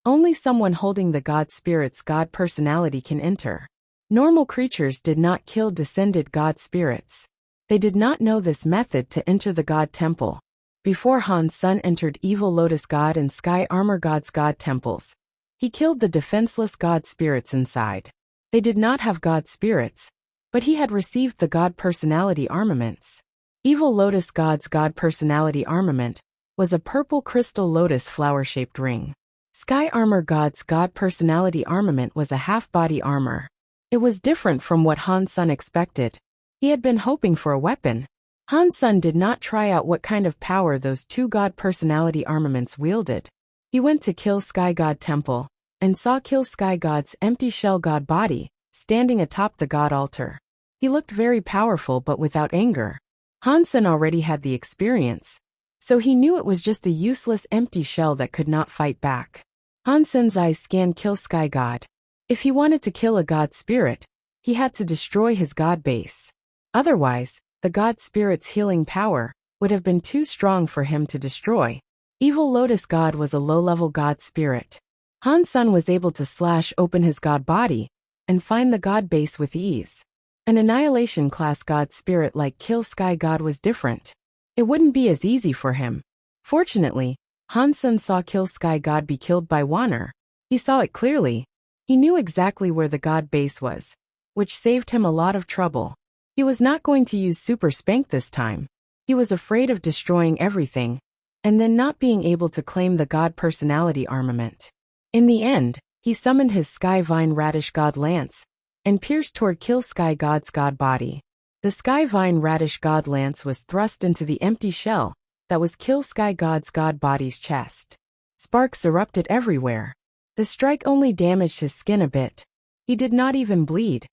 Only someone holding the God Spirit's God personality can enter. Normal creatures did not kill descended God Spirits. They did not know this method to enter the God Temple. Before Han Sen entered Evil Lotus God and Sky Armor God's God Temples, he killed the defenseless God Spirits inside. They did not have God Spirits, but he had received the God Personality armaments. Evil Lotus God's God Personality armament was a purple crystal lotus flower-shaped ring. Sky Armor God's God Personality armament was a half-body armor. It was different from what Han Sun expected. He had been hoping for a weapon. Han Sun did not try out what kind of power those two god personality armaments wielded. He went to Kill Sky God Temple and saw Kill Sky God's empty shell god body standing atop the god altar. He looked very powerful but without anger. Han Sun already had the experience, so he knew it was just a useless empty shell that could not fight back. Han Sun's eyes scanned Kill Sky God. If he wanted to kill a god spirit, he had to destroy his god base. Otherwise, the god spirit's healing power would have been too strong for him to destroy. Evil Lotus God was a low-level god spirit. Han Sun was able to slash open his god body and find the god base with ease. An Annihilation class god spirit like Kill Sky God was different. It wouldn't be as easy for him. Fortunately, Han Sun saw Kill Sky God be killed by Wanner. He saw it clearly. He knew exactly where the god base was, which saved him a lot of trouble. He was not going to use Super Spank this time. He was afraid of destroying everything and then not being able to claim the god personality armament. In the end, he summoned his Sky Vine Radish God Lance and pierced toward Kill Sky God's god body. The Sky Vine Radish God Lance was thrust into the empty shell that was Kill Sky God's god body's chest. Sparks erupted everywhere. The strike only damaged his skin a bit. He did not even bleed.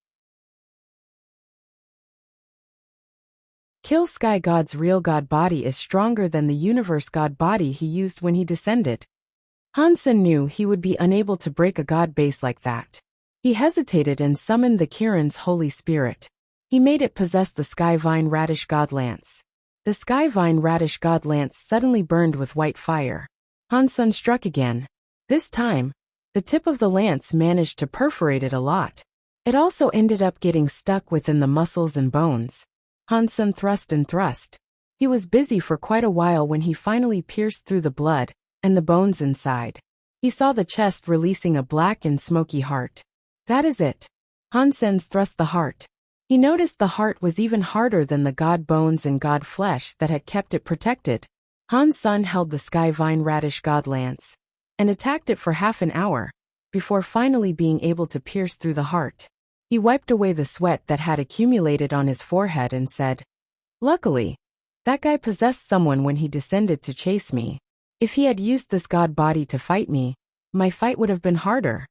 Kill Sky God's real god body is stronger than the universe god body he used when he descended. Han Sun knew he would be unable to break a god base like that. He hesitated and summoned the Kirin's Holy Spirit. He made it possess the Sky Vine Radish God Lance. The Sky Vine Radish God Lance suddenly burned with white fire. Han Sun struck again. This time, the tip of the lance managed to perforate it a lot. It also ended up getting stuck within the muscles and bones. Han Sun thrust and thrust. He was busy for quite a while when he finally pierced through the blood and the bones inside. He saw the chest releasing a black and smoky heart. That is it. Han Sun thrust the heart. He noticed the heart was even harder than the god bones and god flesh that had kept it protected. Han Sun held the Sky Vine Radish God Lance and attacked it for half an hour before finally being able to pierce through the heart. He wiped away the sweat that had accumulated on his forehead and said, "Luckily, that guy possessed someone when he descended to chase me. If he had used this god body to fight me, my fight would have been harder."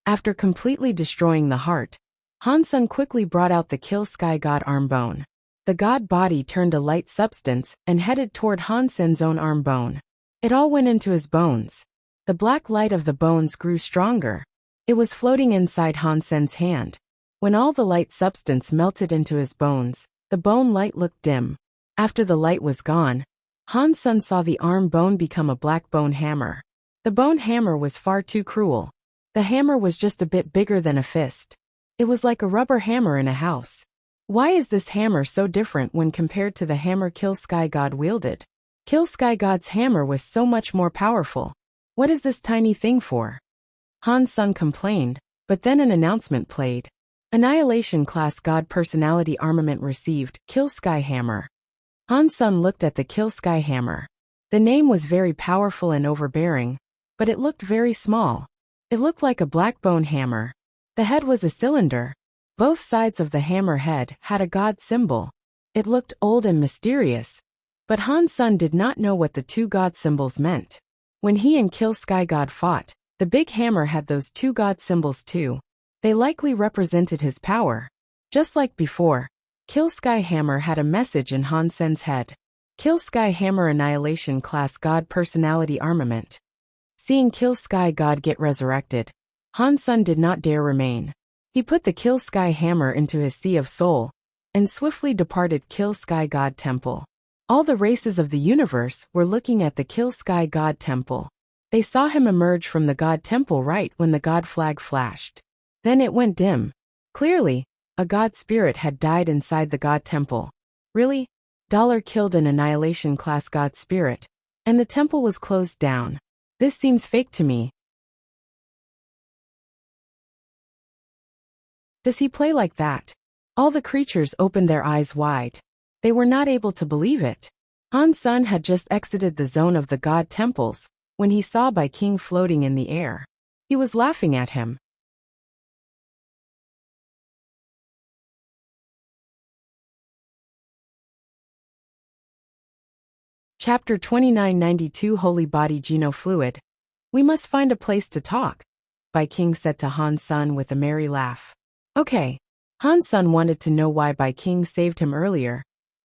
After completely destroying the heart, Han Sun quickly brought out the Kill Sky God arm bone. The god body turned a light substance and headed toward Han Sun's own arm bone. It all went into his bones. The black light of the bones grew stronger. It was floating inside Han Sun's hand. When all the light substance melted into his bones, the bone light looked dim. After the light was gone, Han Sun saw the arm bone become a black bone hammer. The bone hammer was far too cruel. The hammer was just a bit bigger than a fist. It was like a rubber hammer in a house. Why is this hammer so different when compared to the hammer Kill Sky God wielded? Kill Sky God's hammer was so much more powerful. What is this tiny thing for? Han Sun complained, but then an announcement played. Annihilation class god personality armament received, Kill Sky Hammer. Han Sun looked at the Kill Sky Hammer. The name was very powerful and overbearing, but it looked very small. It looked like a black bone hammer. The head was a cylinder. Both sides of the hammer head had a god symbol. It looked old and mysterious, but Han Sun did not know what the two god symbols meant. When he and Kill Sky God fought, the big hammer had those two god symbols too. They likely represented his power. Just like before, Kill Sky Hammer had a message in Han Sun's head. Kill Sky Hammer Annihilation Class God Personality Armament. Seeing Kill Sky God get resurrected, Han Sun did not dare remain. He put the Kill Sky Hammer into his Sea of Soul and swiftly departed Kill Sky God Temple. All the races of the universe were looking at the Kill Sky God Temple. They saw him emerge from the God Temple right when the God flag flashed. Then it went dim. Clearly, a God spirit had died inside the God Temple. Really? Dollar killed an Annihilation class God spirit, and the temple was closed down. This seems fake to me. Does he play like that? All the creatures opened their eyes wide. They were not able to believe it. Han Sun had just exited the zone of the God temples when he saw Bai King floating in the air. He was laughing at him. Chapter 2992 Holy Body Genofluid. We must find a place to talk, Bai King said to Han Sun with a merry laugh. Okay. Han Sun wanted to know why Bai King saved him earlier,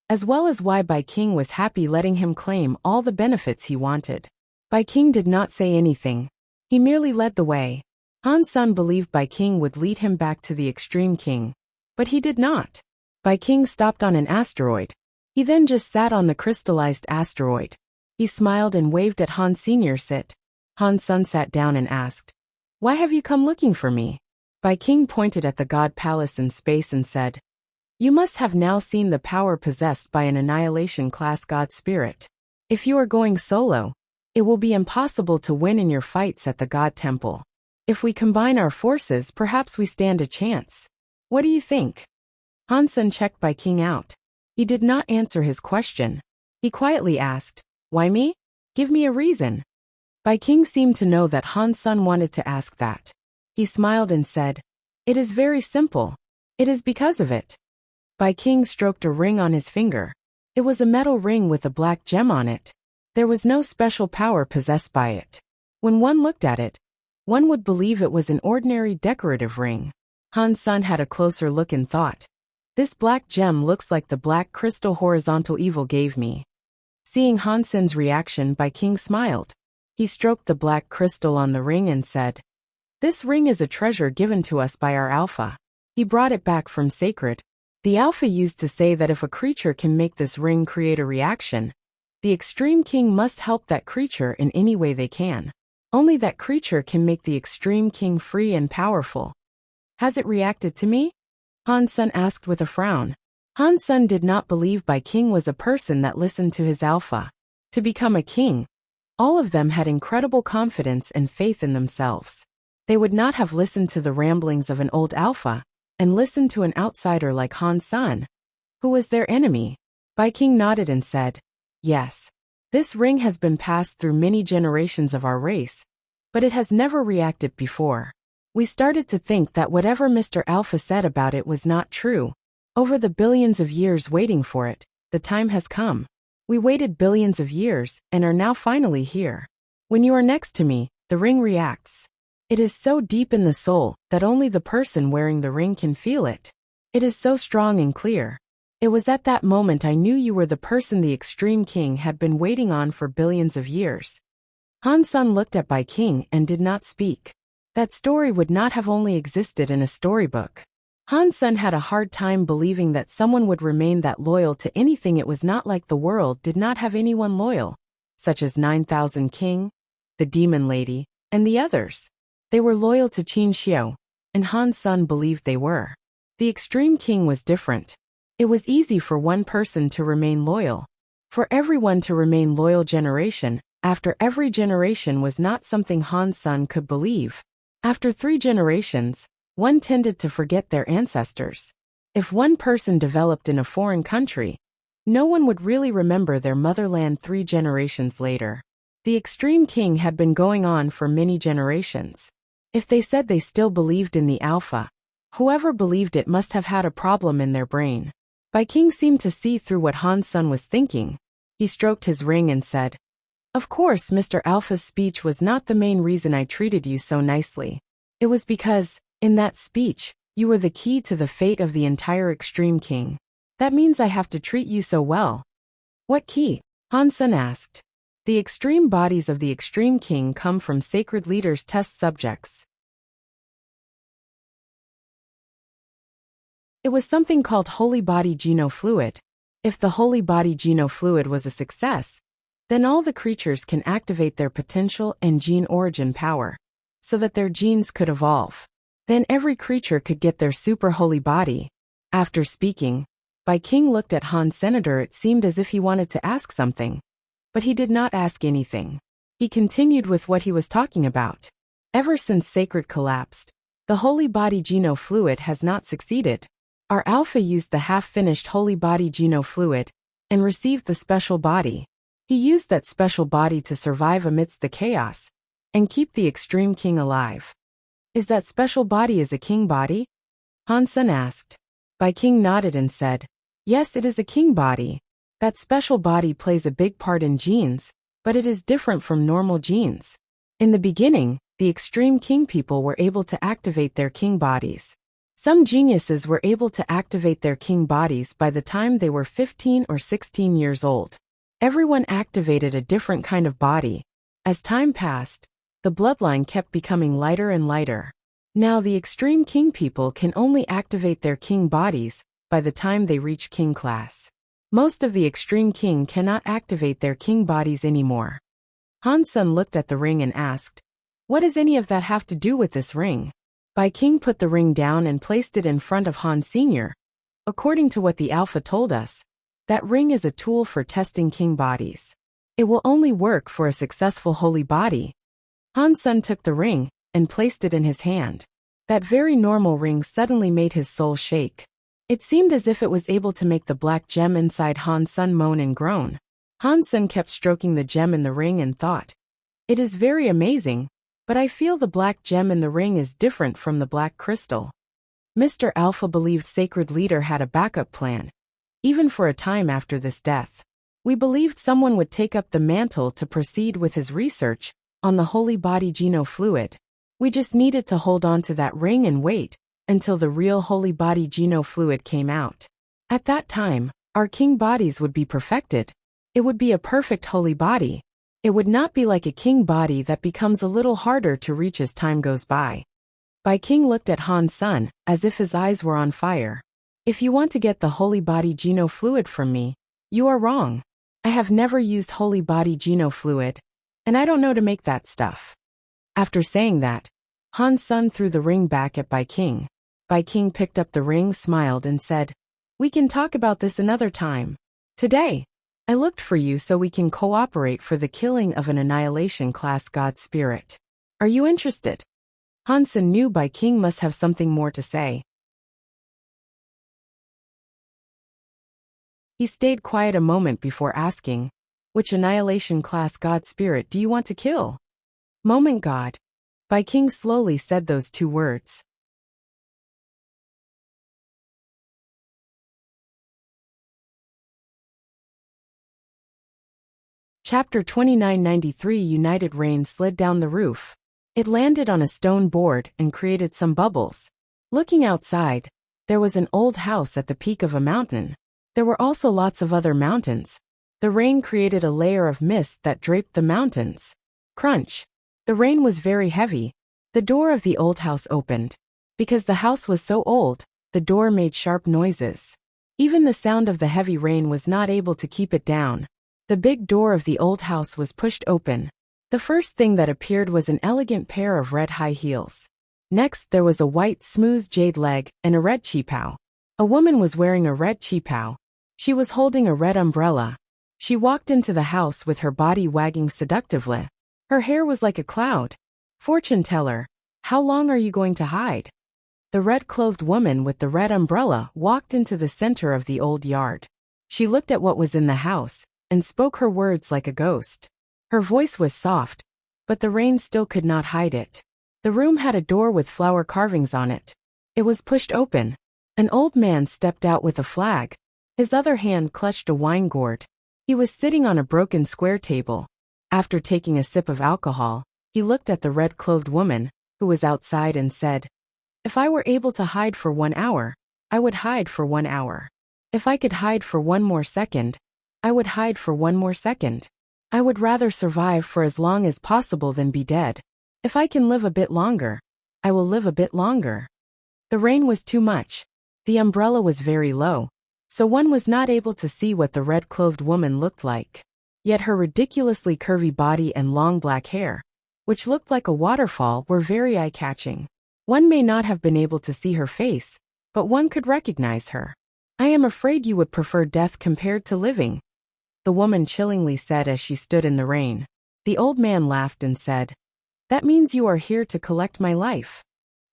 as well as why Bai King was happy letting him claim all the benefits he wanted. Bai King did not say anything. He merely led the way. Han Sun believed Bai King would lead him back to the Extreme King, but he did not. Bai King stopped on an asteroid. He then just sat on the crystallized asteroid. He smiled and waved at Han Senior. Sit. Han Sun sat down and asked, "Why have you come looking for me?" Bai King pointed at the God Palace in space and said, "You must have now seen the power possessed by an annihilation-class God spirit. If you are going solo, it will be impossible to win in your fights at the God Temple. If we combine our forces, perhaps we stand a chance. What do you think?" Han Sun checked Bai King out. He did not answer his question. He quietly asked, "Why me? Give me a reason." Bai King seemed to know that Han Sun wanted to ask that. He smiled and said, "It is very simple. It is because of it." Bai King stroked a ring on his finger. It was a metal ring with a black gem on it. There was no special power possessed by it. When one looked at it, one would believe it was an ordinary decorative ring. Han Sun had a closer look and thought, "This black gem looks like the black crystal horizontal evil gave me." Seeing Han Sun's reaction, Bai King smiled. He stroked the black crystal on the ring and said, "This ring is a treasure given to us by our Alpha. He brought it back from Sacred. The Alpha used to say that if a creature can make this ring create a reaction, the Extreme King must help that creature in any way they can. Only that creature can make the Extreme King free and powerful. Has it reacted to me?" Han Sun asked with a frown. Han Sun did not believe Bai King was a person that listened to his Alpha. To become a king, all of them had incredible confidence and faith in themselves. They would not have listened to the ramblings of an old Alpha and listened to an outsider like Han Sun, who was their enemy. Bai King nodded and said, "Yes. This ring has been passed through many generations of our race, but it has never reacted before. We started to think that whatever Mr. Alpha said about it was not true. Over the billions of years waiting for it, the time has come. We waited billions of years and are now finally here. When you are next to me, the ring reacts. It is so deep in the soul that only the person wearing the ring can feel it. It is so strong and clear. It was at that moment I knew you were the person the Extreme King had been waiting on for billions of years." Han Sun looked at Bai King and did not speak. That story would not have only existed in a storybook. Han Sun had a hard time believing that someone would remain that loyal to anything. It was not like the world did not have anyone loyal, such as 9,000 King, the Demon Lady, and the others. They were loyal to Qin Xiu, and Han Sun believed they were. The Extreme King was different. It was easy for one person to remain loyal. For everyone to remain loyal generation after every generation was not something Han Sun could believe. After 3 generations, one tended to forget their ancestors. If one person developed in a foreign country, no one would really remember their motherland 3 generations later. The Extreme King had been going on for many generations. If they said they still believed in the Alpha, whoever believed it must have had a problem in their brain. Bai King seemed to see through what Han Sun was thinking. He stroked his ring and said, "Of course, Mr. Alpha's speech was not the main reason I treated you so nicely. It was because, in that speech, you were the key to the fate of the entire Extreme King. That means I have to treat you so well." "What key?" Han Sun asked. "The extreme bodies of the Extreme King come from sacred leaders' test subjects. It was something called Holy Body Genofluid. If the Holy Body Genofluid was a success, then all the creatures can activate their potential and gene origin power, so that their genes could evolve. Then every creature could get their super holy body." After speaking, Bai King looked at Han Senator. It seemed as if he wanted to ask something, but he did not ask anything. He continued with what he was talking about. "Ever since Sacred collapsed, the Holy Body Genofluid has not succeeded. Our Alpha used the half-finished Holy Body Genofluid and received the special body. He used that special body to survive amidst the chaos and keep the Extreme King alive." "Is that special body a king body?" Han Sun asked. Bai King nodded and said, "Yes, it is a king body. That special body plays a big part in genes, but it is different from normal genes. In the beginning, the extreme king people were able to activate their king bodies. Some geniuses were able to activate their king bodies by the time they were 15 or 16 years old. Everyone activated a different kind of body. As time passed, the bloodline kept becoming lighter and lighter. Now the extreme king people can only activate their king bodies by the time they reach king class. Most of the extreme king cannot activate their king bodies anymore. Han's son looked at the ring and asked, "What does any of that have to do with this ring?" Bai King put the ring down and placed it in front of Han Sr. According to what the Alpha told us, that ring is a tool for testing king bodies. It will only work for a successful holy body. Han's son took the ring and placed it in his hand. That very normal ring suddenly made his soul shake. It seemed as if it was able to make the black gem inside Han's son moan and groan. Han's son kept stroking the gem in the ring and thought, "It is very amazing, but I feel the black gem in the ring is different from the black crystal." Mr. Alpha believed Sacred Leader had a backup plan, even for a time after this death. We believed someone would take up the mantle to proceed with his research on the holy body geno fluid. We just needed to hold on to that ring and wait until the real holy body geno fluid came out. At that time, our king bodies would be perfected. It would be a perfect holy body. It would not be like a king body that becomes a little harder to reach as time goes by. Bai King looked at Han's son as if his eyes were on fire. "If you want to get the holy body geno fluid from me, you are wrong. I have never used holy body geno fluid, and I don't know to make that stuff." After saying that, Han's son threw the ring back at Bai King. Bai King picked up the ring, smiled, and said, "We can talk about this another time. Today, I looked for you so we can cooperate for the killing of an annihilation class god spirit. Are you interested?" Hansen knew Bai King must have something more to say. He stayed quiet a moment before asking, "Which annihilation class god spirit do you want to kill?" "Moment God." Bai King slowly said those two words. Chapter 2993. United Rain slid down the roof. It landed on a stone board and created some bubbles. Looking outside, there was an old house at the peak of a mountain. There were also lots of other mountains. The rain created a layer of mist that draped the mountains. Crunch. The rain was very heavy. The door of the old house opened. Because the house was so old, the door made sharp noises. Even the sound of the heavy rain was not able to keep it down. The big door of the old house was pushed open. The first thing that appeared was an elegant pair of red high heels. Next, there was a white, smooth jade leg and a red qipao. A woman was wearing a red qipao. She was holding a red umbrella. She walked into the house with her body wagging seductively. Her hair was like a cloud. "Fortune teller, how long are you going to hide?" The red-clothed woman with the red umbrella walked into the center of the old yard. She looked at what was in the house and spoke her words like a ghost. Her voice was soft, but the rain still could not hide it. The room had a door with flower carvings on it. It was pushed open. An old man stepped out with a flag. His other hand clutched a wine gourd. He was sitting on a broken square table. After taking a sip of alcohol, he looked at the red-clothed woman, who was outside, and said, "If I were able to hide for 1 hour, I would hide for 1 hour. If I could hide for 1 more second, I would hide for 1 more second. I would rather survive for as long as possible than be dead. If I can live a bit longer, I will live a bit longer." The rain was too much. The umbrella was very low, so one was not able to see what the red-clothed woman looked like. Yet her ridiculously curvy body and long black hair, which looked like a waterfall, were very eye-catching. One may not have been able to see her face, but one could recognize her. "I am afraid you would prefer death compared to living," the woman chillingly said as she stood in the rain. The old man laughed and said, "That means you are here to collect my life."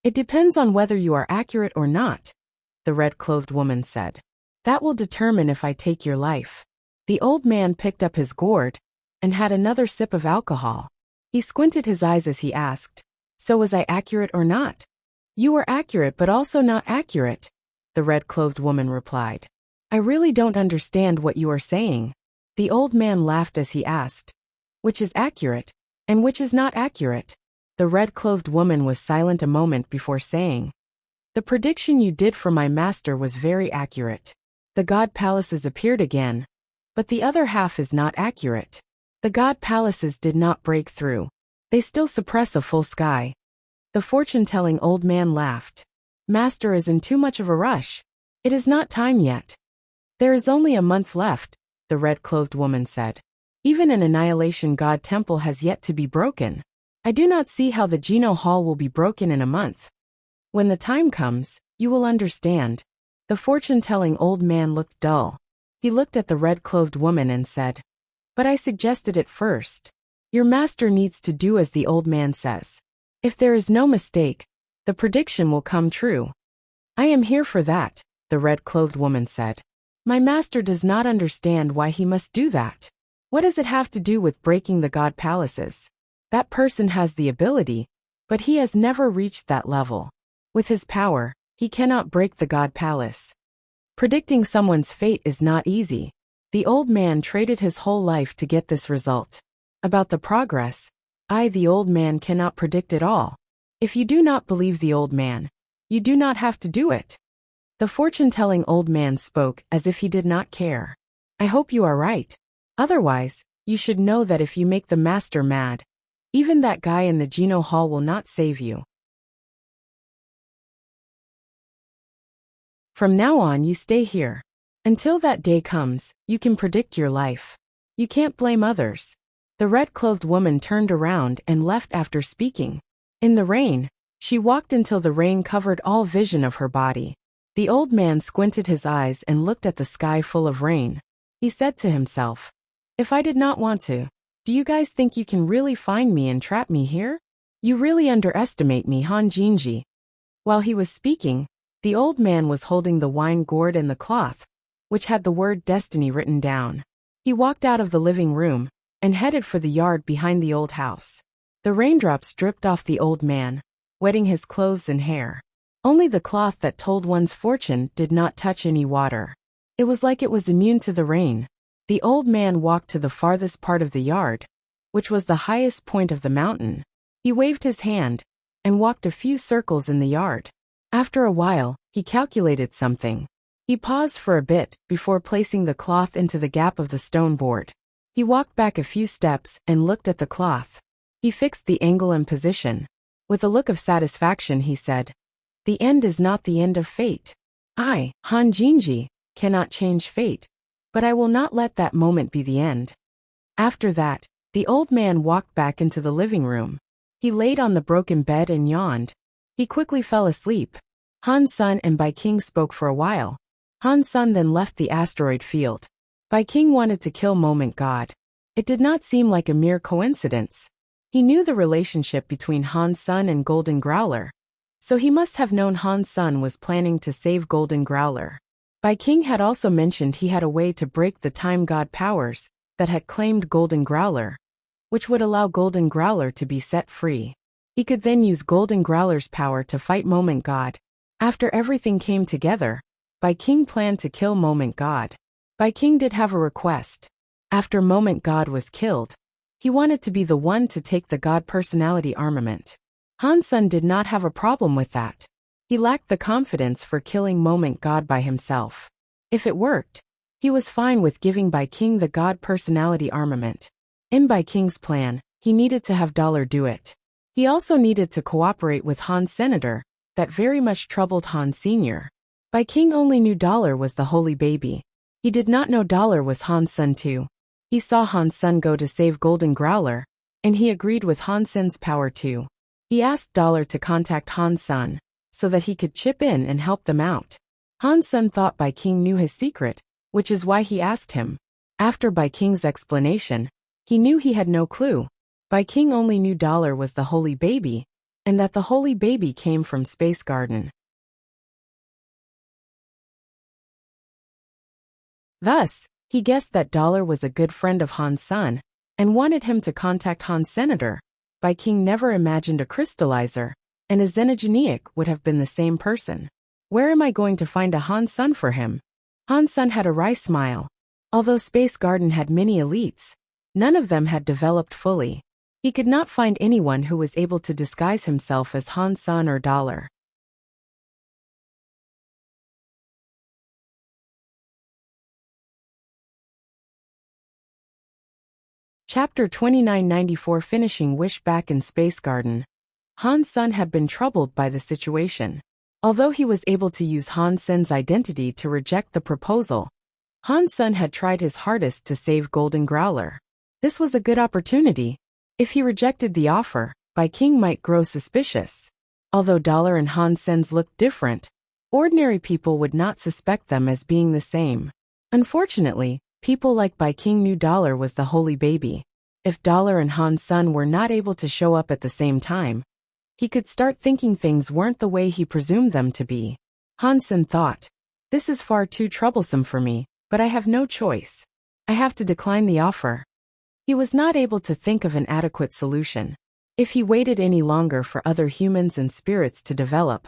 "It depends on whether you are accurate or not," the red-clothed woman said. "That will determine if I take your life." The old man picked up his gourd and had another sip of alcohol. He squinted his eyes as he asked, "So was I accurate or not?" "You were accurate but also not accurate," the red-clothed woman replied. I really don't understand what you are saying. The old man laughed as he asked, which is accurate, and which is not accurate? The red-clothed woman was silent a moment before saying, the prediction you did for my master was very accurate. The god palaces appeared again, but the other half is not accurate. The god palaces did not break through. They still suppress a full sky. The fortune-telling old man laughed. Master is in too much of a rush. It is not time yet. There is only a month left, the red-clothed woman said. Even an annihilation god temple has yet to be broken. I do not see how the Geno Hall will be broken in a month. When the time comes, you will understand. The fortune-telling old man looked dull. He looked at the red-clothed woman and said, but I suggested it first. Your master needs to do as the old man says. If there is no mistake, the prediction will come true. I am here for that, the red-clothed woman said. My master does not understand why he must do that. What does it have to do with breaking the god palaces? That person has the ability, but he has never reached that level. With his power, he cannot break the god palace. Predicting someone's fate is not easy. The old man traded his whole life to get this result. About the progress, the old man cannot predict it all. If you do not believe the old man, you do not have to do it. The fortune-telling old man spoke as if he did not care. I hope you are right. Otherwise, you should know that if you make the master mad, even that guy in the Geno Hall will not save you. From now on you stay here. Until that day comes, you can predict your life. You can't blame others. The red-clothed woman turned around and left after speaking. In the rain, she walked until the rain covered all vision of her body. The old man squinted his eyes and looked at the sky full of rain. He said to himself, if I did not want to, do you guys think you can really find me and trap me here? You really underestimate me, Han Jinji. While he was speaking, the old man was holding the wine gourd and the cloth, which had the word destiny written down. He walked out of the living room and headed for the yard behind the old house. The raindrops dripped off the old man, wetting his clothes and hair. Only the cloth that told one's fortune did not touch any water. It was like it was immune to the rain. The old man walked to the farthest part of the yard, which was the highest point of the mountain. He waved his hand and walked a few circles in the yard. After a while, he calculated something. He paused for a bit before placing the cloth into the gap of the stone board. He walked back a few steps and looked at the cloth. He fixed the angle and position. With a look of satisfaction he said, the end is not the end of fate. I, Han Jinji, cannot change fate, but I will not let that moment be the end. After that, the old man walked back into the living room. He laid on the broken bed and yawned. He quickly fell asleep. Han Sun and Bai King spoke for a while. Han Sun then left the asteroid field. Bai King wanted to kill Moment God. It did not seem like a mere coincidence. He knew the relationship between Han Sun and Golden Growler, so he must have known Han Sun was planning to save Golden Growler. Bai King had also mentioned he had a way to break the time god powers that had claimed Golden Growler, which would allow Golden Growler to be set free. He could then use Golden Growler's power to fight Moment God. After everything came together, Bai King planned to kill Moment God. Bai King did have a request. After Moment God was killed, he wanted to be the one to take the God personality armament. Han Sun did not have a problem with that. He lacked the confidence for killing Moment God by himself. If it worked, he was fine with giving Bai King the God personality armament. In Bai King's plan, he needed to have Dollar do it. He also needed to cooperate with Han Senator, that very much troubled Han Sr. Bai King only knew Dollar was the holy baby. He did not know Dollar was Han Sun too. He saw Han Sun go to save Golden Growler, and he agreed with Han Sun's power too. He asked Dollar to contact Han Sun, so that he could chip in and help them out. Han Sun thought Bai King knew his secret, which is why he asked him. After Bai King's explanation, he knew he had no clue. Bai King only knew Dollar was the holy baby, and that the holy baby came from Space Garden. Thus, he guessed that Dollar was a good friend of Han Sun, and wanted him to contact Han Senator. Bai King never imagined a crystallizer, and a xenogeniac would have been the same person. Where am I going to find a Han Sun for him? Han Sen had a wry smile. Although Space Garden had many elites, none of them had developed fully. He could not find anyone who was able to disguise himself as Han Sen or Dollar. Chapter 2994 Finishing Wish. Back in Space Garden, Han Sen had been troubled by the situation. Although he was able to use Han Sen's identity to reject the proposal, Han Sen had tried his hardest to save Golden Growler. This was a good opportunity. If he rejected the offer, Bai King might grow suspicious. Although Dollar and Han Sen's looked different, ordinary people would not suspect them as being the same. Unfortunately, people like Bai King knew Dollar was the holy baby. If Dollar and Han Sen were not able to show up at the same time, he could start thinking things weren't the way he presumed them to be. Han Sen thought, "This is far too troublesome for me, but I have no choice. I have to decline the offer." He was not able to think of an adequate solution. If he waited any longer for other humans and spirits to develop,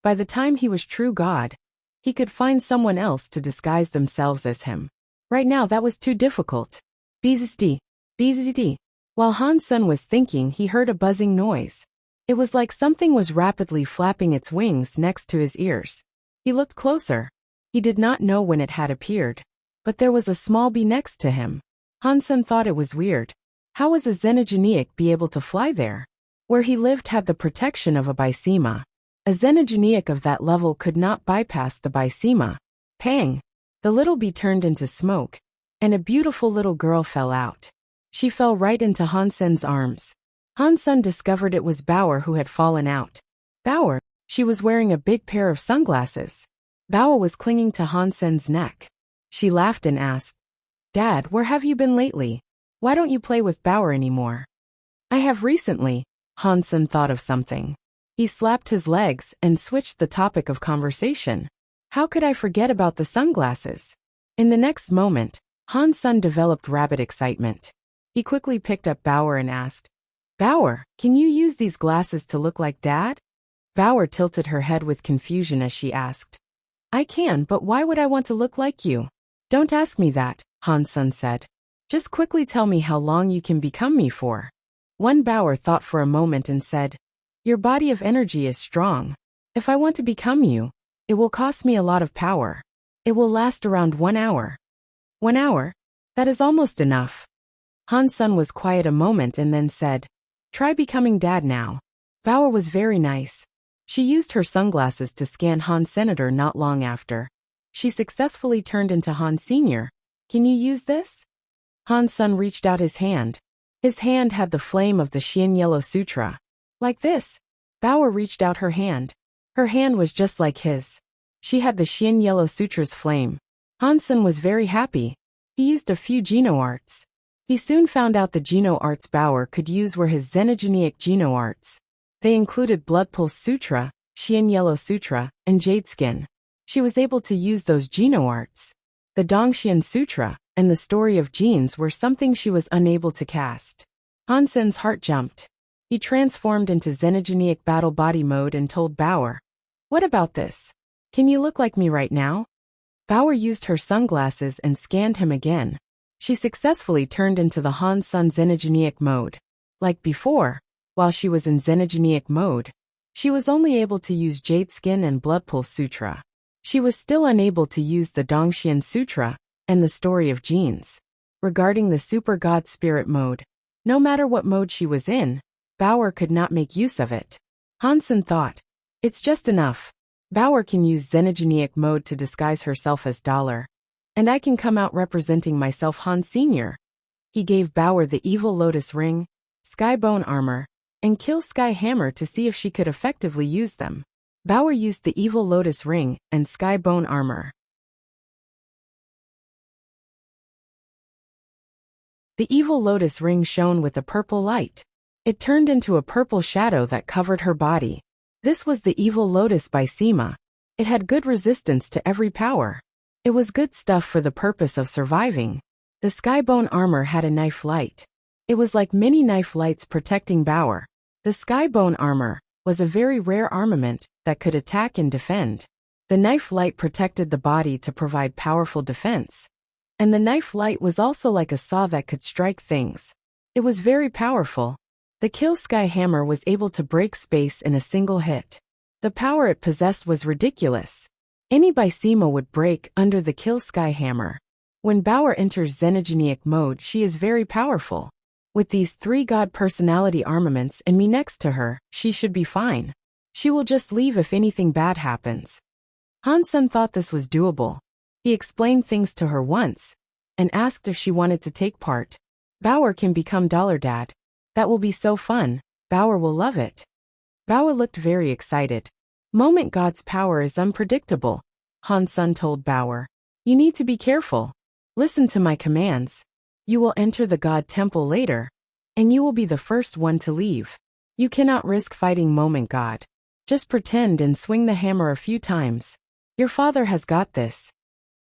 by the time he was true God, he could find someone else to disguise themselves as him. Right now that was too difficult. Bzzd. Bzzd. While Han Sen was thinking, he heard a buzzing noise. It was like something was rapidly flapping its wings next to his ears. He looked closer. He did not know when it had appeared, but there was a small bee next to him. Han Sen thought it was weird. How was a Xenogeniac be able to fly there? Where he lived had the protection of a Bysema. A Xenogeniac of that level could not bypass the Bysema. Pang! The little bee turned into smoke, and a beautiful little girl fell out. She fell right into Han Sen's arms. Han Sen discovered it was Bauer who had fallen out. Bauer, she was wearing a big pair of sunglasses. Bauer was clinging to Han Sen's neck. She laughed and asked, "Dad, where have you been lately? Why don't you play with Bauer anymore?" "I have recently." Han Sen thought of something. He slapped his legs and switched the topic of conversation. "How could I forget about the sunglasses?" In the next moment, Han Sen developed rabid excitement. He quickly picked up Bauer and asked, "Bauer, can you use these glasses to look like Dad?" Bauer tilted her head with confusion as she asked, "I can, but why would I want to look like you?" "Don't ask me that," Han Sen said. "Just quickly tell me how long you can become me for." One Bauer thought for a moment and said, "Your body of energy is strong. If I want to become you, it will cost me a lot of power. It will last around 1 hour. 1 hour? That is almost enough." Han Sen was quiet a moment and then said, "Try becoming Dad now." Bauer was very nice. She used her sunglasses to scan Han Senator not long after. She successfully turned into Han Senior. "Can you use this?" Han Sen reached out his hand. His hand had the flame of the Xian Yellow Sutra. "Like this." Bauer reached out her hand. Her hand was just like his. She had the Xian Yellow Sutra's flame. Han Sen was very happy. He used a few Geno arts. He soon found out the Geno arts Bauer could use were his Xenogeniac Geno arts. They included Blood Pulse Sutra, Xian Yellow Sutra, and Jade Skin. She was able to use those Geno arts. The Dongxian Sutra and the Story of Genes were something she was unable to cast. Han Sen's heart jumped. He transformed into Xenogeniac Battle Body mode and told Bauer, "What about this? Can you look like me right now?" Bauer used her sunglasses and scanned him again. She successfully turned into the Han Sen Xenogeniac mode. Like before, while she was in Xenogeniac mode, she was only able to use Jade Skin and Blood Pulse Sutra. She was still unable to use the Dongxian Sutra and the Story of Genes. Regarding the Super God Spirit mode, no matter what mode she was in, Bauer could not make use of it. Han Sen thought, "It's just enough. Bauer can use Xenogeniac mode to disguise herself as Dollar, and I can come out representing myself Han Senior." He gave Bauer the Evil Lotus Ring, Sky Bone Armor, and Kill Sky Hammer to see if she could effectively use them. Bauer used the Evil Lotus Ring and Sky Bone Armor. The Evil Lotus Ring shone with a purple light. It turned into a purple shadow that covered her body. This was the Evil Lotus Bysema. It had good resistance to every power. It was good stuff for the purpose of surviving. The Skybone armor had a knife light. It was like many knife lights protecting Bauer. The Skybone armor was a very rare armament that could attack and defend. The knife light protected the body to provide powerful defense. And the knife light was also like a saw that could strike things. It was very powerful. The Kill Sky hammer was able to break space in a single hit. The power it possessed was ridiculous. Any Bysema would break under the Kill Sky hammer. When Bauer enters xenogenic mode, she is very powerful. With these 3 god personality armaments and me next to her, she should be fine. She will just leave if anything bad happens. Han-sun thought this was doable. He explained things to her once and asked if she wanted to take part. Bauer can become Dollar Dad. That will be so fun. Bauer will love it. Bauer looked very excited. Moment God's power is unpredictable. Han-sun told Bauer. You need to be careful. Listen to my commands. You will enter the God Temple later, and you will be the first one to leave. You cannot risk fighting Moment God. Just pretend and swing the hammer a few times. Your father has got this.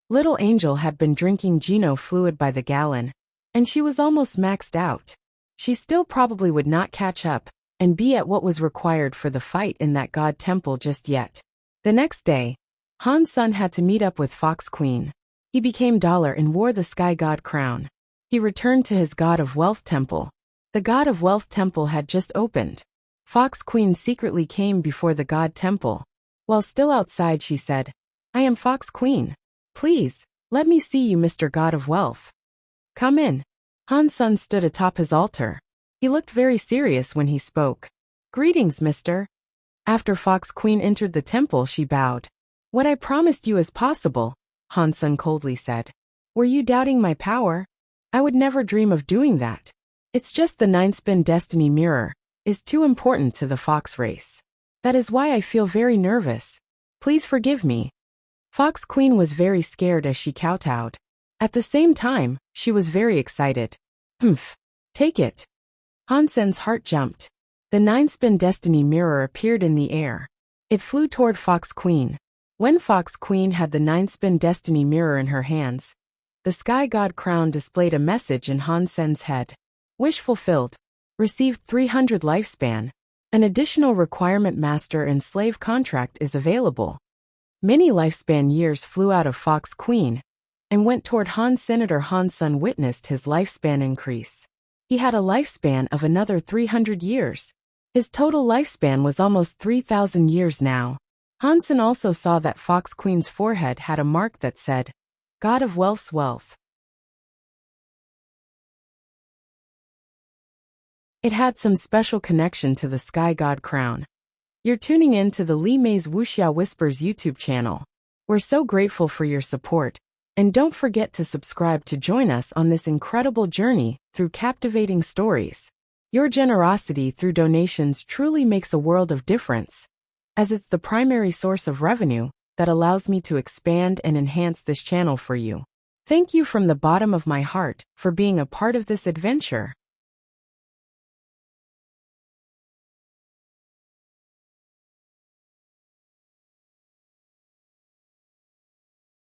Little Angel had been drinking Geno fluid by the gallon, and she was almost maxed out. She still probably would not catch up and be at what was required for the fight in that God Temple just yet. The next day, Han-sun had to meet up with Fox Queen. He became Dollar and wore the Sky God crown. He returned to his God of Wealth Temple. The God of Wealth Temple had just opened. Fox Queen secretly came before the God Temple. While still outside, she said, I am Fox Queen. Please, let me see you, Mr. God of Wealth. Come in. Han-sun stood atop his altar. He looked very serious when he spoke. Greetings, mister. After Fox Queen entered the temple, she bowed. What I promised you is possible, Han-sun coldly said. Were you doubting my power? I would never dream of doing that. It's just the 9-spin destiny mirror is too important to the fox race. That is why I feel very nervous. Please forgive me. Fox Queen was very scared as she kowtowed. At the same time, she was very excited. Take it. Han-sun's heart jumped. The 9-spin destiny mirror appeared in the air. It flew toward Fox Queen. When Fox Queen had the 9-spin destiny mirror in her hands, the Sky God crown displayed a message in Han-sun's head. Wish fulfilled. Received 300 lifespan. An additional requirement master and slave contract is available. Many lifespan years flew out of Fox Queen and went toward Han. Senator Han-sun witnessed his lifespan increase. He had a lifespan of another 300 years. His total lifespan was almost 3,000 years now. Han-sun also saw that Fox Queen's forehead had a mark that said, God of Wealth's Wealth. It had some special connection to the Sky God crown. You're tuning in to the Li Mei's Wuxia Whispers YouTube channel. We're so grateful for your support, and don't forget to subscribe to join us on this incredible journey through captivating stories. Your generosity through donations truly makes a world of difference, as it's the primary source of revenue that allows me to expand and enhance this channel for you. Thank you from the bottom of my heart for being a part of this adventure.